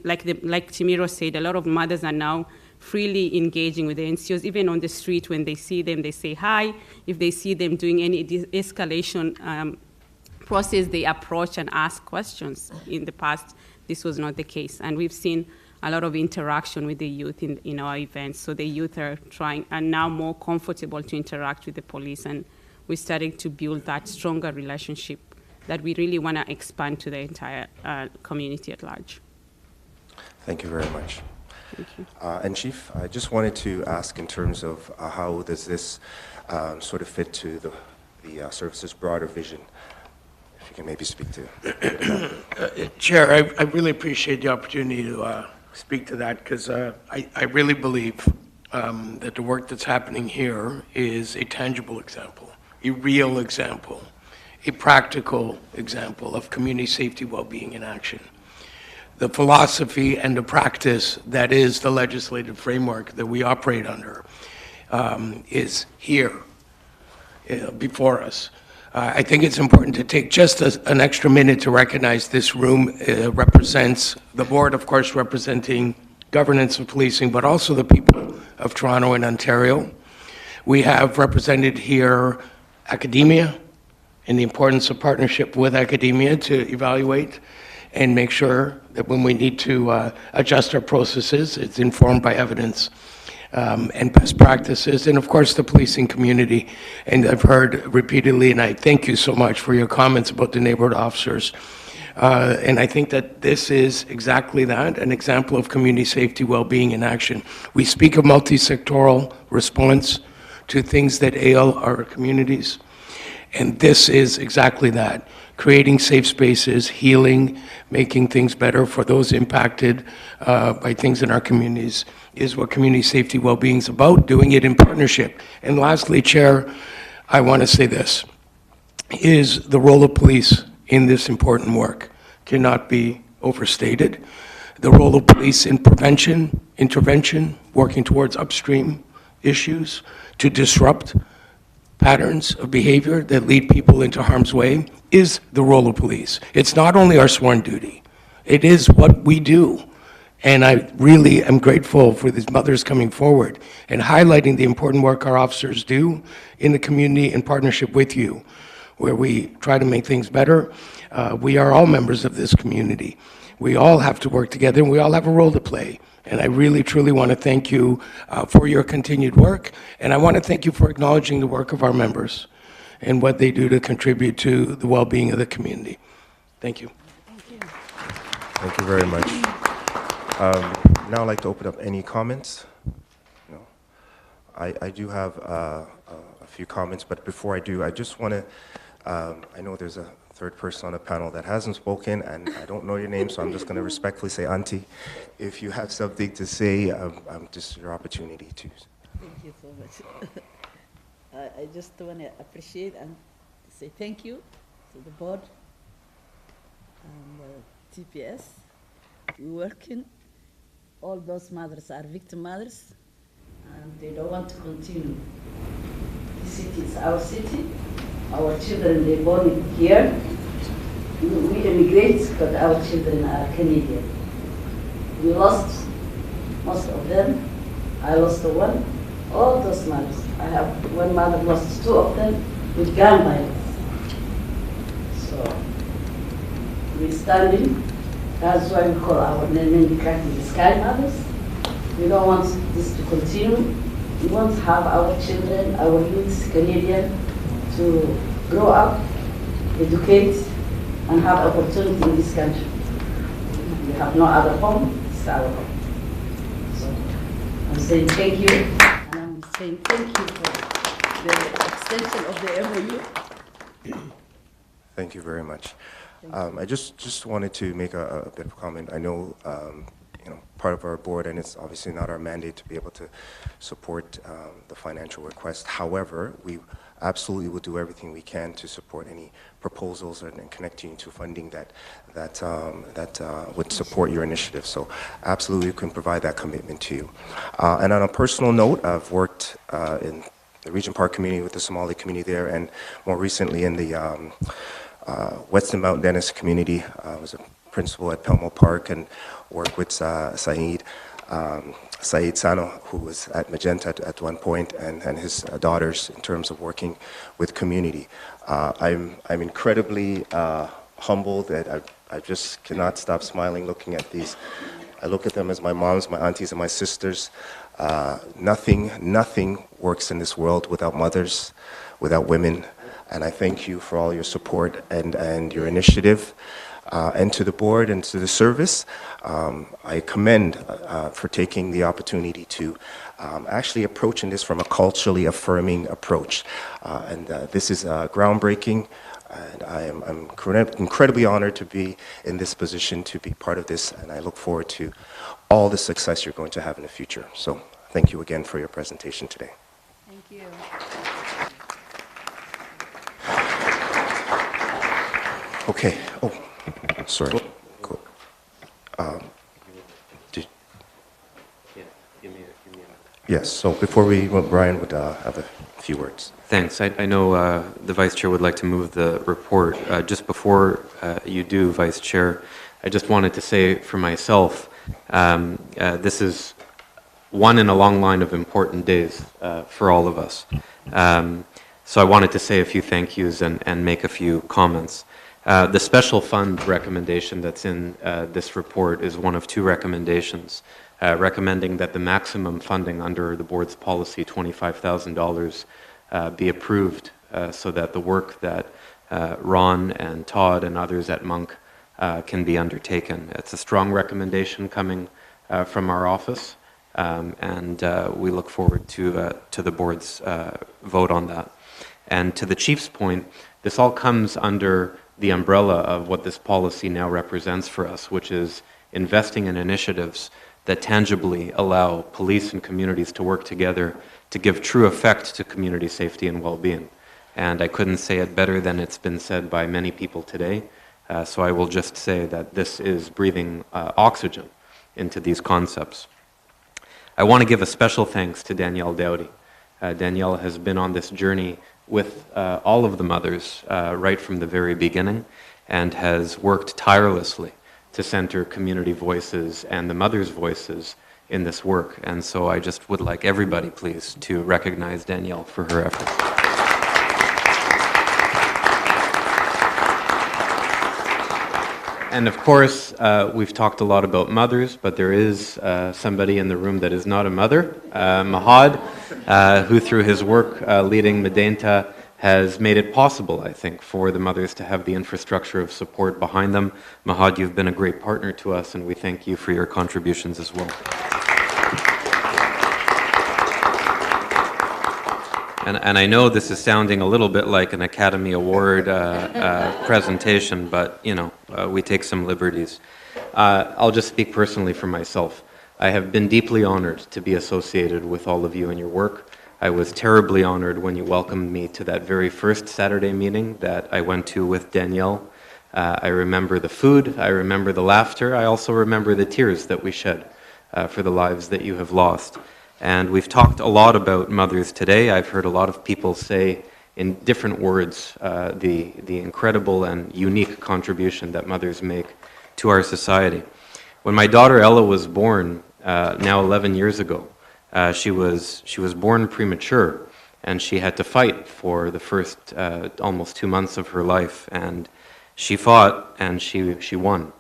like Chimiro said, a lot of mothers are now freely engaging with the NCOs, even on the street. When they see them, they say hi. If they see them doing any de-escalation process, they approach and ask questions. In the past, this was not the case. And we've seen a lot of interaction with the youth in our events. So the youth are now more comfortable to interact with the police, and we're starting to build that stronger relationship that we really want to expand to the entire community at large. Thank you very much. Thank you. And Chief, I just wanted to ask in terms of how does this sort of fit to the service's broader vision? If you can maybe speak to that. Chair, I really appreciate the opportunity to speak to that, because I really believe that the work that's happening here is a tangible example, a real example, a practical example of community safety well-being in action. The philosophy and the practice that is the legislative framework that we operate under is here before us. I think it's important to take just an extra minute to recognize this room represents the board, of course, representing governance of policing, but also the people of Toronto and Ontario. We have represented here academia and the importance of partnership with academia to evaluate and make sure that when we need to adjust our processes, it's informed by evidence and best practices, and of course the policing community. And I've heard repeatedly, and I thank you so much for your comments about the neighborhood officers. And I think that this is exactly that, an example of community safety well-being in action. We speak of multi-sectoral response to things that ail our communities, and this is exactly that. Creating safe spaces, healing, making things better for those impacted by things in our communities is what community safety well-being is about, doing it in partnership. And lastly, Chair, I want to say this, is the role of police in this important work cannot be overstated. The role of police in prevention, intervention, working towards upstream issues to disrupt patterns of behavior that lead people into harm's way is the role of police. It's not only our sworn duty, it is what we do. And I really am grateful for these mothers coming forward and highlighting the important work our officers do in the community in partnership with you, where we try to make things better. We are all members of this community. We all have to work together, and we all have a role to play. And I really, truly want to thank you for your continued work. And I want to thank you for acknowledging the work of our members and what they do to contribute to the well-being of the community. Thank you. Thank you very much. Now I'd like to open up any comments. No. I do have a few comments, but before I do, I just want to, I know there's a third person on the panel that hasn't spoken, and I don't know your name, so I'm just going to respectfully say, Auntie, if you have something to say, just your opportunity to. Thank you so much. I just want to appreciate and say thank you to the board and TPS. We're working. All those mothers are victim mothers, and they don't want to continue. This city is our city. Our children, they born here. We immigrate, but our children are Canadian. We lost most of them. I lost one. All those mothers. I have one mother lost two of them with gun violence. So we're standing. That's why we call our name in the Sky Mothers. We don't want this to continue. We want to have our children, our youth, Canadian, to grow up, educate, and have opportunity in this country. We have no other home, it's our home. So I'm saying thank you, and I'm saying thank you for the extension of the MOU. Thank you very much. I just wanted to make a bit of comment. I know, part of our board, and it's obviously not our mandate to be able to support the financial request. However, we absolutely will do everything we can to support any proposals and connect you to funding that would support your initiative. So absolutely, we can provide that commitment to you. And on a personal note, I've worked in the Regent Park community with the Somali community there, and more recently in the Weston Mount Dennis community. I was a principal at Pelmo Park and worked with Saeed Sano, who was at Magenta at one point, and his daughters in terms of working with community. I'm incredibly humbled that I just cannot stop smiling looking at these. I look at them as my moms, my aunties, and my sisters. Nothing works in this world without mothers, without women. And I thank you for all your support and your initiative. And to the board and to the service, I commend for taking the opportunity to actually approaching this from a culturally affirming approach. And this is groundbreaking. And I'm incredibly honored to be in this position, to be part of this, and I look forward to all the success you're going to have in the future. So thank you again for your presentation today. Thank you. Okay. Oh, sorry. Cool. Yes, so before Brian would have a few words. Thanks. I know the Vice Chair would like to move the report. Just before you do, Vice Chair, I just wanted to say for myself, this is one in a long line of important days for all of us. So I wanted to say a few thank yous and make a few comments. The special fund recommendation that's in this report is one of two recommendations, recommending that the maximum funding under the board's policy, $25,000, be approved so that the work that Ron and Todd and others at Monk can be undertaken. It's a strong recommendation coming from our office, and we look forward to the board's vote on that. And to the Chief's point, this all comes under the umbrella of what this policy now represents for us, which is investing in initiatives that tangibly allow police and communities to work together to give true effect to community safety and well-being. And I couldn't say it better than it's been said by many people today, so I will just say that this is breathing oxygen into these concepts. I want to give a special thanks to Danielle Dowdy. Danielle has been on this journey with all of the mothers right from the very beginning, and has worked tirelessly to center community voices and the mothers' voices in this work. And so I just would like everybody, please, to recognize Danielle for her efforts. And of course, we've talked a lot about mothers, but there is somebody in the room that is not a mother, Mahad, who through his work leading Medenta has made it possible, I think, for the mothers to have the infrastructure of support behind them. Mahad, you've been a great partner to us, and we thank you for your contributions as well. And I know this is sounding a little bit like an Academy Award presentation, but, you know, we take some liberties. I'll just speak personally for myself. I have been deeply honored to be associated with all of you in your work. I was terribly honored when you welcomed me to that very first Saturday meeting that I went to with Danielle. I remember the food, I remember the laughter, I also remember the tears that we shed for the lives that you have lost. And we've talked a lot about mothers today. I've heard a lot of people say in different words the incredible and unique contribution that mothers make to our society. When my daughter Ella was born, now 11 years ago, she was born premature, and she had to fight for the first almost 2 months of her life, and she fought and she won.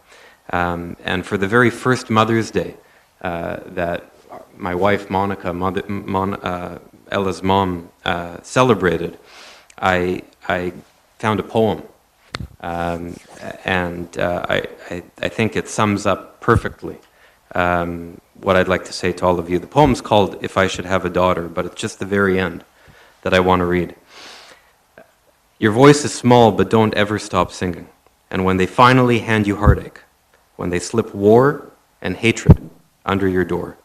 And for the very first Mother's Day that my wife Monica, Ella's mom, celebrated, I found a poem, and I think it sums up perfectly what I'd like to say to all of you. The poem's called "If I Should Have a Daughter," but it's just the very end that I want to read. Your voice is small, but don't ever stop singing. And when they finally hand you heartache, when they slip war and hatred under your door,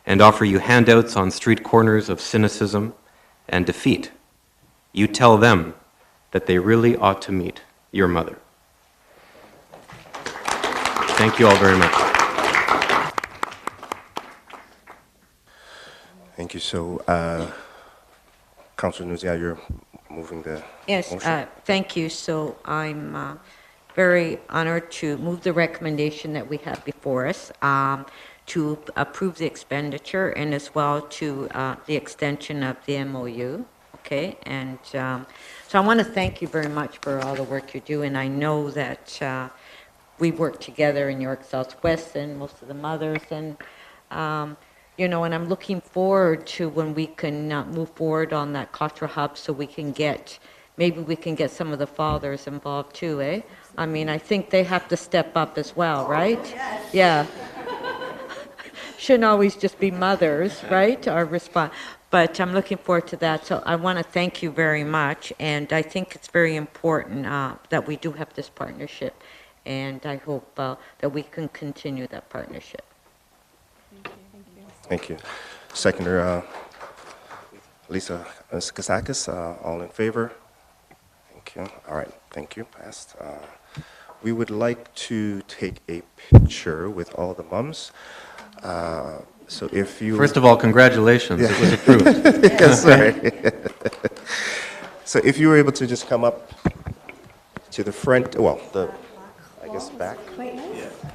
and offer you handouts on street corners of cynicism and defeat, you tell them that they really ought to meet your mother. Thank you all very much. Thank you. So, Councilor Nuzia, you're moving the Yes, motion? thank you. So I'm very honored to move the recommendation that we have before us to approve the expenditure and as well to the extension of the MOU. Okay, and so I want to thank you very much for all the work you do, and I know that we work together in York Southwest and most of the mothers, and you know, and I'm looking forward to when we can move forward on that cultural hub so we can get, maybe we can get some of the fathers involved too, eh? I mean, I think they have to step up as well, right? Yes. Yeah. Shouldn't always just be mothers, right? Our response. But I'm looking forward to that. So I want to thank you very much. And I think it's very important that we do have this partnership. And I hope that we can continue that partnership. Thank you. Seconder Lisa Skasakis, all in favor? Thank you. All right, thank you. Passed. We would like to take a picture with all the mums. So if you... First of all, congratulations. Yeah. It was approved. Yes, sir. So if you were able to just come up to the front, well, I guess back. Quite nice. Yeah.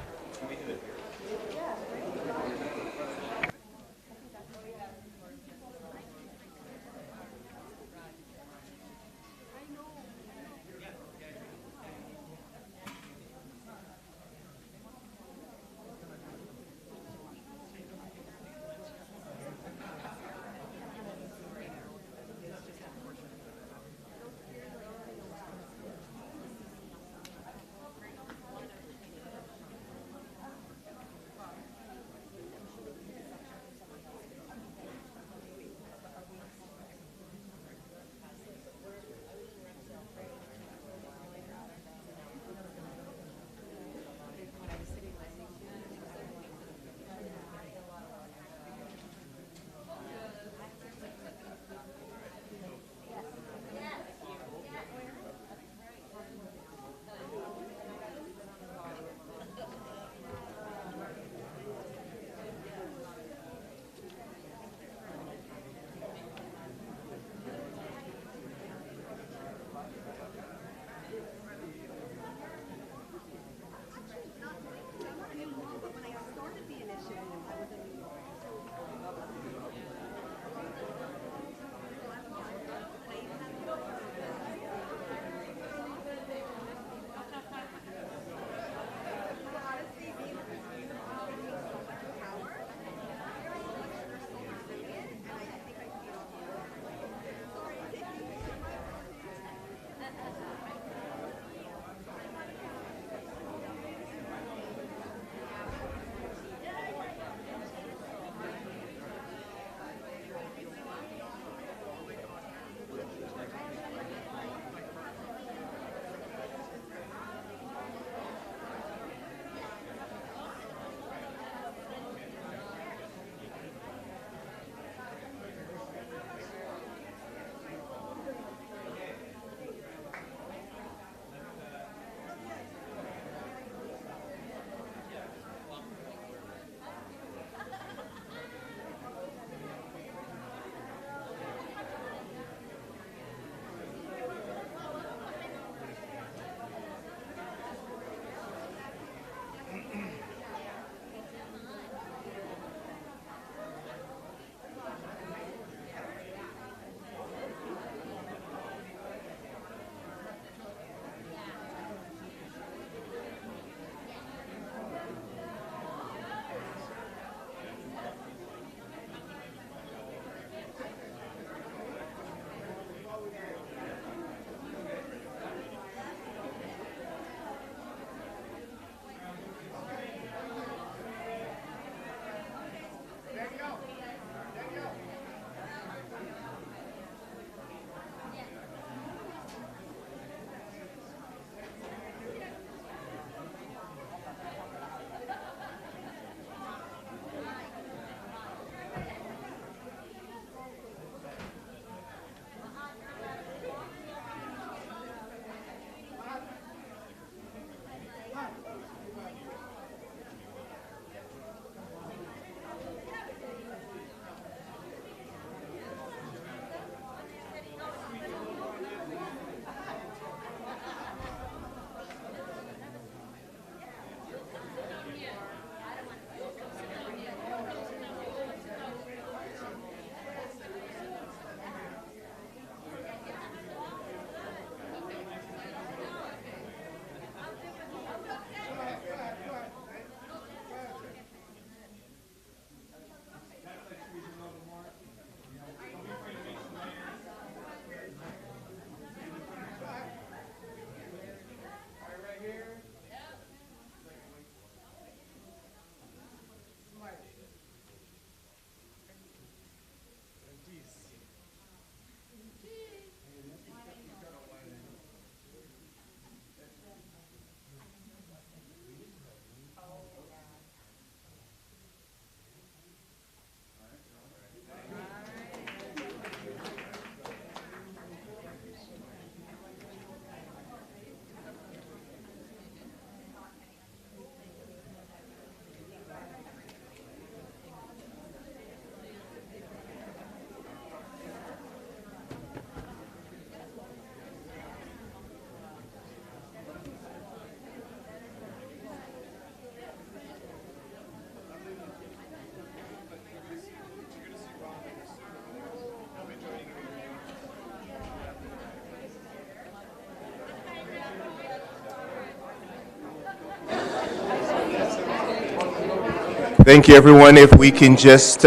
Thank you, everyone. If we can just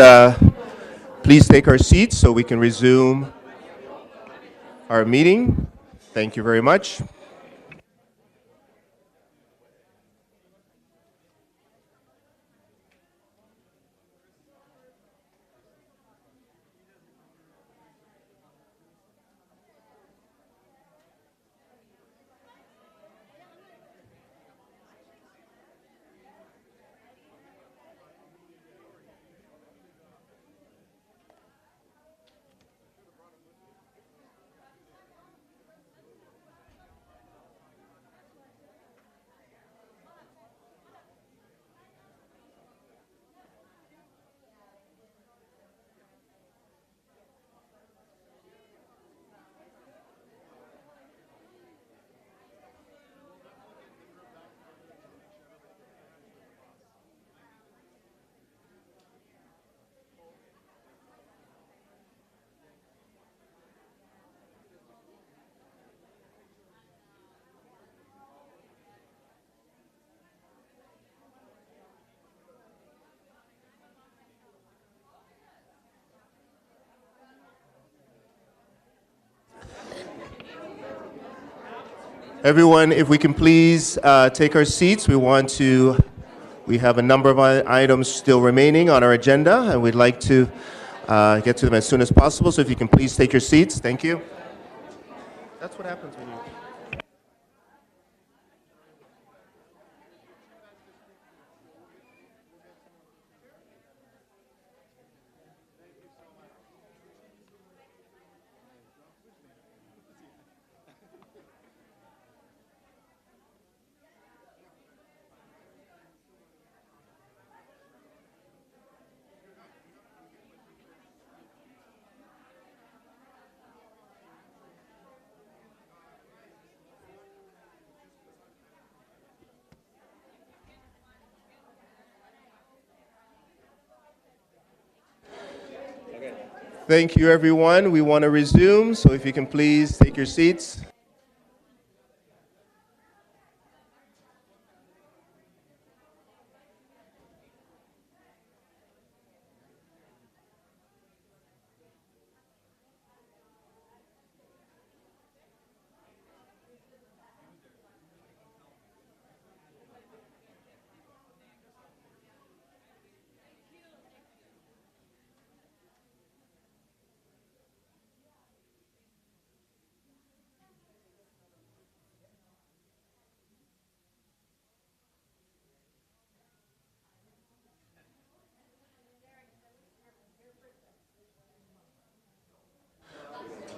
please take our seats so we can resume our meeting. Thank you very much. Everyone, if we can please take our seats. We have a number of items still remaining on our agenda, and we'd like to get to them as soon as possible. So if you can please take your seats. Thank you. That's what happens when you... Thank you, everyone. We want to resume, so if you can please take your seats.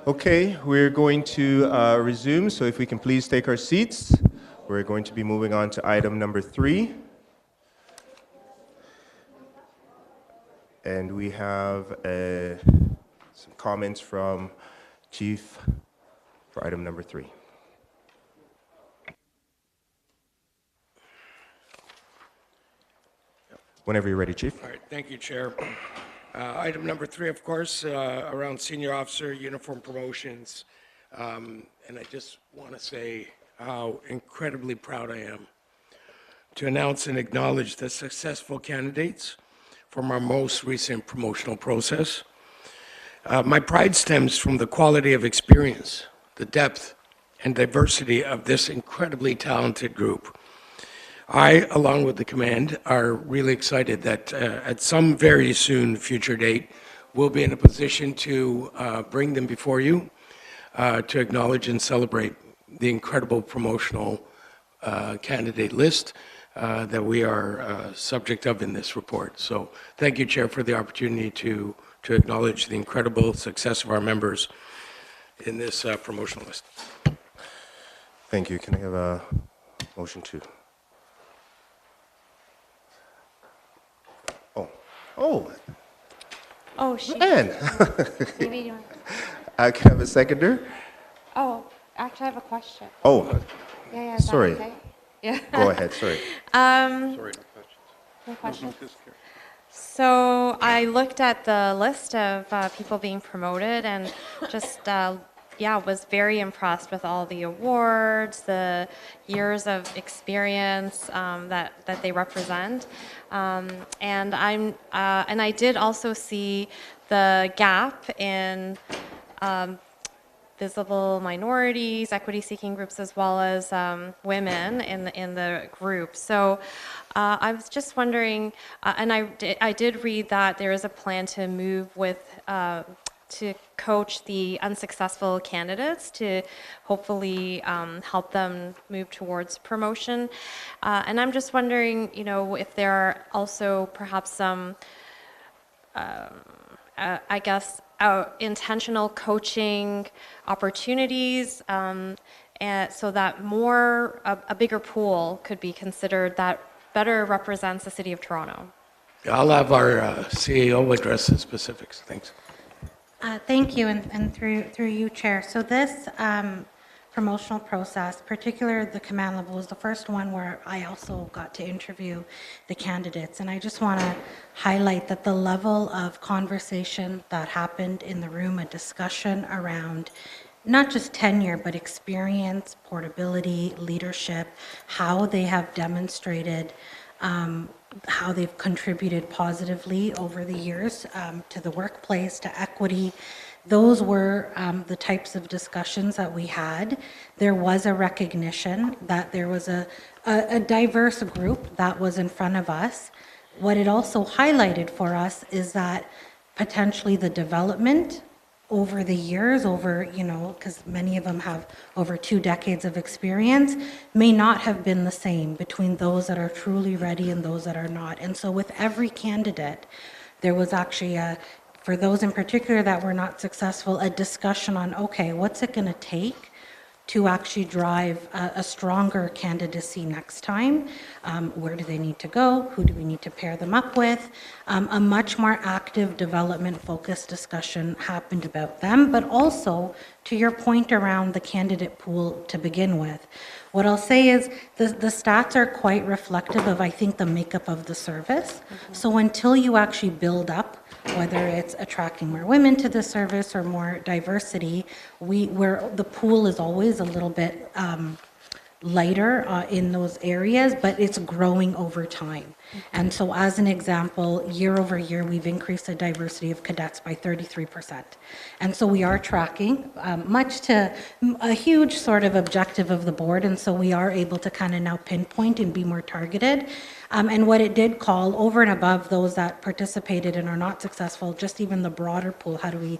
Okay, we're going to resume, so if we can please take our seats. We're going to be moving on to item number 3. And we have some comments from Chief for item number 3. Whenever you're ready, Chief. All right, thank you, Chair. Item number 3, of course, around senior officer uniform promotions. And I just want to say how incredibly proud I am to announce and acknowledge the successful candidates from our most recent promotional process. My pride stems from the quality of experience, the depth and diversity of this incredibly talented group. I, along with the command, are really excited that at some very soon future date, we'll be in a position to bring them before you to acknowledge and celebrate the incredible promotional candidate list that we are subject of in this report. So thank you, Chair, for the opportunity to acknowledge the incredible success of our members in this promotional list. Thank you. Can I have a motion to? Oh, she. Man. Maybe you want. Can I have a seconder? Oh, actually, I have a question. Oh, Yeah, is that sorry. okay? Yeah. Go ahead, sorry. Sorry, No questions? So I looked at the list of people being promoted and just yeah, was very impressed with all the awards, the years of experience that they represent, and I did also see the gap in visible minorities, equity-seeking groups, as well as women in the group. So I was just wondering, and I did read that there is a plan to move with to coach the unsuccessful candidates to hopefully help them move towards promotion. And I'm just wondering, if there are also perhaps some I guess, intentional coaching opportunities, and so that a bigger pool could be considered that better represents the City of Toronto. I'll have our CAO address the specifics. Thanks. Thank you, and through you, Chair. So this promotional process, particularly the command level, was the first one where I also got to interview the candidates. And I just want to highlight that the level of conversation that happened in the room, a discussion around not just tenure, but experience, portability, leadership, how they have demonstrated how they've contributed positively over the years to the workplace, to equity. Those were the types of discussions that we had. There was a recognition that there was a diverse group that was in front of us. What it also highlighted for us is that potentially the development over the years, because many of them have over 2 decades of experience, may not have been the same between those that are truly ready and those that are not. And so with every candidate, there was actually for those in particular that were not successful, a discussion on, okay, what's it going to take to actually drive a stronger candidacy next time? Where do they need to go? Who do we need to pair them up with? A much more active development-focused discussion happened about them, but also to your point around the candidate pool to begin with. What I'll say is the stats are quite reflective of, I think, the makeup of the service. So until you actually build up, whether it's attracting more women to the service or more diversity, the pool is always a little bit lighter in those areas, but it's growing over time. And so as an example, year over year, we've increased the diversity of cadets by 33%. And so we are tracking, much to a huge sort of objective of the board, and so we are able to kind of now pinpoint and be more targeted. And what it did call, over and above those that participated and are not successful, just even the broader pool, how do we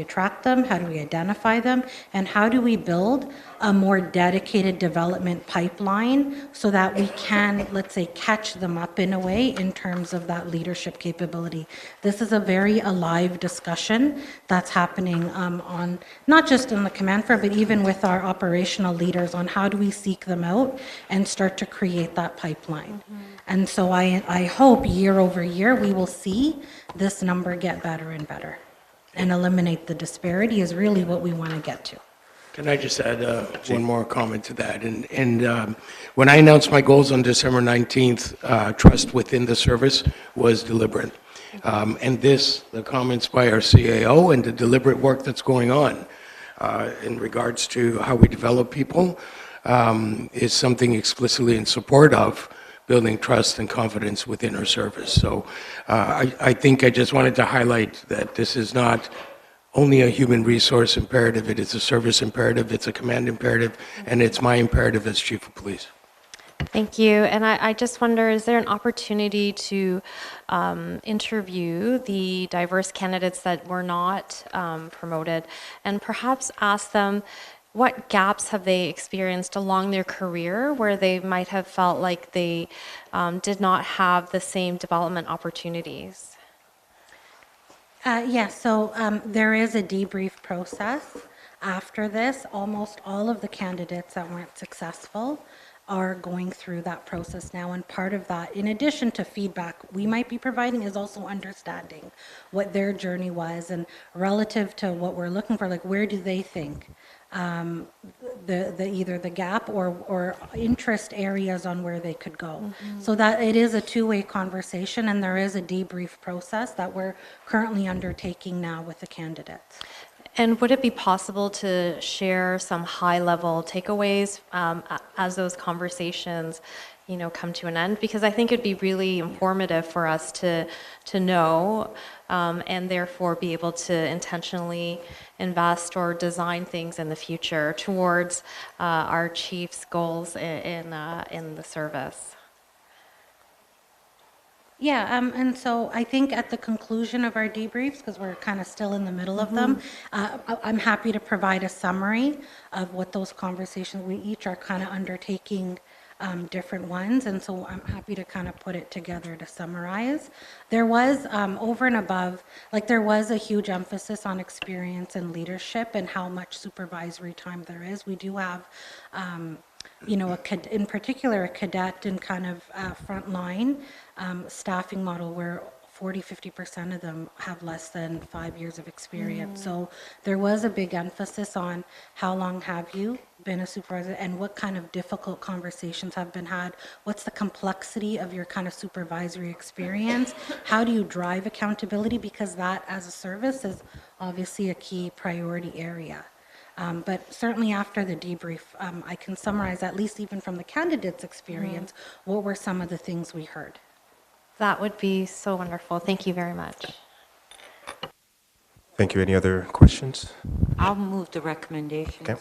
attract them, how do we identify them, and how do we build a more dedicated development pipeline so that we can, let's say, catch them up in a way in terms of that leadership capability. This is a very alive discussion that's happening on, not just in the command front, but even with our operational leaders on how do we seek them out and start to create that pipeline. And so I hope year over year we will see this number get better and better and eliminate the disparity is really what we want to get to. Can I just add one more comment to that? And when I announced my goals on December 19th, trust within the service was deliberate. And the comments by our CAO and the deliberate work that's going on in regards to how we develop people is something explicitly in support of building trust and confidence within our service. So I think I just wanted to highlight that this is not only a human resource imperative, it is a service imperative, it's a command imperative, and it's my imperative as Chief of Police. Thank you. And I just wonder, is there an opportunity to interview the diverse candidates that were not promoted and perhaps ask them, what gaps have they experienced along their career where they might have felt like they did not have the same development opportunities? Yes, so there is a debrief process after this. Almost all of the candidates that weren't successful are going through that process now, and part of that, in addition to feedback we might be providing, is also understanding what their journey was and relative to what we're looking for, like where do they think either the gap or interest areas on where they could go. So that it is a two-way conversation, and there is a debrief process that we're currently undertaking now with the candidates. And would it be possible to share some high-level takeaways as those conversations, come to an end? Because I think it'd be really informative for us to know, and therefore be able to intentionally invest or design things in the future towards our chief's goals in the service. Yeah, and so I think at the conclusion of our debriefs, because we're kind of still in the middle of them, I'm happy to provide a summary of what those conversations, we each are kind of undertaking different ones, and so I'm happy to kind of put it together to summarize. There was, over and above, there was a huge emphasis on experience and leadership and how much supervisory time there is. We do have in particular, a cadet and kind of frontline staffing model where 40-50% of them have less than 5 years of experience. So there was a big emphasis on how long have you been a supervisor and what kind of difficult conversations have been had. What's the complexity of your kind of supervisory experience? How do you drive accountability? Because that as a service is obviously a key priority area. But certainly after the debrief, I can summarize, at least even from the candidates' experience, what were some of the things we heard. That would be so wonderful. Thank you very much. Thank you. Any other questions? I'll move the recommendations. Okay.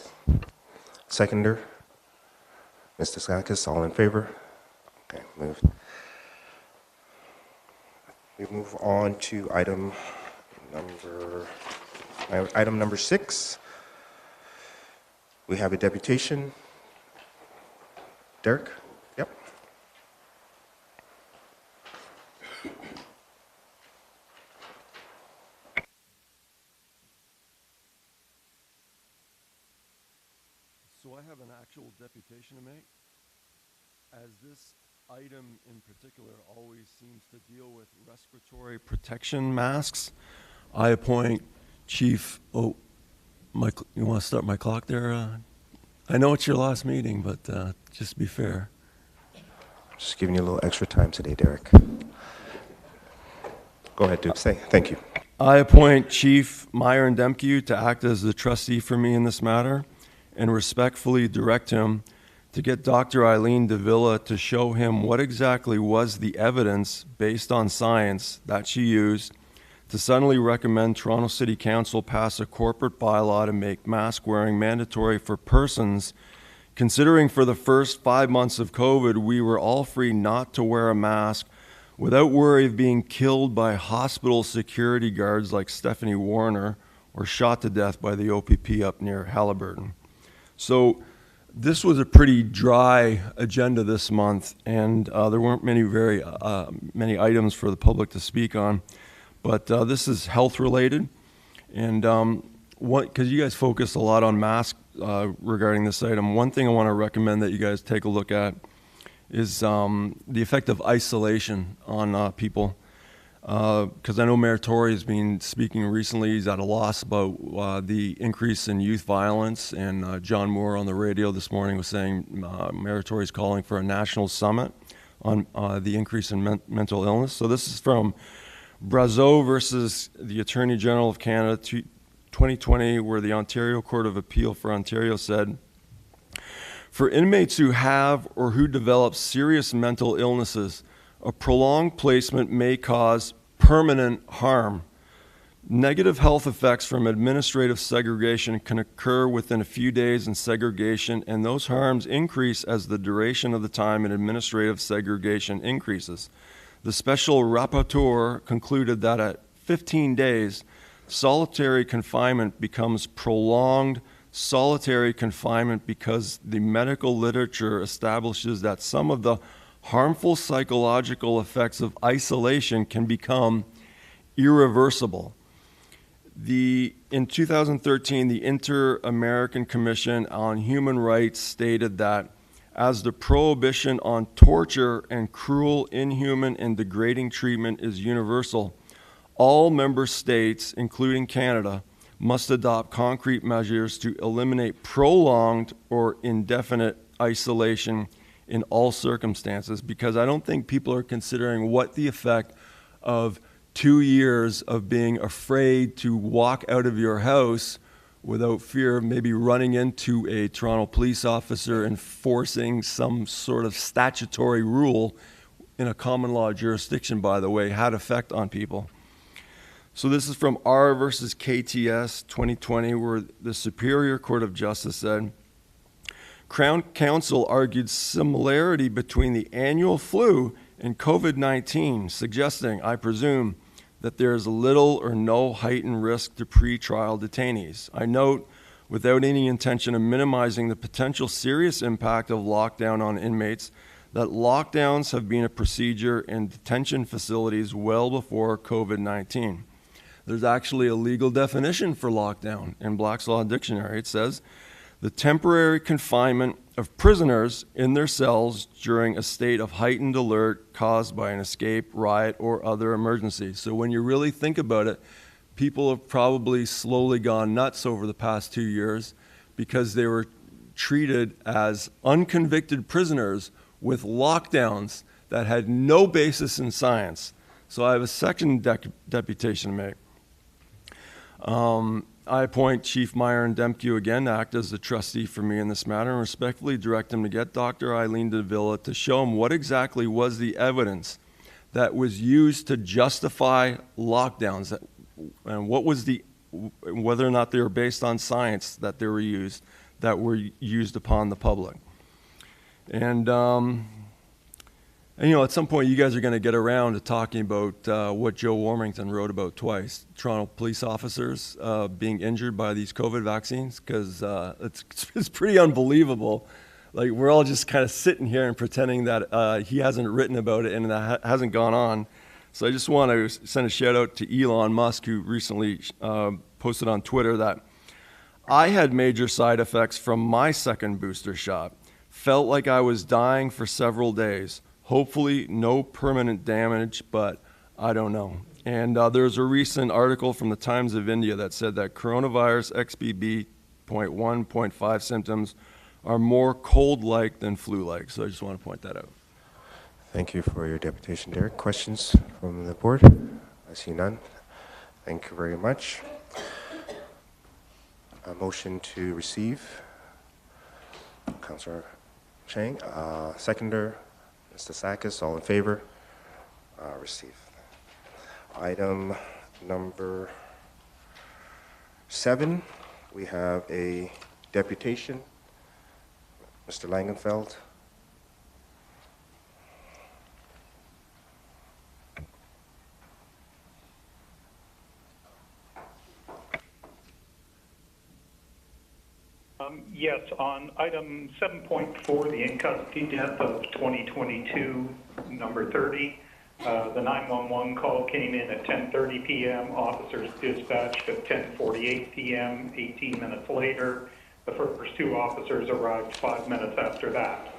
Seconder? Mr. Skakis, all in favor? Okay, moved. We move on to item number 6. We have a deputation. Derek? Yep. So I have an actual deputation to make. As this item in particular always seems to deal with respiratory protection masks, I appoint Chief, you want to start my clock there? I know it's your last meeting, but just to be fair. Just giving you a little extra time today, Derek. Go ahead, Duke. Thank you. I appoint Chief Meyer and Demke to act as the trustee for me in this matter and respectfully direct him to get Dr. Eileen Davila to show him what exactly was the evidence based on science that she used to suddenly recommend Toronto City Council pass a corporate bylaw to make mask wearing mandatory for persons, considering for the first 5 months of COVID, we were all free not to wear a mask without worry of being killed by hospital security guards like Stephanie Warner or shot to death by the OPP up near Halliburton. So this was a pretty dry agenda this month, and there weren't many items for the public to speak on. But this is health related, and because you guys focus a lot on masks regarding this item, one thing I want to recommend that you guys take a look at is the effect of isolation on people. Because I know Mayor Tory has been speaking recently. He's at a loss about the increase in youth violence, and John Moore on the radio this morning was saying Mayor Tory is calling for a national summit on the increase in mental illness. So this is from Brazeau versus the Attorney General of Canada, 2020, where the Ontario Court of Appeal for Ontario said, for inmates who have or who develop serious mental illnesses, a prolonged placement may cause permanent harm. Negative health effects from administrative segregation can occur within a few days in segregation, and those harms increase as the duration of the time in administrative segregation increases. The special rapporteur concluded that at 15 days, solitary confinement becomes prolonged solitary confinement because the medical literature establishes that some of the harmful psychological effects of isolation can become irreversible. In 2013, the Inter-American Commission on Human Rights stated that as the prohibition on torture and cruel, inhuman, and degrading treatment is universal, all member states, including Canada, must adopt concrete measures to eliminate prolonged or indefinite isolation in all circumstances, because I don't think people are considering what the effect of 2 years of being afraid to walk out of your house without fear of maybe running into a Toronto police officer enforcing some sort of statutory rule in a common law jurisdiction, by the way, had effect on people. So this is from R versus KTS 2020, where the Superior Court of Justice said, Crown Counsel argued similarity between the annual flu and COVID-19, suggesting, I presume, that there is little or no heightened risk to pretrial detainees. I note, without any intention of minimizing the potential serious impact of lockdown on inmates, that lockdowns have been a procedure in detention facilities well before COVID-19. There's actually a legal definition for lockdown in Black's Law Dictionary. It says, the temporary confinement of prisoners in their cells during a state of heightened alert caused by an escape, riot, or other emergency. So when you really think about it, people have probably slowly gone nuts over the past 2 years because they were treated as unconvicted prisoners with lockdowns that had no basis in science. So I have a second deputation to make. I appoint Chief Myron Demke again to act as the trustee for me in this matter and respectfully direct him to get Dr. Eileen Davila to show him what exactly was the evidence that was used to justify lockdowns, and what was whether or not they were based on science that they were used upon the public. And you know, at some point you guys are going to get around to talking about what Joe Warmington wrote about twice, Toronto police officers being injured by these COVID vaccines, because it's pretty unbelievable. Like, we're all just kind of sitting here and pretending that he hasn't written about it and that hasn't gone on. So I just want to send a shout out to Elon Musk, who recently posted on Twitter that I had major side effects from my second booster shot. Felt like I was dying for several days. Hopefully no permanent damage, but I don't know. And there's a recent article from the Times of India that said that coronavirus XBB.1.5 symptoms are more cold-like than flu-like. So I just want to point that out. Thank you for your deputation, Derek. Questions from the board? I see none. Thank you very much. A motion to receive. Councillor Chang. Seconder, Mr. Sakis, all in favor? Receive. Item number 7, we have a deputation. Mr. Langenfeld. Yes, on item 7.4, the in-custody death of 2022, number 30, the 911 call came in at 10:30 p.m. Officers dispatched at 10:48 p.m. 18 minutes later. The first 2 officers arrived 5 minutes after that.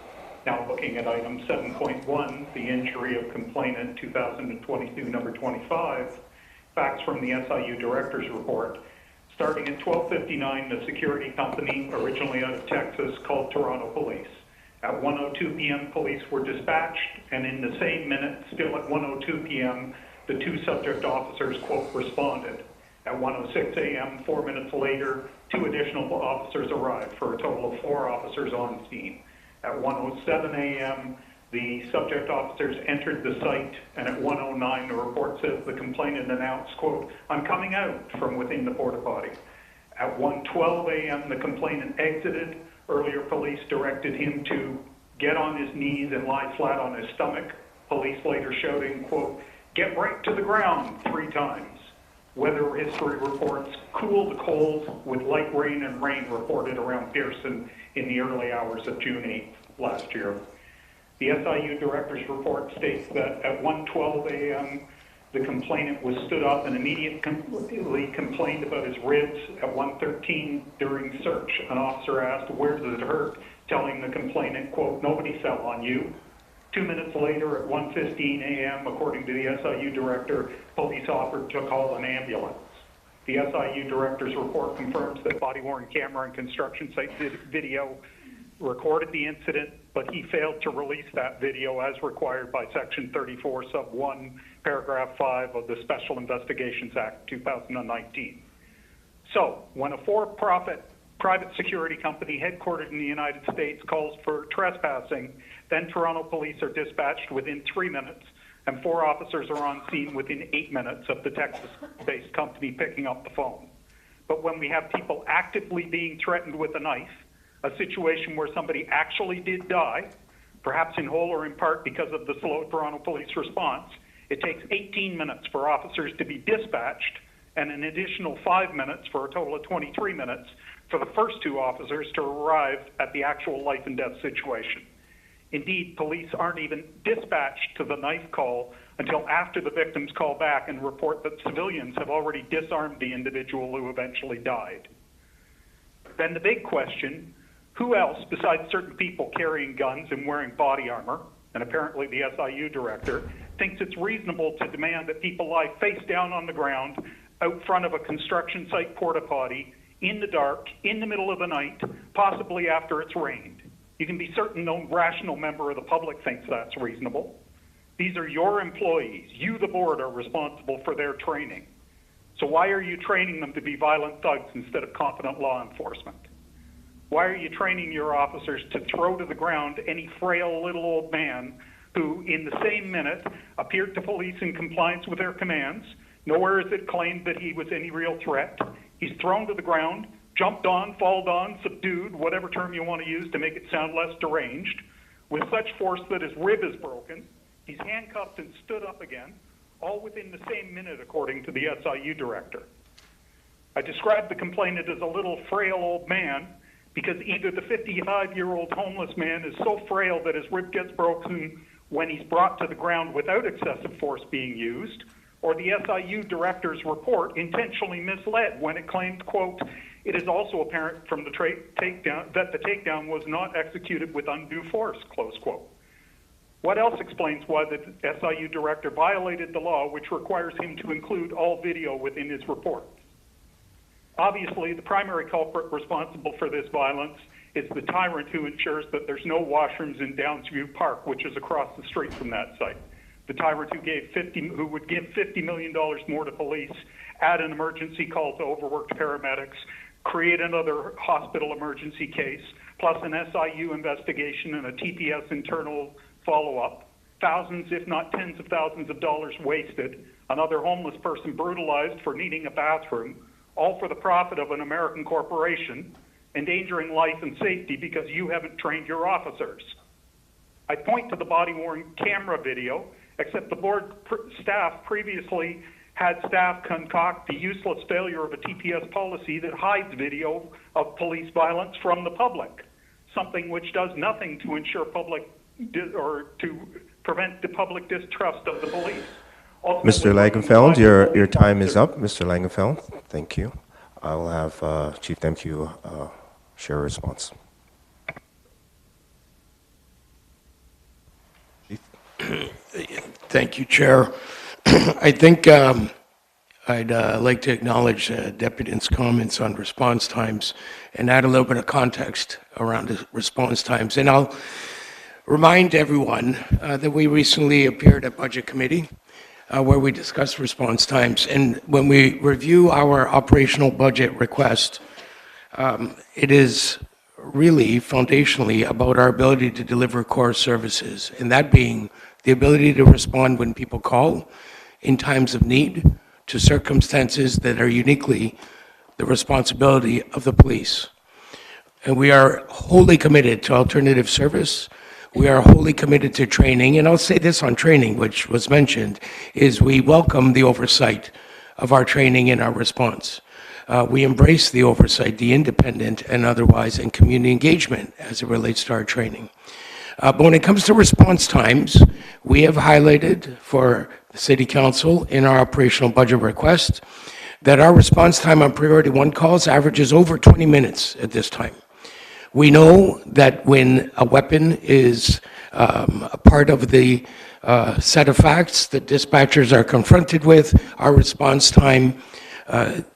Now looking at item 7.1, the injury of complainant 2022, number 25, facts from the SIU Director's Report. Starting at 12:59, the security company, originally out of Texas, called Toronto Police. At 1:02 p.m., police were dispatched, and in the same minute, still at 1:02 p.m., the 2 subject officers, quote, responded. At 1:06 a.m., 4 minutes later, 2 additional officers arrived for a total of 4 officers on scene. At 1:07 a.m., the subject officers entered the site, and at 1:09, the report says the complainant announced, quote, I'm coming out from within the porta potty. At 1:12 a.m., the complainant exited. Earlier, police directed him to get on his knees and lie flat on his stomach. Police later shouting, quote, get right to the ground 3 times. Weather history reports cool to cold with light rain and rain reported around Pearson in the early hours of June 8th last year. The SIU Director's Report states that at 1:12 a.m., the complainant was stood up and immediately complained about his ribs. At 1:13 during search, an officer asked, where does it hurt? Telling the complainant, quote, nobody fell on you. 2 minutes later at 1:15 a.m., according to the SIU Director, police offered to call an ambulance. The SIU Director's Report confirms that body-worn camera and construction site video recorded the incident, but he failed to release that video as required by Section 34, Sub 1, paragraph 5 of the Special Investigations Act 2019. So, when a for-profit private security company headquartered in the United States calls for trespassing, then Toronto police are dispatched within 3 minutes, and 4 officers are on scene within 8 minutes of the Texas-based company picking up the phone. But when we have people actively being threatened with a knife, a situation where somebody actually did die, perhaps in whole or in part because of the slow Toronto police response, it takes 18 minutes for officers to be dispatched and an additional 5 minutes, for a total of 23 minutes, for the first 2 officers to arrive at the actual life and death situation. Indeed, police aren't even dispatched to the knife call until after the victims call back and report that civilians have already disarmed the individual who eventually died. Then the big question, who else besides certain people carrying guns and wearing body armor, and apparently the SIU director, thinks it's reasonable to demand that people lie face down on the ground out front of a construction site porta potty in the dark, in the middle of the night, possibly after it's rained? You can be certain no rational member of the public thinks that's reasonable. These are your employees. You, the board, are responsible for their training. So why are you training them to be violent thugs instead of competent law enforcement? Why are you training your officers to throw to the ground any frail little old man who, in the same minute, appeared to police in compliance with their commands? Nowhere is it claimed that he was any real threat. He's thrown to the ground, jumped on, falled on, subdued, whatever term you want to use to make it sound less deranged, with such force that his rib is broken. He's handcuffed and stood up again, all within the same minute, according to the SIU director. I described the complainant as a little frail old man because either the 55-year-old homeless man is so frail that his rib gets broken when he's brought to the ground without excessive force being used, or the SIU director's report intentionally misled when it claimed, quote, "It is also apparent from the takedown that the takedown was not executed with undue force," close quote. What else explains why the SIU director violated the law, which requires him to include all video within his report? Obviously, the primary culprit responsible for this violence is the tyrant who ensures that there's no washrooms in Downsview Park, which is across the street from that site. The tyrant who would give $50 million more to police, add an emergency call to overworked paramedics, create another hospital emergency case, plus an SIU investigation and a TPS internal follow-up, thousands, if not tens of thousands of dollars wasted, another homeless person brutalized for needing a bathroom, all for the profit of an American corporation, endangering life and safety because you haven't trained your officers. I point to the body-worn camera video, except the board staff previously had staff concoct the useless failure of a TPS policy that hides video of police violence from the public, something which does nothing to ensure or to prevent the public distrust of the police. Mr. Langenfeld, your time is up. Mr. Langenfeld, thank you. I will have Chief Demke share a response. Thank you, Chair. I think I'd like to acknowledge Deputy's comments on response times and add a little bit of context around the response times. And I'll remind everyone that we recently appeared at Budget Committee where we discussed response times. And when we review our operational budget request, it is really foundationally about our ability to deliver core services, and that being the ability to respond when people call in times of need to circumstances that are uniquely the responsibility of the police. And we are wholly committed to alternative service. We are wholly committed to training, and I'll say this on training, which was mentioned, is we welcome the oversight of our training and our response. We embrace the oversight, the independent and otherwise, and community engagement as it relates to our training. But when it comes to response times, we have highlighted for the City Council in our operational budget request that our response time on priority 1 calls averages over 20 minutes at this time. We know that when a weapon is a part of the set of facts that dispatchers are confronted with, our response time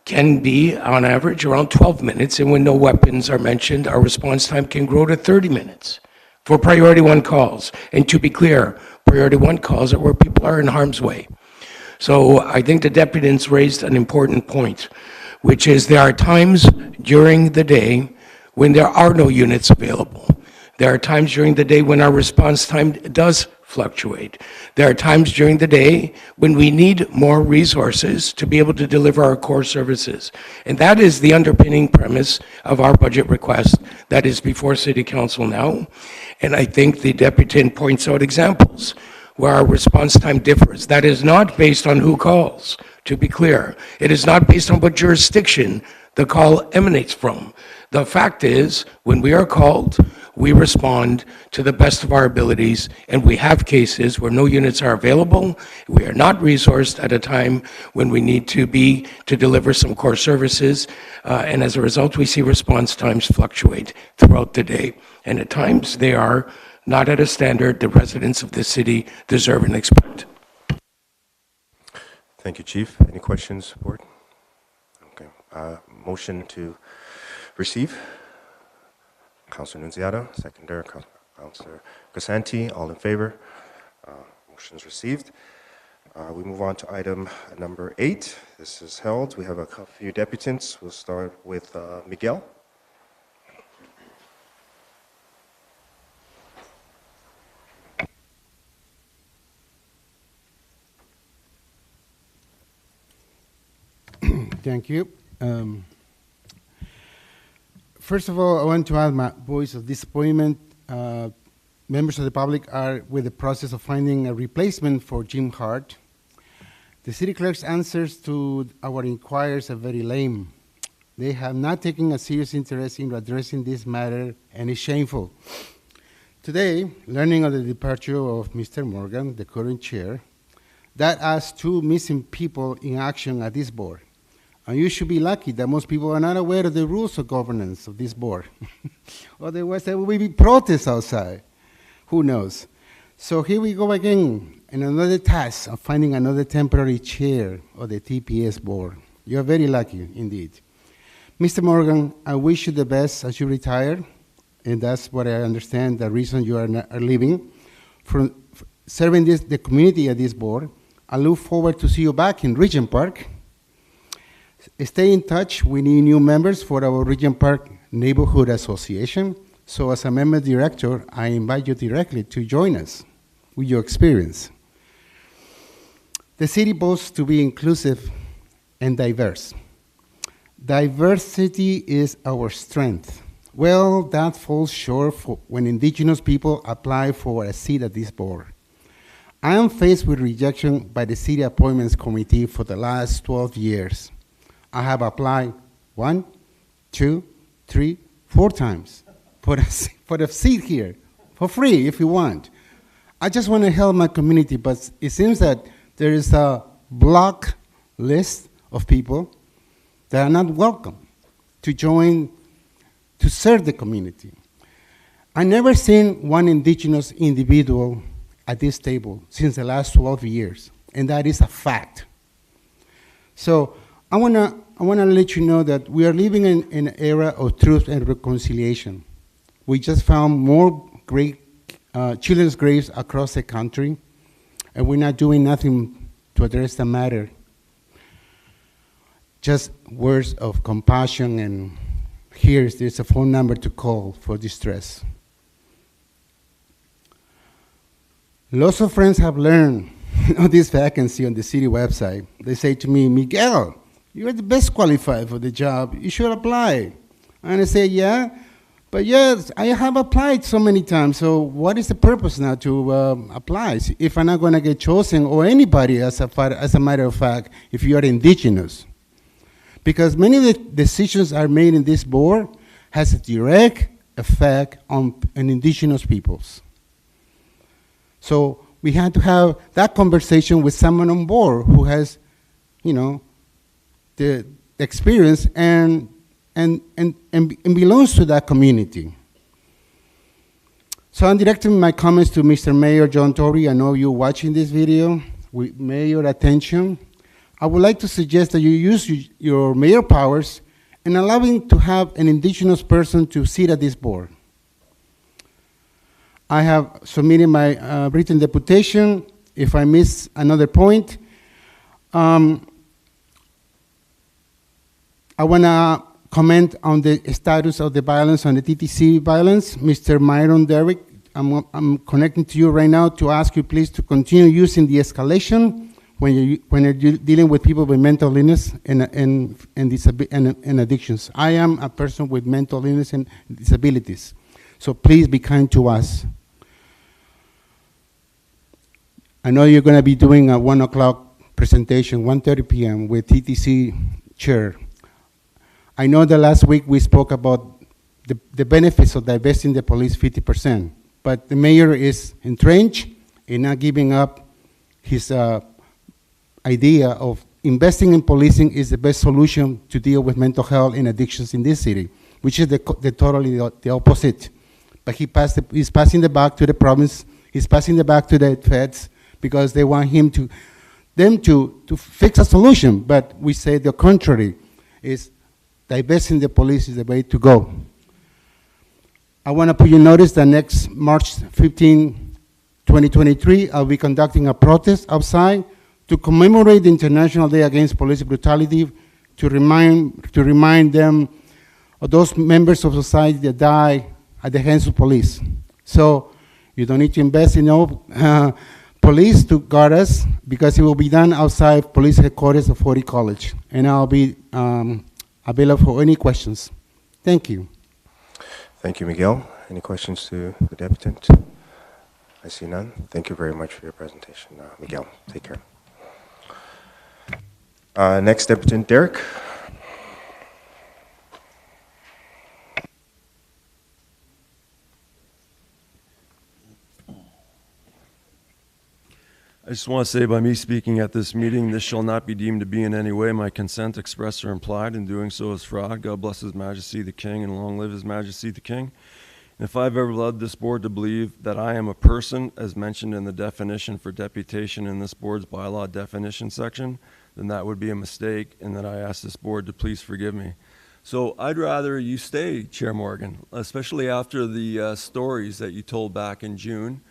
can be, on average, around 12 minutes, and when no weapons are mentioned, our response time can grow to 30 minutes for priority 1 calls. And to be clear, priority 1 calls are where people are in harm's way. So I think the deputants raised an important point, which is there are times during the day when there are no units available. There are times during the day when our response time does fluctuate. There are times during the day when we need more resources to be able to deliver our core services. And that is the underpinning premise of our budget request that is before City Council now. And I think the deputant points out examples where our response time differs. That is not based on who calls, to be clear. It is not based on what jurisdiction the call emanates from. The fact is, when we are called, we respond to the best of our abilities, and we have cases where no units are available. We are not resourced at a time when we need to be to deliver some core services, and as a result, we see response times fluctuate throughout the day. And at times, they are not at a standard the residents of the city deserve and expect. Thank you, Chief. Any questions, Board? Okay. Motion to receive. Councilor Nunziata, seconder, Councilor Grisanti, all in favor. Motion is received. We move on to item number 8. This is held. We have a few deputants. We'll start with Miguel. Thank you. First of all, I want to add my voice of disappointment. Members of the public are with the process of finding a replacement for Jim Hart. The city clerk's answers to our inquiries are very lame. They have not taken a serious interest in addressing this matter, and it's shameful. Today, learning of the departure of Mr. Morgan, the current chair, that adds 2 missing people in action at this board. And you should be lucky that most people are not aware of the rules of governance of this board. Otherwise, there will be protests outside. Who knows? So here we go again, in another task of finding another temporary chair of the TPS board. You are very lucky indeed. Mr. Morgan, I wish you the best as you retire, and that's what I understand the reason you are leaving. For serving the community at this board, I look forward to see you back in Regent Park. Stay in touch. We need new members for our Regent Park Neighborhood Association. So as a member director, I invite you directly to join us with your experience. The city boasts to be inclusive and diverse. Diversity is our strength. Well, that falls short when indigenous people apply for a seat at this board. I am faced with rejection by the City Appointments Committee for the last 12 years. I have applied 1, 2, 3, 4 times for a seat here, for free if you want. I just want to help my community, but it seems that there is a block list of people that are not welcome to join, to serve the community. I never seen one indigenous individual at this table since the last 12 years, and that is a fact. So I want to let you know that we are living in an era of truth and reconciliation. We just found more great children's graves across the country, and we're not doing nothing to address the matter. Just words of compassion, and there's a phone number to call for distress. Lots of friends have learned of this vacancy on the city website. They say to me, Miguel, you're the best qualified for the job. You should apply. And I say, yeah, but yes, I have applied so many times. So what is the purpose now to apply if I'm not going to get chosen, or anybody, as a matter of fact, if you are indigenous? Because many of the decisions are made in this board has a direct effect on indigenous peoples. So we had to have that conversation with someone on board who has, the experience and belongs to that community. So I'm directing my comments to Mr. Mayor John Tory. I know you're watching this video with mayor attention. I would like to suggest that you use your mayor powers in allowing to have an indigenous person to sit at this board. I have submitted my written deputation. If I miss another point, I want to comment on the status of the violence, on the TTC violence. Mr. Myron Derrick, I'm connecting to you right now to ask you please to continue using the escalation when you're dealing with people with mental illness and addictions. I am a person with mental illness and disabilities, so please be kind to us. I know you're going to be doing a 1 o'clock presentation, 1:30 p.m. with TTC chair. I know that last week we spoke about the benefits of divesting the police 50%, but the mayor is entrenched in not giving up his idea of investing in policing is the best solution to deal with mental health and addictions in this city, which is totally the opposite. But he's passing the buck to the province, he's passing the buck to the feds because they want them to fix a solution, but we say the contrary is divesting the police is the way to go. I want to put you notice that next March 15, 2023, I'll be conducting a protest outside to commemorate the International Day Against Police Brutality, to remind them of those members of society that die at the hands of police. So you don't need to invest in police to guard us, because it will be done outside police headquarters of Fort College, and I'll be available for any questions. Thank you. Thank you, Miguel. Any questions to the deputant? I see none. Thank you very much for your presentation, Miguel. Take care. Next, Deputant Derrick. I just want to say, by me speaking at this meeting, this shall not be deemed to be in any way my consent expressed or implied. In doing so is fraud. God bless His Majesty the King, and long live His Majesty the King. And if I've ever led this board to believe that I am a person, as mentioned in the definition for deputation in this board's bylaw definition section, then that would be a mistake, and that I ask this board to please forgive me. So I'd rather you stay, Chair Morgan, especially after the stories that you told back in June,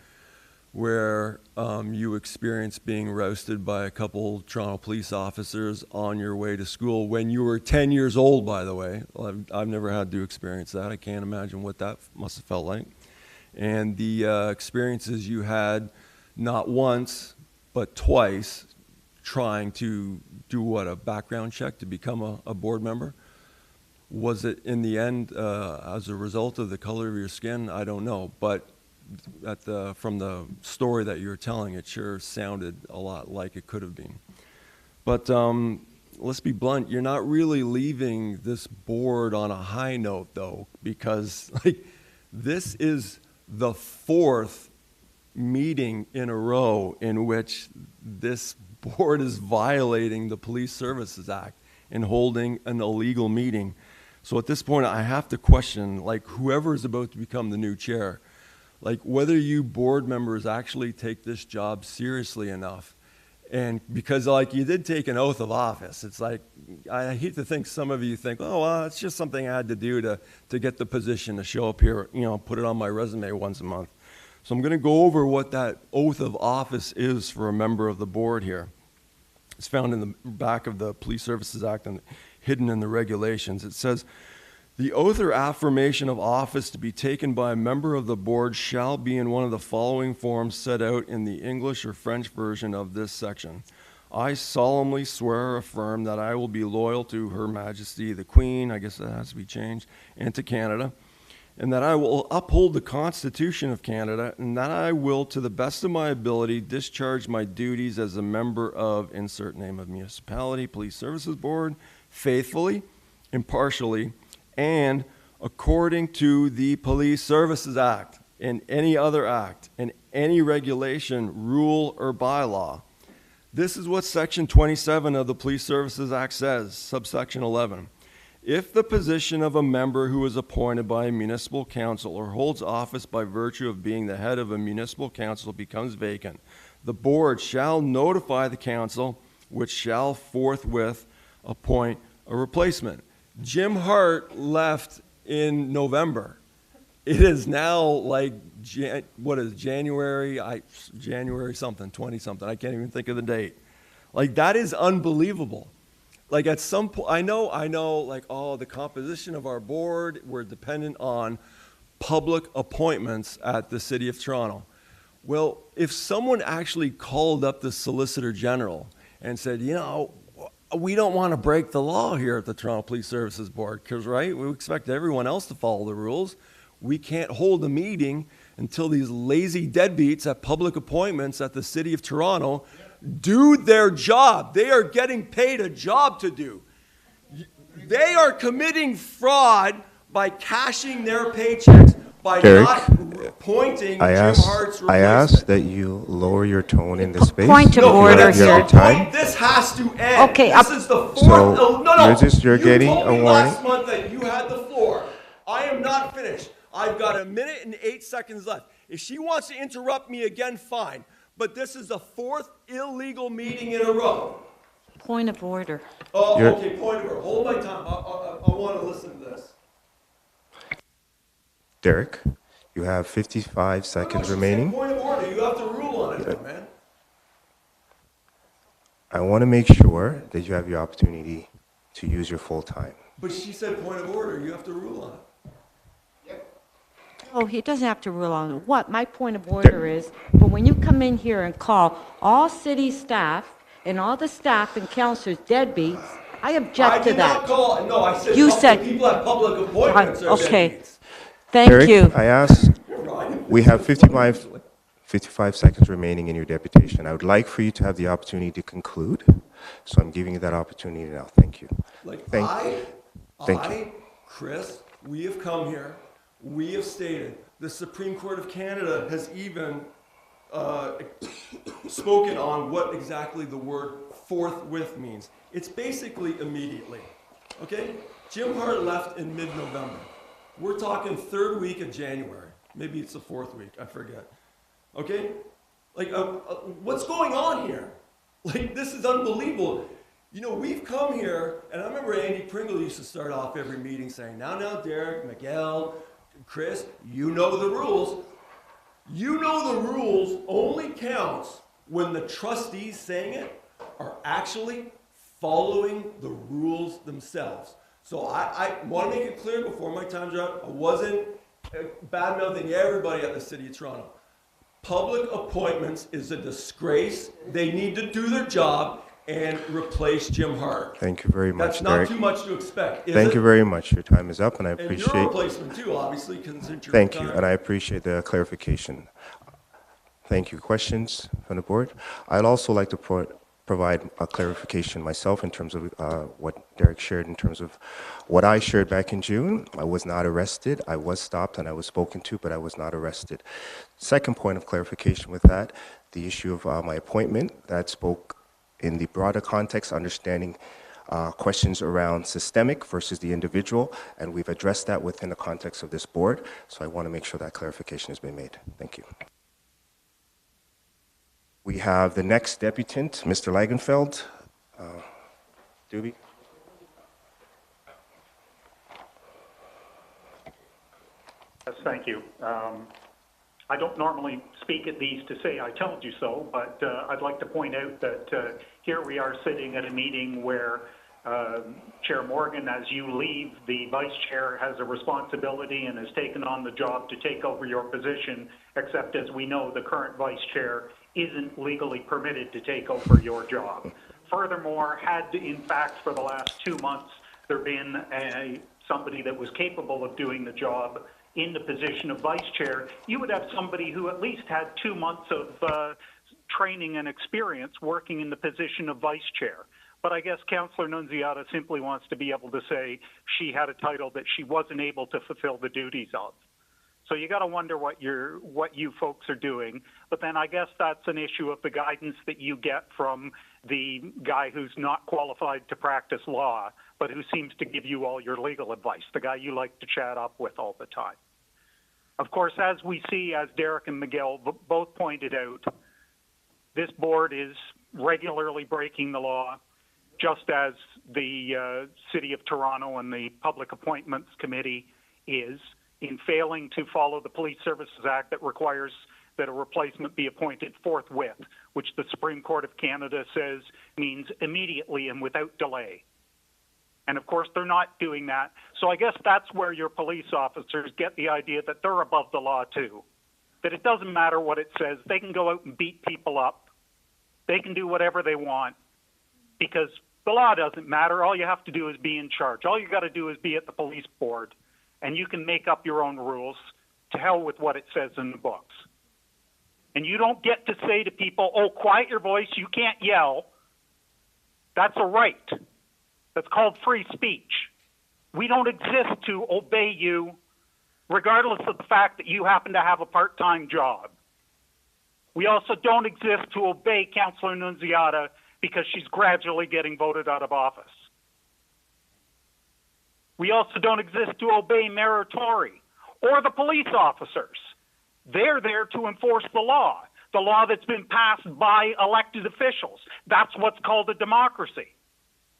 where you experienced being roasted by a couple Toronto police officers on your way to school when you were 10 years old, by the way. Well, I've never had to experience that. I can't imagine what that must have felt like. And the experiences you had not once, but twice, trying to do a background check to become a board member. Was it in the end as a result of the color of your skin? I don't know, but from the story that you're telling, it sure sounded a lot like it could have been. But let's be blunt, you're not really leaving this board on a high note, though, because this is the fourth meeting in a row in which this board is violating the Police Services Act and holding an illegal meeting. So at this point, I have to question, whoever is about to become the new chair, whether you board members actually take this job seriously enough. And because you did take an oath of office, it's I hate to think some of you think, oh, well, it's just something I had to do to get the position to show up here, put it on my resume once a month. So I'm going to go over what that oath of office is for a member of the board here. It's found in the back of the Police Services Act and hidden in the regulations. It says, the oath or affirmation of office to be taken by a member of the board shall be in one of the following forms set out in the English or French version of this section. I solemnly swear or affirm that I will be loyal to Her Majesty the Queen, I guess that has to be changed, and to Canada, and that I will uphold the Constitution of Canada, and that I will, to the best of my ability, discharge my duties as a member of, insert name of municipality, Police Services Board, faithfully, impartially, and according to the Police Services Act and any other act and any regulation, rule, or bylaw. This is what Section 27 of the Police Services Act says, subsection 11. If the position of a member who is appointed by a municipal council or holds office by virtue of being the head of a municipal council becomes vacant, the board shall notify the council, which shall forthwith appoint a replacement. Jim Hart left in November. It is now January something, 20 something. I can't even think of the date. Like, that is unbelievable. Like, at some point, I know, like, oh, the composition of our board, we're dependent on public appointments at the City of Toronto. Well, if someone actually called up the Solicitor General and said, you know, we don't want to break the law here at the Toronto Police Services Board, because, right, we expect everyone else to follow the rules. We can't hold a meeting until these lazy deadbeats at public appointments at the City of Toronto do their job. They are getting paid a job to do. They are committing fraud by cashing their paychecks, by Derek, not appointing Jim Hart's replacement. I ask that you lower your tone in this space. Point of order, you have your time. This has to end. Okay, this is the fourth. So no. you're getting told a me warning. last month that you had the floor. I am not finished. I've got 1 minute and 8 seconds left. If she wants to interrupt me again, fine. But this is the 4th illegal meeting in a row. Point of order. Oh, okay, point of order. Hold my time. I want to listen to this. Derek, you have 55 seconds remaining. Point of order. You have to rule on it, man. I want to make sure that you have your opportunity to use your full time. But she said point of order. You have to rule on it. Oh, he doesn't have to rule on what. My point of order is, but when you come in here and call all city staff and all the staff and councilors deadbeats, I object to that. I did not call. No, I said you said people at public appointments are okay. deadbeats. Thank Derek, you. I asked, we have 55 seconds remaining in your deputation. I would like for you to have the opportunity to conclude, so I'm giving you that opportunity now. Thank you. Thank you. Chris, we have come here. We have stated, the Supreme Court of Canada has even spoken on what exactly the word forthwith means. It's basically immediately, okay? Jim Hart left in mid-November. We're talking 3rd week of January. Maybe it's the 4th week, I forget. Okay? Like, what's going on here? Like, this is unbelievable. You know, we've come here, and I remember Andy Pringle used to start off every meeting saying, now, Derek, Miguel, Chris, you know the rules. You know the rules only counts when the trustees saying it are actually following the rules themselves. So I want to make it clear before my time's up, I wasn't bad-mouthing everybody at the City of Toronto. Public appointments is a disgrace. They need to do their job and replace Jim Hart. Thank you very much, That's not Derek. too much to expect, is Thank it? you very much. Your time is up, and I And appreciate. your replacement too, obviously, considering your Thank you, time. and I appreciate the clarification. Thank you. Questions from the board? I'd also like to provide a clarification myself in terms of what Derek shared in terms of what I shared back in June. I was not arrested. I was stopped and I was spoken to, but I was not arrested. Second point of clarification with that, the issue of my appointment that spoke in the broader context, understanding questions around systemic versus the individual, and we've addressed that within the context of this board, so I want to make sure that clarification has been made. Thank you. We have the next deputant, Mr. Lagenfeld. Doobie. Yes, thank you. I don't normally speak at these to say I told you so, but I'd like to point out that here we are sitting at a meeting where Chair Morgan, as you leave, the Vice Chair has a responsibility and has taken on the job to take over your position, except as we know, the current Vice Chair isn't legally permitted to take over your job. Furthermore, had in fact for the last 2 months there been somebody that was capable of doing the job in the position of Vice Chair, you would have somebody who at least had 2 months of training and experience working in the position of Vice Chair. But I guess Councillor Nunziata simply wants to be able to say she had a title that she wasn't able to fulfill the duties of. So you got to wonder what you folks are doing. But then I guess that's an issue of the guidance that you get from the guy who's not qualified to practice law, but who seems to give you all your legal advice, the guy you like to chat up with all the time. Of course, as we see, as Derek and Miguel both pointed out, this board is regularly breaking the law, just as the City of Toronto and the Public Appointments Committee is, in failing to follow the Police Services Act that requires that a replacement be appointed forthwith, which the Supreme Court of Canada says means immediately and without delay. And of course, they're not doing that. So I guess that's where your police officers get the idea that they're above the law too. That it doesn't matter what it says. They can go out and beat people up. They can do whatever they want because the law doesn't matter. All you have to do is be in charge. All you got to do is be at the police board, and you can make up your own rules. To hell with what it says in the books. And you don't get to say to people, oh, quiet your voice, you can't yell. That's a right. That's called free speech. We don't exist to obey you, regardless of the fact that you happen to have a part-time job. We also don't exist to obey Councillor Nunziata because she's gradually getting voted out of office. We also don't exist to obey Mayor Tory or the police officers. They're there to enforce the law that's been passed by elected officials. That's what's called a democracy.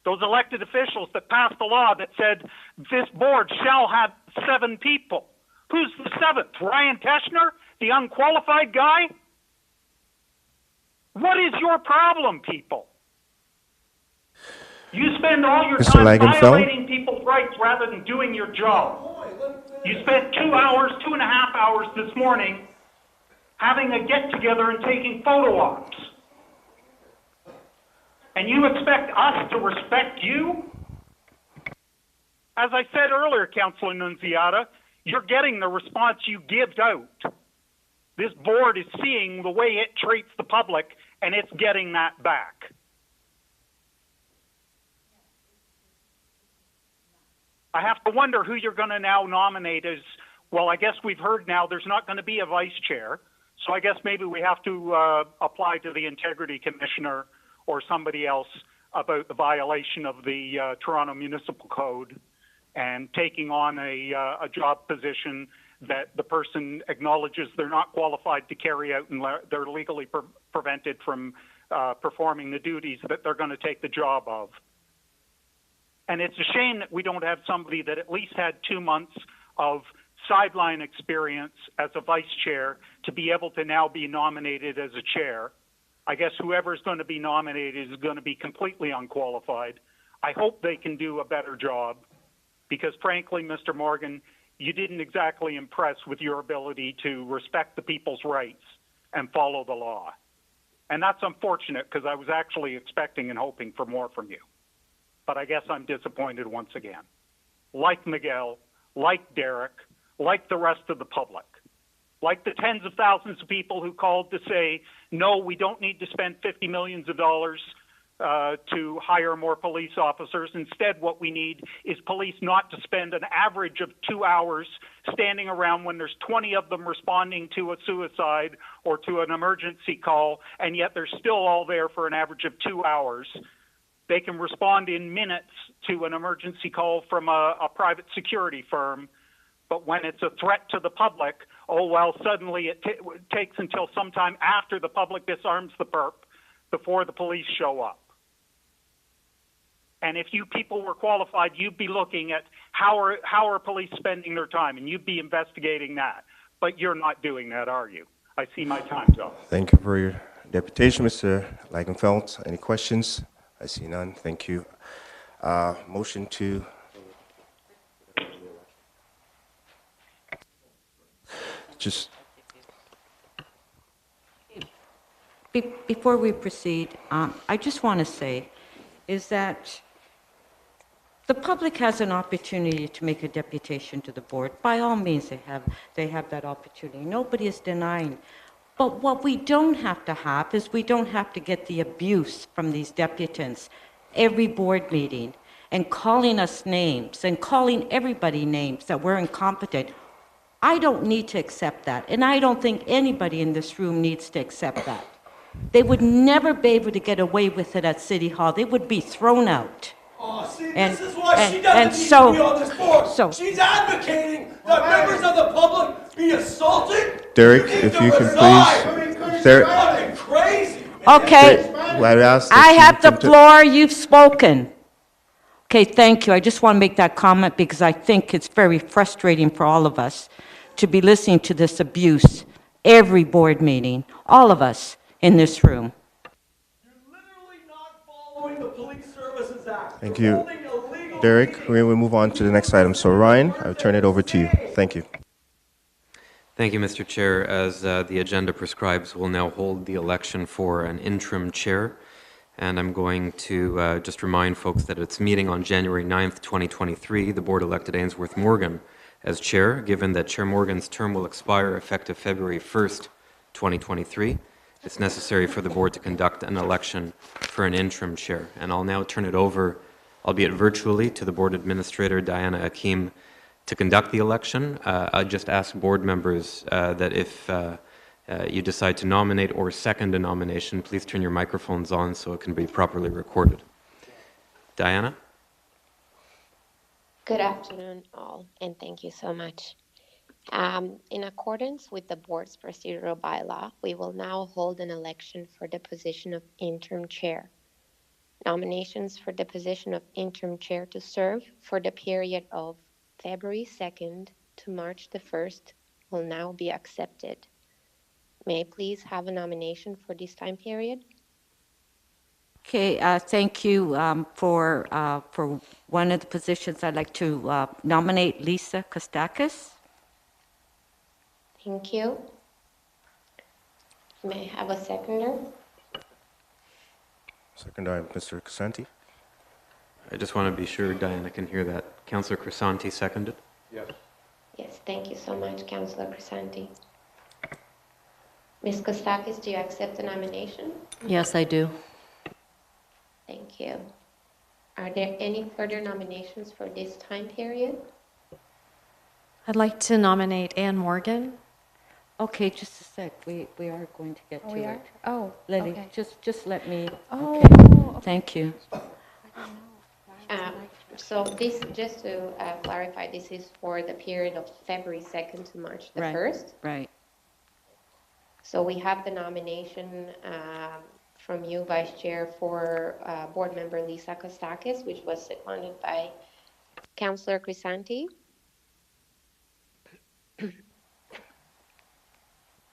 Those elected officials that passed the law that said this board shall have 7 people. Who's the 7th? Ryan Teschner, the unqualified guy? What is your problem, people? You spend all your Mr. time Lagenfeld? violating people's rights rather than doing your job. You spent 2.5 hours this morning having a get-together and taking photo ops. And you expect us to respect you? As I said earlier, Councillor Nunziata, you're getting the response you give out. This board is seeing the way it treats the public, and it's getting that back. I have to wonder who you're going to now nominate as, well, I guess we've heard now there's not going to be a vice chair. So I guess maybe we have to apply to the Integrity Commissioner or somebody else about the violation of the Toronto Municipal Code and taking on a job position that the person acknowledges they're not qualified to carry out and they're legally prevented from performing the duties that they're going to take the job of. And it's a shame that we don't have somebody that at least had 2 months of sideline experience as a vice chair to be able to now be nominated as a chair. I guess whoever's going to be nominated is going to be completely unqualified. I hope they can do a better job because, frankly, Mr. Morgan, you didn't exactly impress with your ability to respect the people's rights and follow the law. And that's unfortunate because I was actually expecting and hoping for more from you. But I guess I'm disappointed once again. Like Miguel, like Derek, like the rest of the public, like the tens of thousands of people who called to say, no, we don't need to spend $50 million to hire more police officers. Instead, what we need is police not to spend an average of 2 hours standing around when there's 20 of them responding to a suicide or to an emergency call, and yet they're still all there for an average of 2 hours. They can respond in minutes to an emergency call from a private security firm. But when it's a threat to the public, oh, well, suddenly it takes until sometime after the public disarms the perp before the police show up. And if you people were qualified, you'd be looking at how are police spending their time, and you'd be investigating that. But you're not doing that, are you? I see my time's up. Thank you for your deputation, Mr. Lagenfeld. Any questions? I see none. Thank you. Motion to just... Before we proceed, I just want to say is that the public has an opportunity to make a deputation to the board. By all means, they have that opportunity. Nobody is denying. But what we don't have to have is we don't have to get the abuse from these deputants every board meeting and calling us names and calling everybody names that we're incompetent. I don't need to accept that, and I don't think anybody in this room needs to accept that. They would never be able to get away with it at City Hall. They would be thrown out. Oh, see, And- this is why and- she doesn't and need so- to be on this board. so- She's advocating that members of the public be assaulted. Derek, need if to you can resign. please... Derek, Fucking crazy. Okay, well, I ask that I you have the continue- floor. You've spoken. Okay, thank you. I just want to make that comment because I think it's very frustrating for all of us to be listening to this abuse every board meeting, all of us in this room. Following the Police Services Act. Thank You're you, holding illegal Derek. meetings. We will move on to the next item. So Ryan, I'll turn it over to you. Thank you. Thank you, Mr. Chair. As the agenda prescribes, we'll now hold the election for an interim chair. And I'm going to just remind folks that at its meeting on January 9th, 2023, the board elected Ainsworth Morgan as chair. Given that Chair Morgan's term will expire effective February 1st, 2023, it's necessary for the board to conduct an election for an interim chair. And I'll now turn it over, albeit virtually, to the board administrator, Diana Akim, to conduct the election. I just ask board members that if you decide to nominate or second a nomination, please turn your microphones on so it can be properly recorded. Diana? Good afternoon, all, and thank you so much. In accordance with the board's procedural bylaw, we will now hold an election for the position of interim chair. Nominations for the position of interim chair to serve for the period of February 2nd to March the 1st will now be accepted. May I please have a nomination for this time period? Okay, thank you for one of the positions. I'd like to nominate Lisa Kostakis. Thank you. May I have a seconder? Second item, Mr. Casanti. I just want to be sure Diana can hear that. Councillor Crisanti seconded. Yes. Yes, thank you so much, Councillor Crisanti. Ms. Kostakis, do you accept the nomination? Yes, I do. Thank you. Are there any further nominations for this time period? I'd like to nominate Ann Morgan. Okay, just a sec. We are going to get to we it. are? Oh, Lily, okay. just let me. Oh, Okay. Thank you. So this, just to clarify, this is for the period of February 2nd to March the Right. 1st. Right. So we have the nomination from you, Vice Chair, for Board Member Lisa Kostakis, which was seconded by Councillor Crisanti.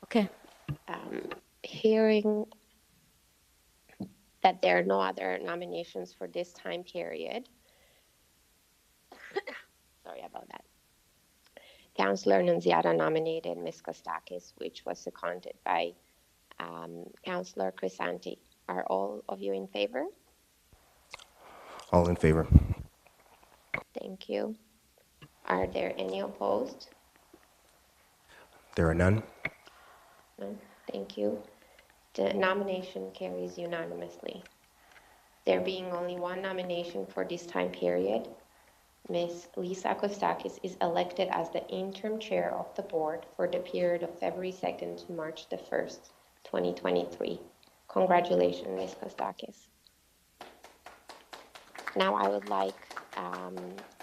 Okay. Hearing that there are no other nominations for this time period. Sorry about that. Councillor Nunziata nominated Ms. Kostakis, which was seconded by Councillor Crisanti. Are all of you in favor? All in favor. Thank you. Are there any opposed? There are none. No. Thank you. The nomination carries unanimously. There being only one nomination for this time period, Ms. Lisa Kostakis is elected as the interim chair of the board for the period of February 2nd to March the 1st, 2023. Congratulations, Ms. Kostakis. Now I would like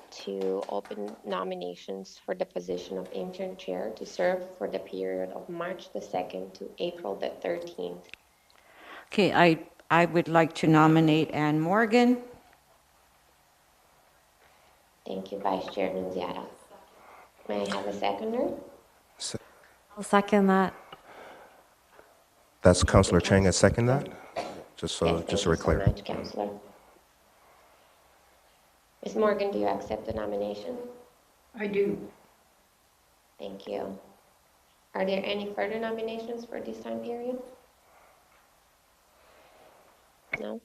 to open nominations for the position of interim chair to serve for the period of March the 2nd to April the 13th. Okay, I would like to nominate Ann Morgan. Thank you, Vice Chair Nunziata. May I have a seconder? I'll second that. That's Councillor Chang has seconded that? Just so we're clear. Thank you so much, Councillor. Ms. Morgan, do you accept the nomination? I do. Thank you. Are there any further nominations for this time period? No?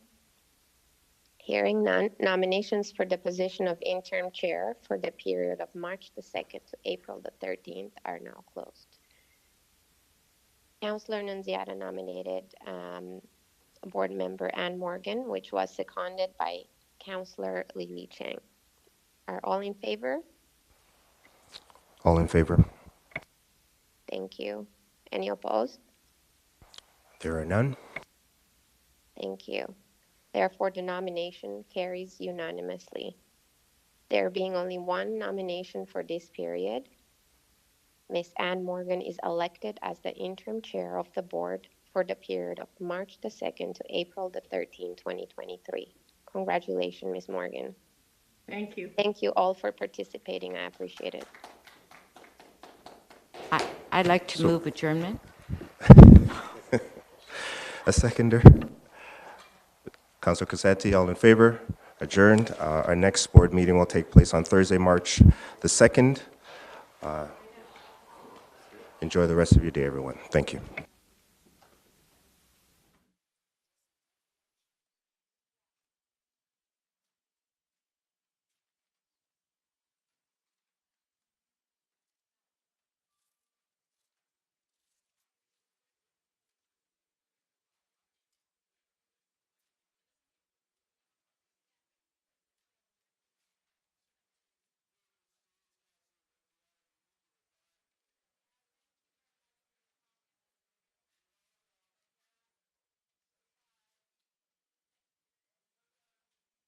Hearing none, nominations for the position of interim chair for the period of March the 2nd to April the 13th are now closed. Councillor Nunziata nominated board member Ann Morgan, which was seconded by Councillor Lily Chang. Are all in favor? All in favor. Thank you. Any opposed? There are none. Thank you. Therefore, the nomination carries unanimously. There being only one nomination for this period, Ms. Ann Morgan is elected as the interim chair of the board for the period of March the 2nd to April the 13th, 2023. Congratulations, Ms. Morgan. Thank you. Thank you all for participating. I appreciate it. I'd like to move adjournment. A seconder? Councilor Cassetti, all in favor? Adjourned. Our next board meeting will take place on Thursday, March the 2nd. Enjoy the rest of your day, everyone. Thank you.